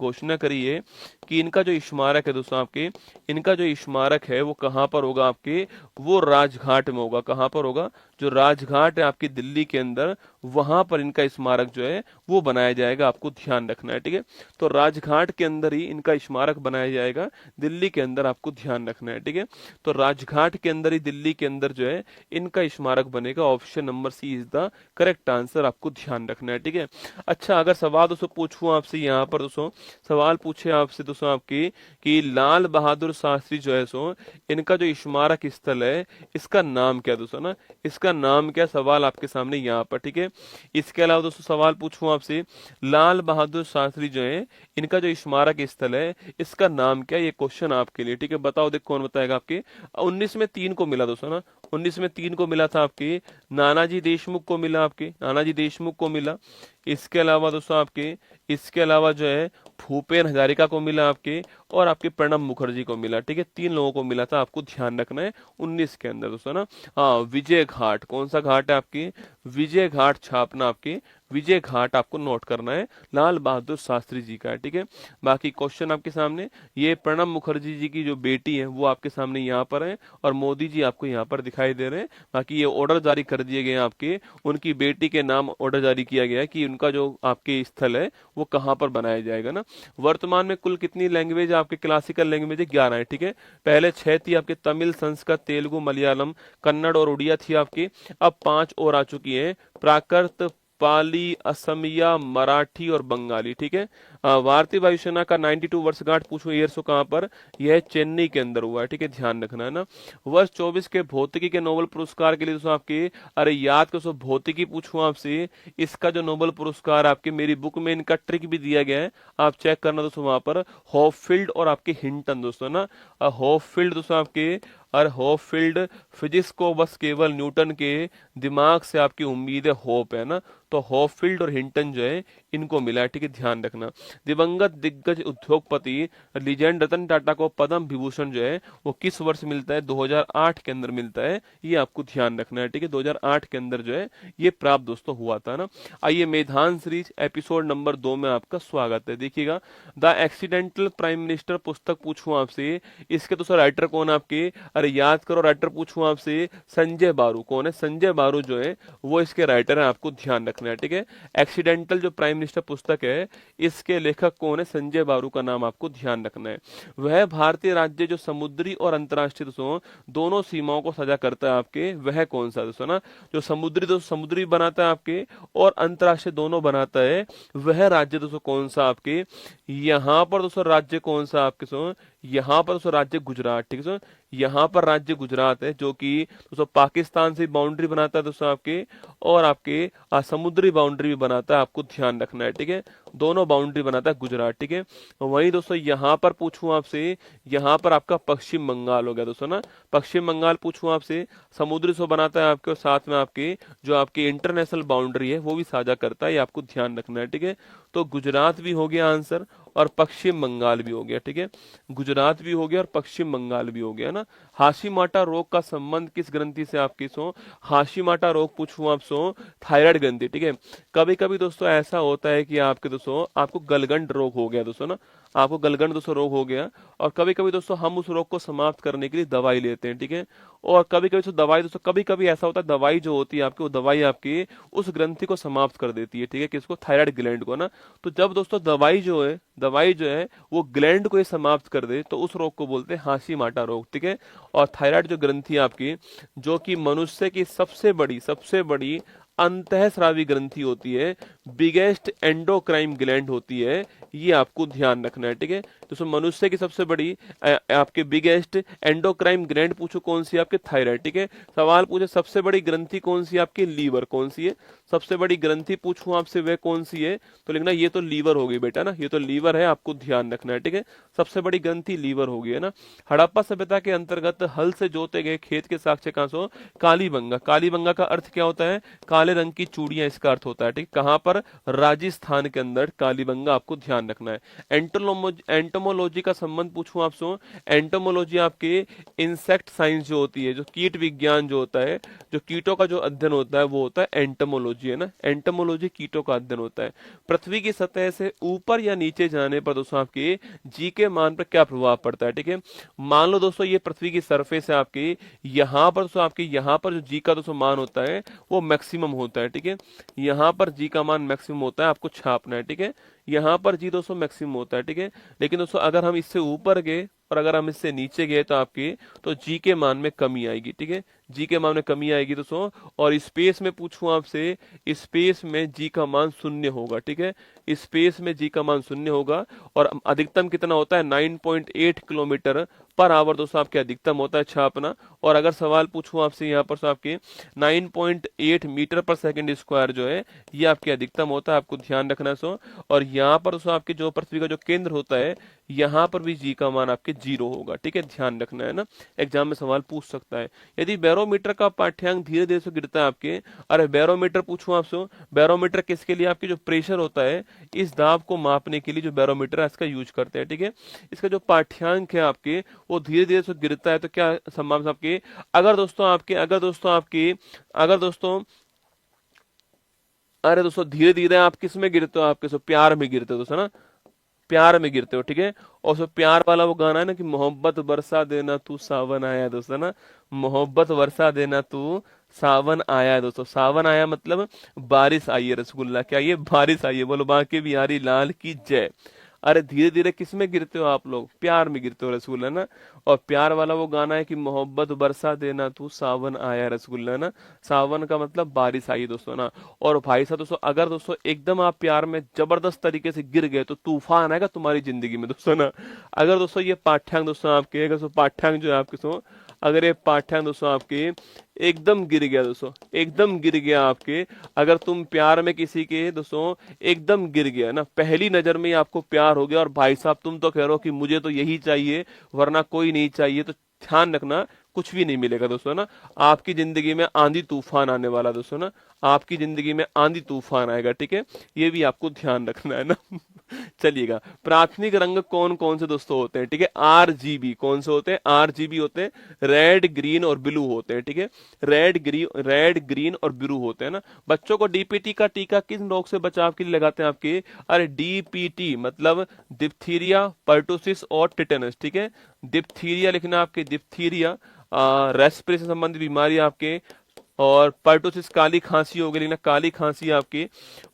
कि इनका जो स्मारक है दोस्तों आपके, इनका जो स्मारक है वो कहां पर होगा? आपके वो राजघाट में होगा। कहां पर होगा? जो राजघाट है आपकी दिल्ली के अंदर, वहां पर इनका स्मारक जो है वो बनाया जाएगा, आपको ध्यान रखना है, ठीक है। तो राजघाट के अंदर ही इनका स्मारक बनाया जाएगा, दिल्ली के अंदर, आपको ध्यान रखना है, ठीक है। तो राजघाट के अंदर ही दिल्ली के अंदर जो है इनका स्मारक बनेगा। Option number C is the correct answer, आपको ध्यान रखना है, ठीक है। अच्छा, अगर सवाल दोस्तों पूछूं आपसे, यहाँ पर दोस्तों सवाल पूछे आपसे दोस्तों आपकी कि लाल बहादुर शास्त्री जो है सो इनका जो स्मारक स्थल है इसका नाम क्या दोस्तों ना, इसका नाम क्या, सवाल आपके सामने यहाँ पर, ठीक है। इसके अलावा दोस्तों सवाल पूछूं आपसे, लाल बहादुर शास्त्री जो है इनका जो स्मारक स्थल है इसका नाम क्या, ये क्वेश्चन आपके लिए, ठीक है। बताओ, देख कौन बताएगा आपके। 19 में 3 को मिला दोस्तों ना, 19 में 3 को मिला था आपके, नानाजी देशमुख को मिला, आपके नानाजी देशमुख को मिला। इसके अलावा दोस्तों आपके, इसके अलावा जो है भूपेन हजारिका को मिला आपके, और आपके प्रणब मुखर्जी को मिला, ठीक है। 3 लोगों को मिला था, आपको ध्यान रखना है 19 के अंदर दोस्तों ना। हाँ, विजय घाट, कौन सा घाट है आपकी, विजय घाट छापना, आपके विजय घाट आपको नोट करना है, लाल बहादुर शास्त्री जी का है, ठीक है। बाकी क्वेश्चन आपके सामने, ये प्रणब मुखर्जी जी की जो बेटी है वो आपके सामने यहाँ पर है, और मोदी जी आपको यहाँ पर दिखाई दे रहे हैं। बाकी ये ऑर्डर जारी कर दिए गए हैं आपके, उनकी बेटी के नाम ऑर्डर जारी किया गया है कि उनका जो आपके स्थल है वो कहाँ पर बनाया जाएगा ना। वर्तमान में कुल कितनी लैंग्वेज आपके क्लासिकल लैंग्वेज 11 है, ठीक है। पहले 6 थी आपके, तमिल, संस्कृत, तेलुगु, मलयालम, कन्नड़ और उड़िया थी आपकी। अब 5 और आ चुकी है, प्राकृत, पाली, असमिया, मराठी और बंगाली, ठीक है। भारतीय वायुसेना का 92 वर्षगांठ पूछो एयर शो कहाँ पर, यह चेन्नई के अंदर हुआ है, ठीक है, ध्यान रखना है ना। वर्ष 24 के भौतिकी के नोबेल पुरस्कार के लिए दोस्तों आपके, अरे याद करो, भौतिकी पूछूं आपसे, इसका जो नोबेल पुरस्कार आपके मेरी बुक में इनका ट्रिक भी दिया गया है, आप चेक करना दोस्तों वहां पर, हॉपफील्ड और आपके हिंटन दोस्तों ना। हॉपफील्ड दोस्तों आपके, और हॉपफील्ड, फिजिक्स को बस केवल न्यूटन के दिमाग से आपकी उम्मीद है, होप है ना। तो हॉपफील्ड और हिंटन जो है इनको मिला है, ठीक है, ध्यान रखना। दिवंगत दिग्गज उद्योगपति लीजेंड रतन टाटा को पद्म विभूषण जो है वो किस वर्ष मिलता है, 2008 के अंदर मिलता है, ये आपको ध्यान रखना है, ठीक है। 2008 के अंदर जो है ये प्राप्त दोस्तों हुआ था ना। आइए, मैदान सीरीज एपिसोड नंबर 2 में आपका स्वागत है। देखिएगा, द एक्सीडेंटल प्राइम मिनिस्टर पुस्तक पूछूं आपसे, इसके दोस्तों राइटर कौन आपके, अरे याद करो, राइटर पूछूं आपसे, संजय बारू। कौन है, संजय बारू जो है वो इसके राइटर है, आपको ध्यान रखना है, ठीक है। एक्सीडेंटल जो प्राइम मिनिस्टर पुस्तक है इसके लेखक कौन है, संजय बारू का नाम आपको ध्यान रखना है। वह भारतीय राज्य जो समुद्री और अंतर्राष्ट्रीय दोस्तों दोनों सीमाओं को साझा करता है आपके, वह कौन सा दोस्तों ना, जो समुद्री दोस्तों समुद्री बनाता है आपके, और अंतर्राष्ट्रीय दोनों बनाता है, वह राज्य दोस्तों कौन सा आपके, यहाँ पर दोस्तों राज्य कौन सा आपके सो, यहाँ पर दोस्तों राज्य गुजरात, ठीक है सो, यहाँ पर राज्य गुजरात है, जो कि दोस्तों पाकिस्तान से बाउंड्री बनाता है दोस्तों आपके, और आपके समुद्री बाउंड्री भी बनाता है, आपको ध्यान रखना है, ठीक है। दोनों बाउंड्री बनाता है गुजरात, ठीक है। वहीं दोस्तों यहाँ पर पूछूं आपसे, यहाँ पर आपका पश्चिम बंगाल हो गया दोस्तों ना, पश्चिम बंगाल पूछूं आपसे, समुद्री सो बनाता है आपके, और साथ में आपके जो आपकी इंटरनेशनल बाउंड्री है वो भी साझा करता है, ये आपको ध्यान रखना है, ठीक है। तो गुजरात भी हो गया आंसर, और पश्चिम बंगाल भी हो गया, ठीक है। गुजरात भी हो गया और पश्चिम बंगाल भी हो गया ना। हाशीमाटा रोग का संबंध किस ग्रंथि से आपकी सो, हाशीमाटा रोग पूछूं आप सो, थायराइड ग्रंथि, ठीक है। कभी कभी दोस्तों ऐसा होता है कि आपके दोस्तों आपको गलगंड रोग हो गया दोस्तों ना, आपको गलगंड दोस्तों रोग हो गया, और कभी कभी दोस्तों हम उस रोग को समाप्त करने के लिए दवाई लेते हैं, ठीक है। और कभी कभी दोस्तों दवाई दोस्तों कभी कभी ऐसा होता है, दवाई जो होती है आपकी, वो दवाई आपकी उस ग्रंथि को समाप्त कर देती है, ठीक है, किसको, थायराइड ग्लैंड को ना। तो जब दोस्तों दवाई जो है वो ग्लैंड को ही समाप्त कर दे, तो उस रोग को बोलते हैं हाशीमाटा रोग, ठीक है। और थायराइड जो ग्रंथि आपकी, जो कि मनुष्य की सबसे बड़ी अंतःस्रावी ग्रंथि होती है, बिगेस्ट एंडोक्राइन ग्लैंड होती है, ये आपको ध्यान रखना है, ठीक है। तो मनुष्य की सबसे बड़ी आपके बिगेस्ट एंडोक्राइन ग्लैंड पूछो कौन सी, आपके थायराइड, ठीक है। सवाल पूछे सबसे बड़ी ग्रंथि कौन सी, आपकी लीवर कौन सी है, सबसे बड़ी ग्रंथि पूछूं आपसे वह कौन सी है, तो लिखना ये तो लीवर हो गई बेटा ना, ये तो लीवर है, आपको ध्यान रखना है, ठीक है। सबसे बड़ी ग्रंथि लीवर हो गई है ना। हड़प्पा सभ्यता के अंतर्गत हल से जोते गए खेत के साक्ष्य कहां सो, कालीबंगा। कालीबंगा का अर्थ क्या होता है, काले रंग की चूड़ियां, इसका अर्थ होता है, ठीक। कहां पर पर राजस्थान के अंदर कालीबंगा आपको ध्यान रखना है। एंटोमोलॉजी का संबंध पूछूं आपसे, एंटोमोलॉजी आपके इंसेक्ट साइंस जो होती है, जो कीट विज्ञान जो होता है, जो कीटों का जो अध्ययन होता है वो होता है एंटोमोलॉजी, है ना। एंटोमोलॉजी कीटों का अध्ययन होता है। पृथ्वी की सतह से ऊपर या नीचे जाने पर दोस्तों आपके जी के मान पर क्या प्रभाव पड़ता है, ठीक है। मान लो दोस्तों ये पृथ्वी की सरफेस है आपकी, यहाँ पर दोस्तों आपके यहाँ पर जो जी का दोस्तों मान होता है वो मैक्सिमम होता है, ठीक है। यहाँ पर जी का मान मैक्सिमम होता है, आपको छापना है, ठीक है। यहाँ पर जी दोस्तों मैक्सिमम होता है, ठीक है। लेकिन दोस्तों अगर हम इससे ऊपर गए और अगर हम इससे नीचे गए तो आपके तो जी के मान में कमी आएगी, ठीक है। जी के मान में कमी आएगी दोस्तों। और स्पेस में पूछूं आपसे, स्पेस में जी का मान शून्य होगा, ठीक है। स्पेस में जी का मान शून्य होगा। और अधिकतम कितना होता है, 9.8 किलोमीटर पर आवर दोस्तों आपके अधिकतम होता है छापना। और अगर सवाल पूछूं आपसे यहाँ पर तो आपके 9.8 मीटर पर सेकंड स्क्वायर जो है ये आपके अधिकतम होता है, आपको ध्यान रखना सो। और यहाँ पर दोस्तों आपके जो पृथ्वी का जो केंद्र होता है यहाँ पर भी जी का मान आपके 0 होगा, ठीक है। ध्यान रखना है ना, एग्जाम में सवाल पूछ सकता है। यदि बैरोमीटर का पाठ्यांक धीरे धीरे से गिरता है आपके, अरे बैरोमीटर पूछूं आपसे, बैरोमीटर किसके लिए, आपके जो प्रेशर होता है इस दाब को मापने के लिए जो बैरोमीटर है इसका यूज करते हैं, ठीक है। इसका जो पाठ्यांक है आपके वो धीरे धीरे से गिरता है तो क्या संभावना आपके, अगर दोस्तों अरे दोस्तों धीरे धीरे आप किस में गिरते हो, आपके प्यार में गिरते हो दोस्तों ना, प्यार में गिरते हो, ठीक है। और सो प्यार वाला वो गाना है ना कि मोहब्बत बरसा देना तू सावन आया दोस्तों ना, मोहब्बत बरसा देना तू सावन आया है दोस्तों। सावन आया मतलब बारिश आई है रसगुल्ला, क्या ये बारिश आई है, बोलो बांके बिहारी लाल की जय। अरे धीरे धीरे किस में गिरते हो आप लोग, प्यार में गिरते हो रसगुल्ला ना। और प्यार वाला वो गाना है कि मोहब्बत बरसा देना तू सावन आया रसगुल्ला ना, सावन का मतलब बारिश आई दोस्तों ना। और भाई साहब दोस्तों अगर दोस्तों एकदम आप प्यार में जबरदस्त तरीके से गिर गए तो तूफान आएगा तुम्हारी जिंदगी में दोस्तों ना। अगर दोस्तों ये पाठ्यांक दोस्तों आपके, अगर पाठ्यांक जो है आपके अगर ये पाठ्यांक दोस्तों आपके एकदम गिर गया दोस्तों, एकदम गिर गया आपके, अगर तुम प्यार में किसी के दोस्तों एकदम गिर गया ना, पहली नजर में ही आपको प्यार हो गया और भाई साहब तुम तो कह रहे हो कि मुझे तो यही चाहिए वरना कोई नहीं चाहिए, तो ध्यान रखना कुछ भी नहीं मिलेगा दोस्तों ना। आपकी जिंदगी में आंधी तूफान आने वाला दोस्तों ना, आपकी जिंदगी में आंधी तूफान आएगा, ठीक है। ये भी आपको ध्यान रखना है ना। चलिएगा, प्राथमिक रंग कौन कौन से दोस्तों होते हैं, ठीक है। आरजीबी कौन से होते हैं, आरजीबी होते हैं, रेड ग्रीन और ब्लू होते हैं, ठीक है। रेड ग्रीन और ब्लू होते हैं ना। बच्चों को डीपीटी का टीका किस रोग से बचाव के लिए लगाते हैं आपके, अरे डीपीटी मतलब डिप्थीरिया, पर्टुसिस और टिटेनस, ठीक है। डिप्थीरिया लिखना आपके, डिप्थीरिया रेस्पिरेशन संबंधी बीमारी आपके, और पर्टुसिस काली खांसी हो गई, लेकिन काली खांसी आपकी,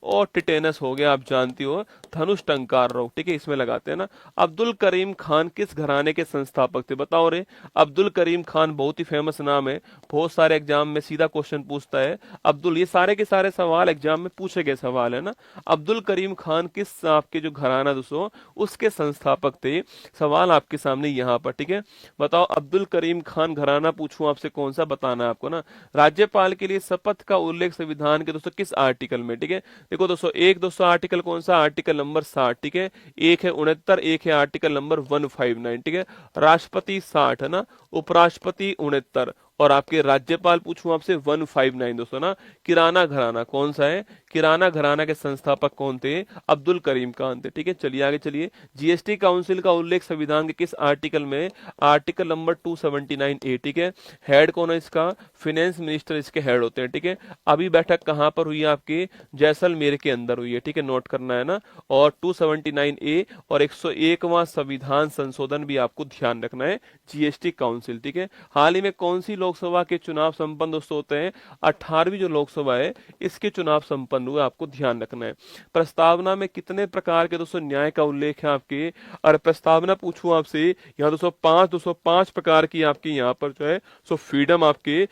और टिटेनस हो गया आप जानती हो धनुष टंकार रोग, ठीक है, इसमें लगाते हैं ना। अब्दुल करीम खान किस घराने के संस्थापक थे, बताओ रे। अब्दुल करीम खान बहुत ही फेमस नाम है, बहुत सारे एग्जाम में सीधा क्वेश्चन पूछता है अब्दुल, ये सारे के सारे सवाल एग्जाम में पूछे गए सवाल है ना। अब्दुल करीम खान किस आपके जो घराना दोस्तों उसके संस्थापक थे, सवाल आपके सामने यहाँ पर, ठीक है। बताओ अब्दुल करीम खान घराना पूछूं आपसे कौन सा, बताना है आपको ना। राज्यपाल के लिए शपथ का उल्लेख संविधान के दोस्तों किस आर्टिकल में, ठीक है। देखो दोस्तों एक दोस्तों आर्टिकल कौन सा, आर्टिकल नंबर 60, ठीक है। एक है 69, एक है आर्टिकल नंबर 159, ठीक है। राष्ट्रपति 60 है ना, उपराष्ट्रपति 69, और आपके राज्यपाल पूछूं आपसे 159 दोस्तों ना। किराना घराना कौन सा है, किराना घराना के संस्थापक कौन थे, अब्दुल करीम खान थे, ठीक है। चलिए आगे चलिए, जीएसटी काउंसिल का उल्लेख संविधान के किस आर्टिकल में, आर्टिकल नंबर 279A, ठीक है। हेड कौन है इसका, फाइनेंस मिनिस्टर इसके हेड होते हैं, ठीक है। अभी बैठक कहां पर हुई है आपके, जैसलमेर के अंदर हुई है, ठीक है, नोट करना है ना। और 279A और 101वां संविधान संशोधन भी आपको ध्यान रखना है, जीएसटी काउंसिल, ठीक है। हाल ही में कौन सी लोकसभा के चुनाव संपन्न दोस्तों होते हैं, 18वीं जो लोकसभा है इसके चुनाव संपन्न हुए, आपको ध्यान रखना है। प्रस्तावना में कितने प्रकार के दोस्तों न्याय का उल्लेख है आपके, और प्रस्तावना पूछूं आपसे यहाँ 205 प्रकार की आपकी यहाँ पर जो है सो फ्रीडम आपके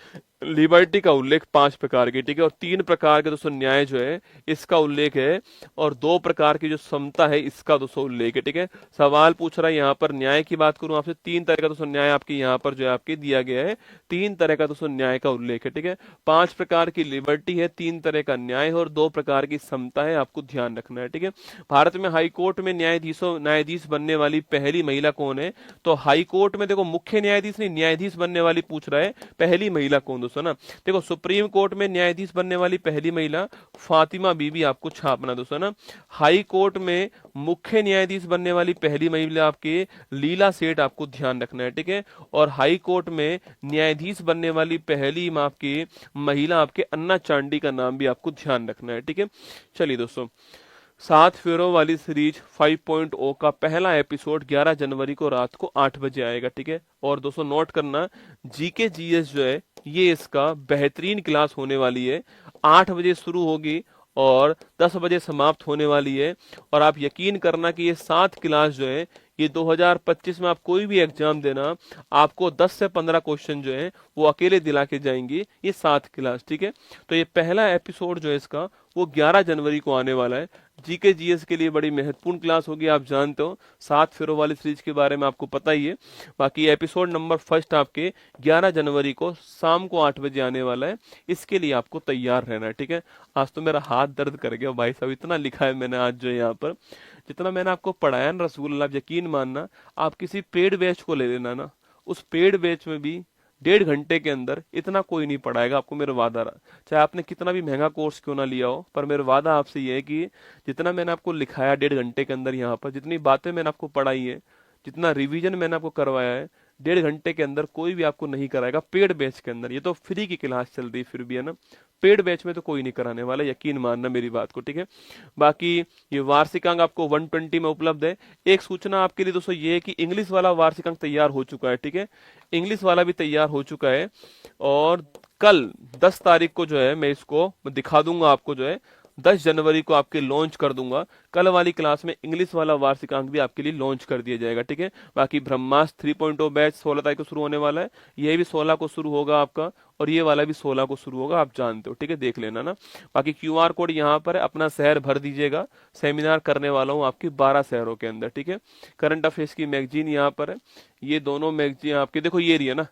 लिबर्टी का उल्लेख 5 प्रकार की, ठीक है। और 3 प्रकार के दोस्तों न्याय जो है इसका उल्लेख है, और 2 प्रकार की जो समता है इसका दोस्तों उल्लेख है, ठीक है। सवाल पूछ रहा है यहाँ पर न्याय की बात करूं आपसे, 3 तरह का दोस्तों न्याय आपके यहाँ पर जो है आपके दिया गया है, 3 तरह का दोस्तों न्याय का उल्लेख है, ठीक है। 5 प्रकार की लिबर्टी है, 3 तरह का न्याय है, और 2 प्रकार की समता है, आपको ध्यान रखना है, ठीक है। भारत में हाईकोर्ट में न्यायाधीश बनने वाली पहली महिला कौन है, तो हाईकोर्ट में देखो मुख्य न्यायाधीश नहीं न्यायाधीश बनने वाली पूछ रहा है, पहली महिला कौन दोस्तों दोस्तों ना। देखो सुप्रीम कोर्ट में न्यायाधीश बनने वाली पहली महिला फातिमा बीबी आपको छापना दोस्तों ना। हाई कोर्ट में मुख्य न्यायाधीश बनने वाली पहली महिला आपके लीला सेठ, आपको ध्यान रखना है, ठीक है। और हाई कोर्ट में न्यायाधीश बनने वाली पहली आपकी महिला आपके अन्ना चांडी का नाम भी आपको ध्यान रखना है, ठीक है। चलिए दोस्तों, 7 फेरों वाली सीरीज 5.0 का पहला एपिसोड 11 जनवरी को रात को 8 बजे आएगा, ठीक है। और दोस्तों नोट करना, जीके जीएस जो है ये इसका बेहतरीन क्लास होने वाली है। 8 बजे शुरू होगी और 10 बजे समाप्त होने वाली है। और आप यकीन करना कि ये 7 क्लास जो है ये 2025 में आप कोई भी एग्जाम देना, आपको 10 से 15 क्वेश्चन जो है वो अकेले दिला के जाएंगी ये 7 क्लास, ठीक है। तो ये पहला एपिसोड जो है इसका वो 11 जनवरी को आने वाला है। जीके जीएस के लिए बड़ी महत्वपूर्ण क्लास होगी, आप जानते हो। 7 फेरों वाली सीरीज के बारे में आपको पता ही है। बाकी एपिसोड नंबर फर्स्ट आपके 11 जनवरी को शाम को 8 बजे आने वाला है। इसके लिए आपको तैयार रहना है, ठीक है। आज तो मेरा हाथ दर्द कर गया भाई साहब, इतना लिखा है मैंने आज जो है यहाँ पर। जितना मैंने आपको पढ़ाया ना रसूलुल्लाह, आप यकीन मानना, आप किसी पेड बैच को ले लेना ना, उस पेड बैच में भी 1.5 घंटे के अंदर इतना कोई नहीं पढ़ाएगा आपको, मेरा वादा रहा। चाहे आपने कितना भी महंगा कोर्स क्यों ना लिया हो, पर मेरा वादा आपसे ये है कि जितना मैंने आपको लिखाया 1.5 घंटे के अंदर यहाँ पर, जितनी बातें मैंने आपको पढ़ाई है, जितना रिवीजन मैंने आपको करवाया है, 1.5 घंटे के अंदर कोई भी आपको नहीं कराएगा पेड बैच के अंदर। ये तो फ्री की क्लास चल रही फिर भी है ना, पेड बैच में तो कोई नहीं कराने वाला, यकीन मानना मेरी बात को, ठीक है। बाकी ये वार्षिक अंक आपको 120 में उपलब्ध है। एक सूचना आपके लिए दोस्तों ये है कि इंग्लिश वाला वार्षिक अंक तैयार हो चुका है, ठीक है। इंग्लिश वाला भी तैयार हो चुका है और कल 10 तारीख को जो है मैं इसको दिखा दूंगा आपको, जो है 10 जनवरी को आपके लॉन्च कर दूंगा। कल वाली क्लास में इंग्लिश वाला वार्षिकांक भी आपके लिए लॉन्च कर दिया जाएगा, ठीक है। बाकी ब्रह्मास्त्र 3.0 बैच 16 तारीख को शुरू होने वाला है, ये भी 16 को शुरू होगा आपका, और ये वाला भी 16 को शुरू होगा, आप जानते हो, ठीक है, देख लेना ना। बाकी क्यूआर कोड यहाँ पर है, अपना शहर भर दीजिएगा। सेमिनार करने वाला हूँ आपकी 12 शहरों के अंदर, ठीक है। करंट अफेयर्स की मैगजीन यहाँ पर है, ये दोनों मैगजीन आपके देखो ये रही है ना।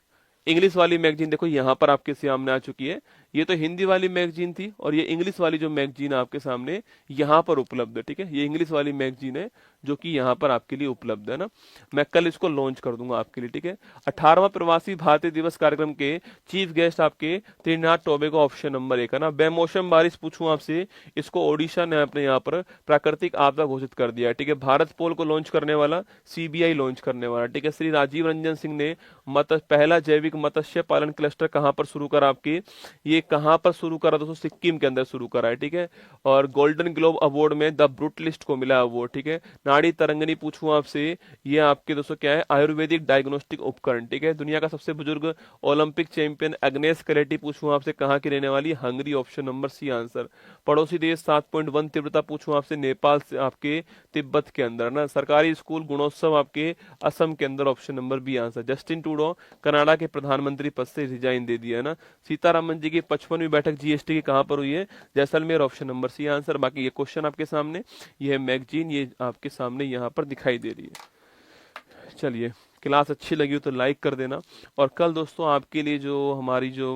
इंग्लिश वाली मैगजीन देखो यहाँ पर आपके सामने आ चुकी है। ये तो हिंदी वाली मैगजीन थी और ये इंग्लिश वाली जो मैगजीन आपके सामने यहाँ पर उपलब्ध है, ठीक है। ये इंग्लिश वाली मैगजीन है जो कि यहाँ पर आपके लिए उपलब्ध है ना। मैं कल इसको लॉन्च कर दूंगा आपके लिए, ठीक है। 18वां प्रवासी भारतीय दिवस कार्यक्रम के चीफ गेस्ट आपके त्रिनाथ टोबैगो ऑप्शन नंबर 1 है ना। बेमौसम बारिश पूछूं आपसे, इसको ओडिशा ने अपने यहाँ पर प्राकृतिक आपदा घोषित कर दिया है, ठीक है। भारत पोल को लॉन्च करने वाला सीबीआई लॉन्च करने वाला, ठीक है। श्री राजीव रंजन सिंह ने पहला जैविक मत्स्य पालन क्लस्टर कहाँ पर शुरू करा आपकी, ये कहां पर शुरू करा दोस्तों, सिक्किम के अंदर शुरू करा है, ठीक है। और गोल्डन ग्लोब अवार्ड में द ब्रूटलिस्ट को मिला अवार्ड, ठीक है। नाड़ी तरंगनी पूछूं आपसे, ये आपके दोस्तों क्या है, आयुर्वेदिक डायग्नोस्टिक उपकरण, ठीक है। दुनिया का सबसे बुजुर्ग ओलंपिक चैंपियन एग्नेस कलेटी पूछूं आपसे, कहां की रहने वाली, Hungary, option number C answer. पड़ोसी देश 7.1 तीव्रता पूछूं आपसे, नेपाल से आपके तिब्बत के अंदर ना। सरकारी स्कूल गुणोत्सव आपके असम के अंदर, option number B answer. Justin Trudeau Canada के प्रधानमंत्री पद से रिजाइन दे दिया है ना। सीतारामन जी की 55वीं बैठक जीएसटी की कहां पर हुई है, Jaisalmer, option number C answer. बाकी ये क्वेश्चन आपके सामने, ये मैगजीन ये आपके सामने यहाँ पर दिखाई दे रही है। चलिए, क्लास अच्छी लगी हो तो लाइक कर देना। और कल दोस्तों आपके लिए जो हमारी जो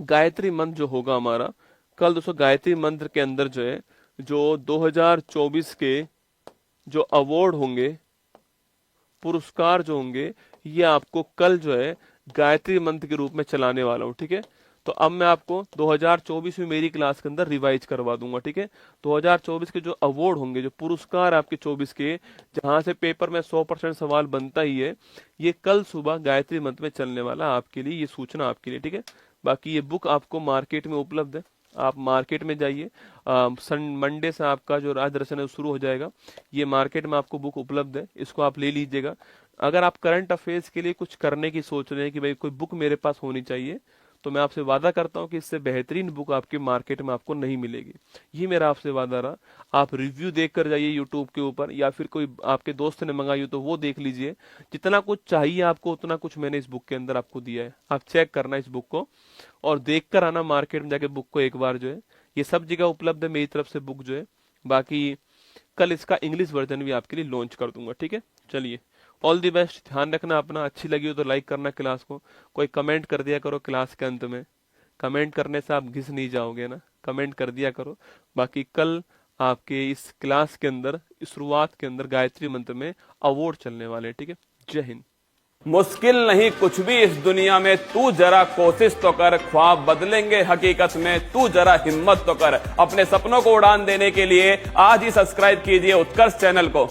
गायत्री मंत्र जो होगा हमारा, कल दोस्तों गायत्री मंत्र के अंदर जो है, जो 2024 के जो अवार्ड होंगे, पुरस्कार जो होंगे, ये आपको कल जो है गायत्री मंत्र के रूप में चलाने वाला हूं, ठीक है। तो अब मैं आपको 2024 में मेरी क्लास के अंदर रिवाइज करवा दूंगा, ठीक है। 2024 के जो अवार्ड होंगे, जो पुरस्कार आपके 24 के, जहां से पेपर में 100% सवाल बनता ही है, ये कल सुबह गायत्री मंत्र में चलने वाला आपके लिए, ये सूचना आपके लिए, ठीक है। बाकी ये बुक आपको मार्केट में उपलब्ध है, आप मार्केट में जाइए। मंडे से आपका जो राज दर्शन है शुरू हो जाएगा, ये मार्केट में आपको बुक उपलब्ध है, इसको आप ले लीजिएगा। अगर आप करंट अफेयर्स के लिए कुछ करने की सोच रहे हैं कि भाई कोई बुक मेरे पास होनी चाहिए, तो मैं आपसे वादा करता हूं कि इससे बेहतरीन बुक आपके मार्केट में आपको नहीं मिलेगी। ये मेरा आपसे वादा रहा। आप रिव्यू देख कर जाइए यूट्यूब के ऊपर, या फिर कोई आपके दोस्त ने मंगाई हो तो वो देख लीजिए। जितना कुछ चाहिए आपको उतना कुछ मैंने इस बुक के अंदर आपको दिया है। आप चेक करना इस बुक को और देख कर आना मार्केट में जाके बुक को एक बार, जो है ये सब जगह उपलब्ध है मेरी तरफ से बुक जो है। बाकी कल इसका इंग्लिश वर्जन भी आपके लिए लॉन्च कर दूंगा, ठीक है। चलिए, ऑल दी बेस्ट, ध्यान रखना अपना। अच्छी लगी हो तो लाइक करना क्लास को, कोई कमेंट कर दिया करो क्लास के अंत में। कमेंट करने से आप घिस नहीं जाओगे ना, कमेंट कर दिया करो। बाकी कल आपके इस क्लास के अंदर, इस शुरुआत के अंदर गायत्री मंत्र में अवार्ड चलने वाले हैं, ठीक है। जय हिंद। मुश्किल नहीं कुछ भी इस दुनिया में, तू जरा कोशिश तो कर, ख्वाब बदलेंगे हकीकत में, तू जरा हिम्मत तो कर। अपने सपनों को उड़ान देने के लिए आज ही सब्सक्राइब कीजिए उत्कर्ष चैनल को।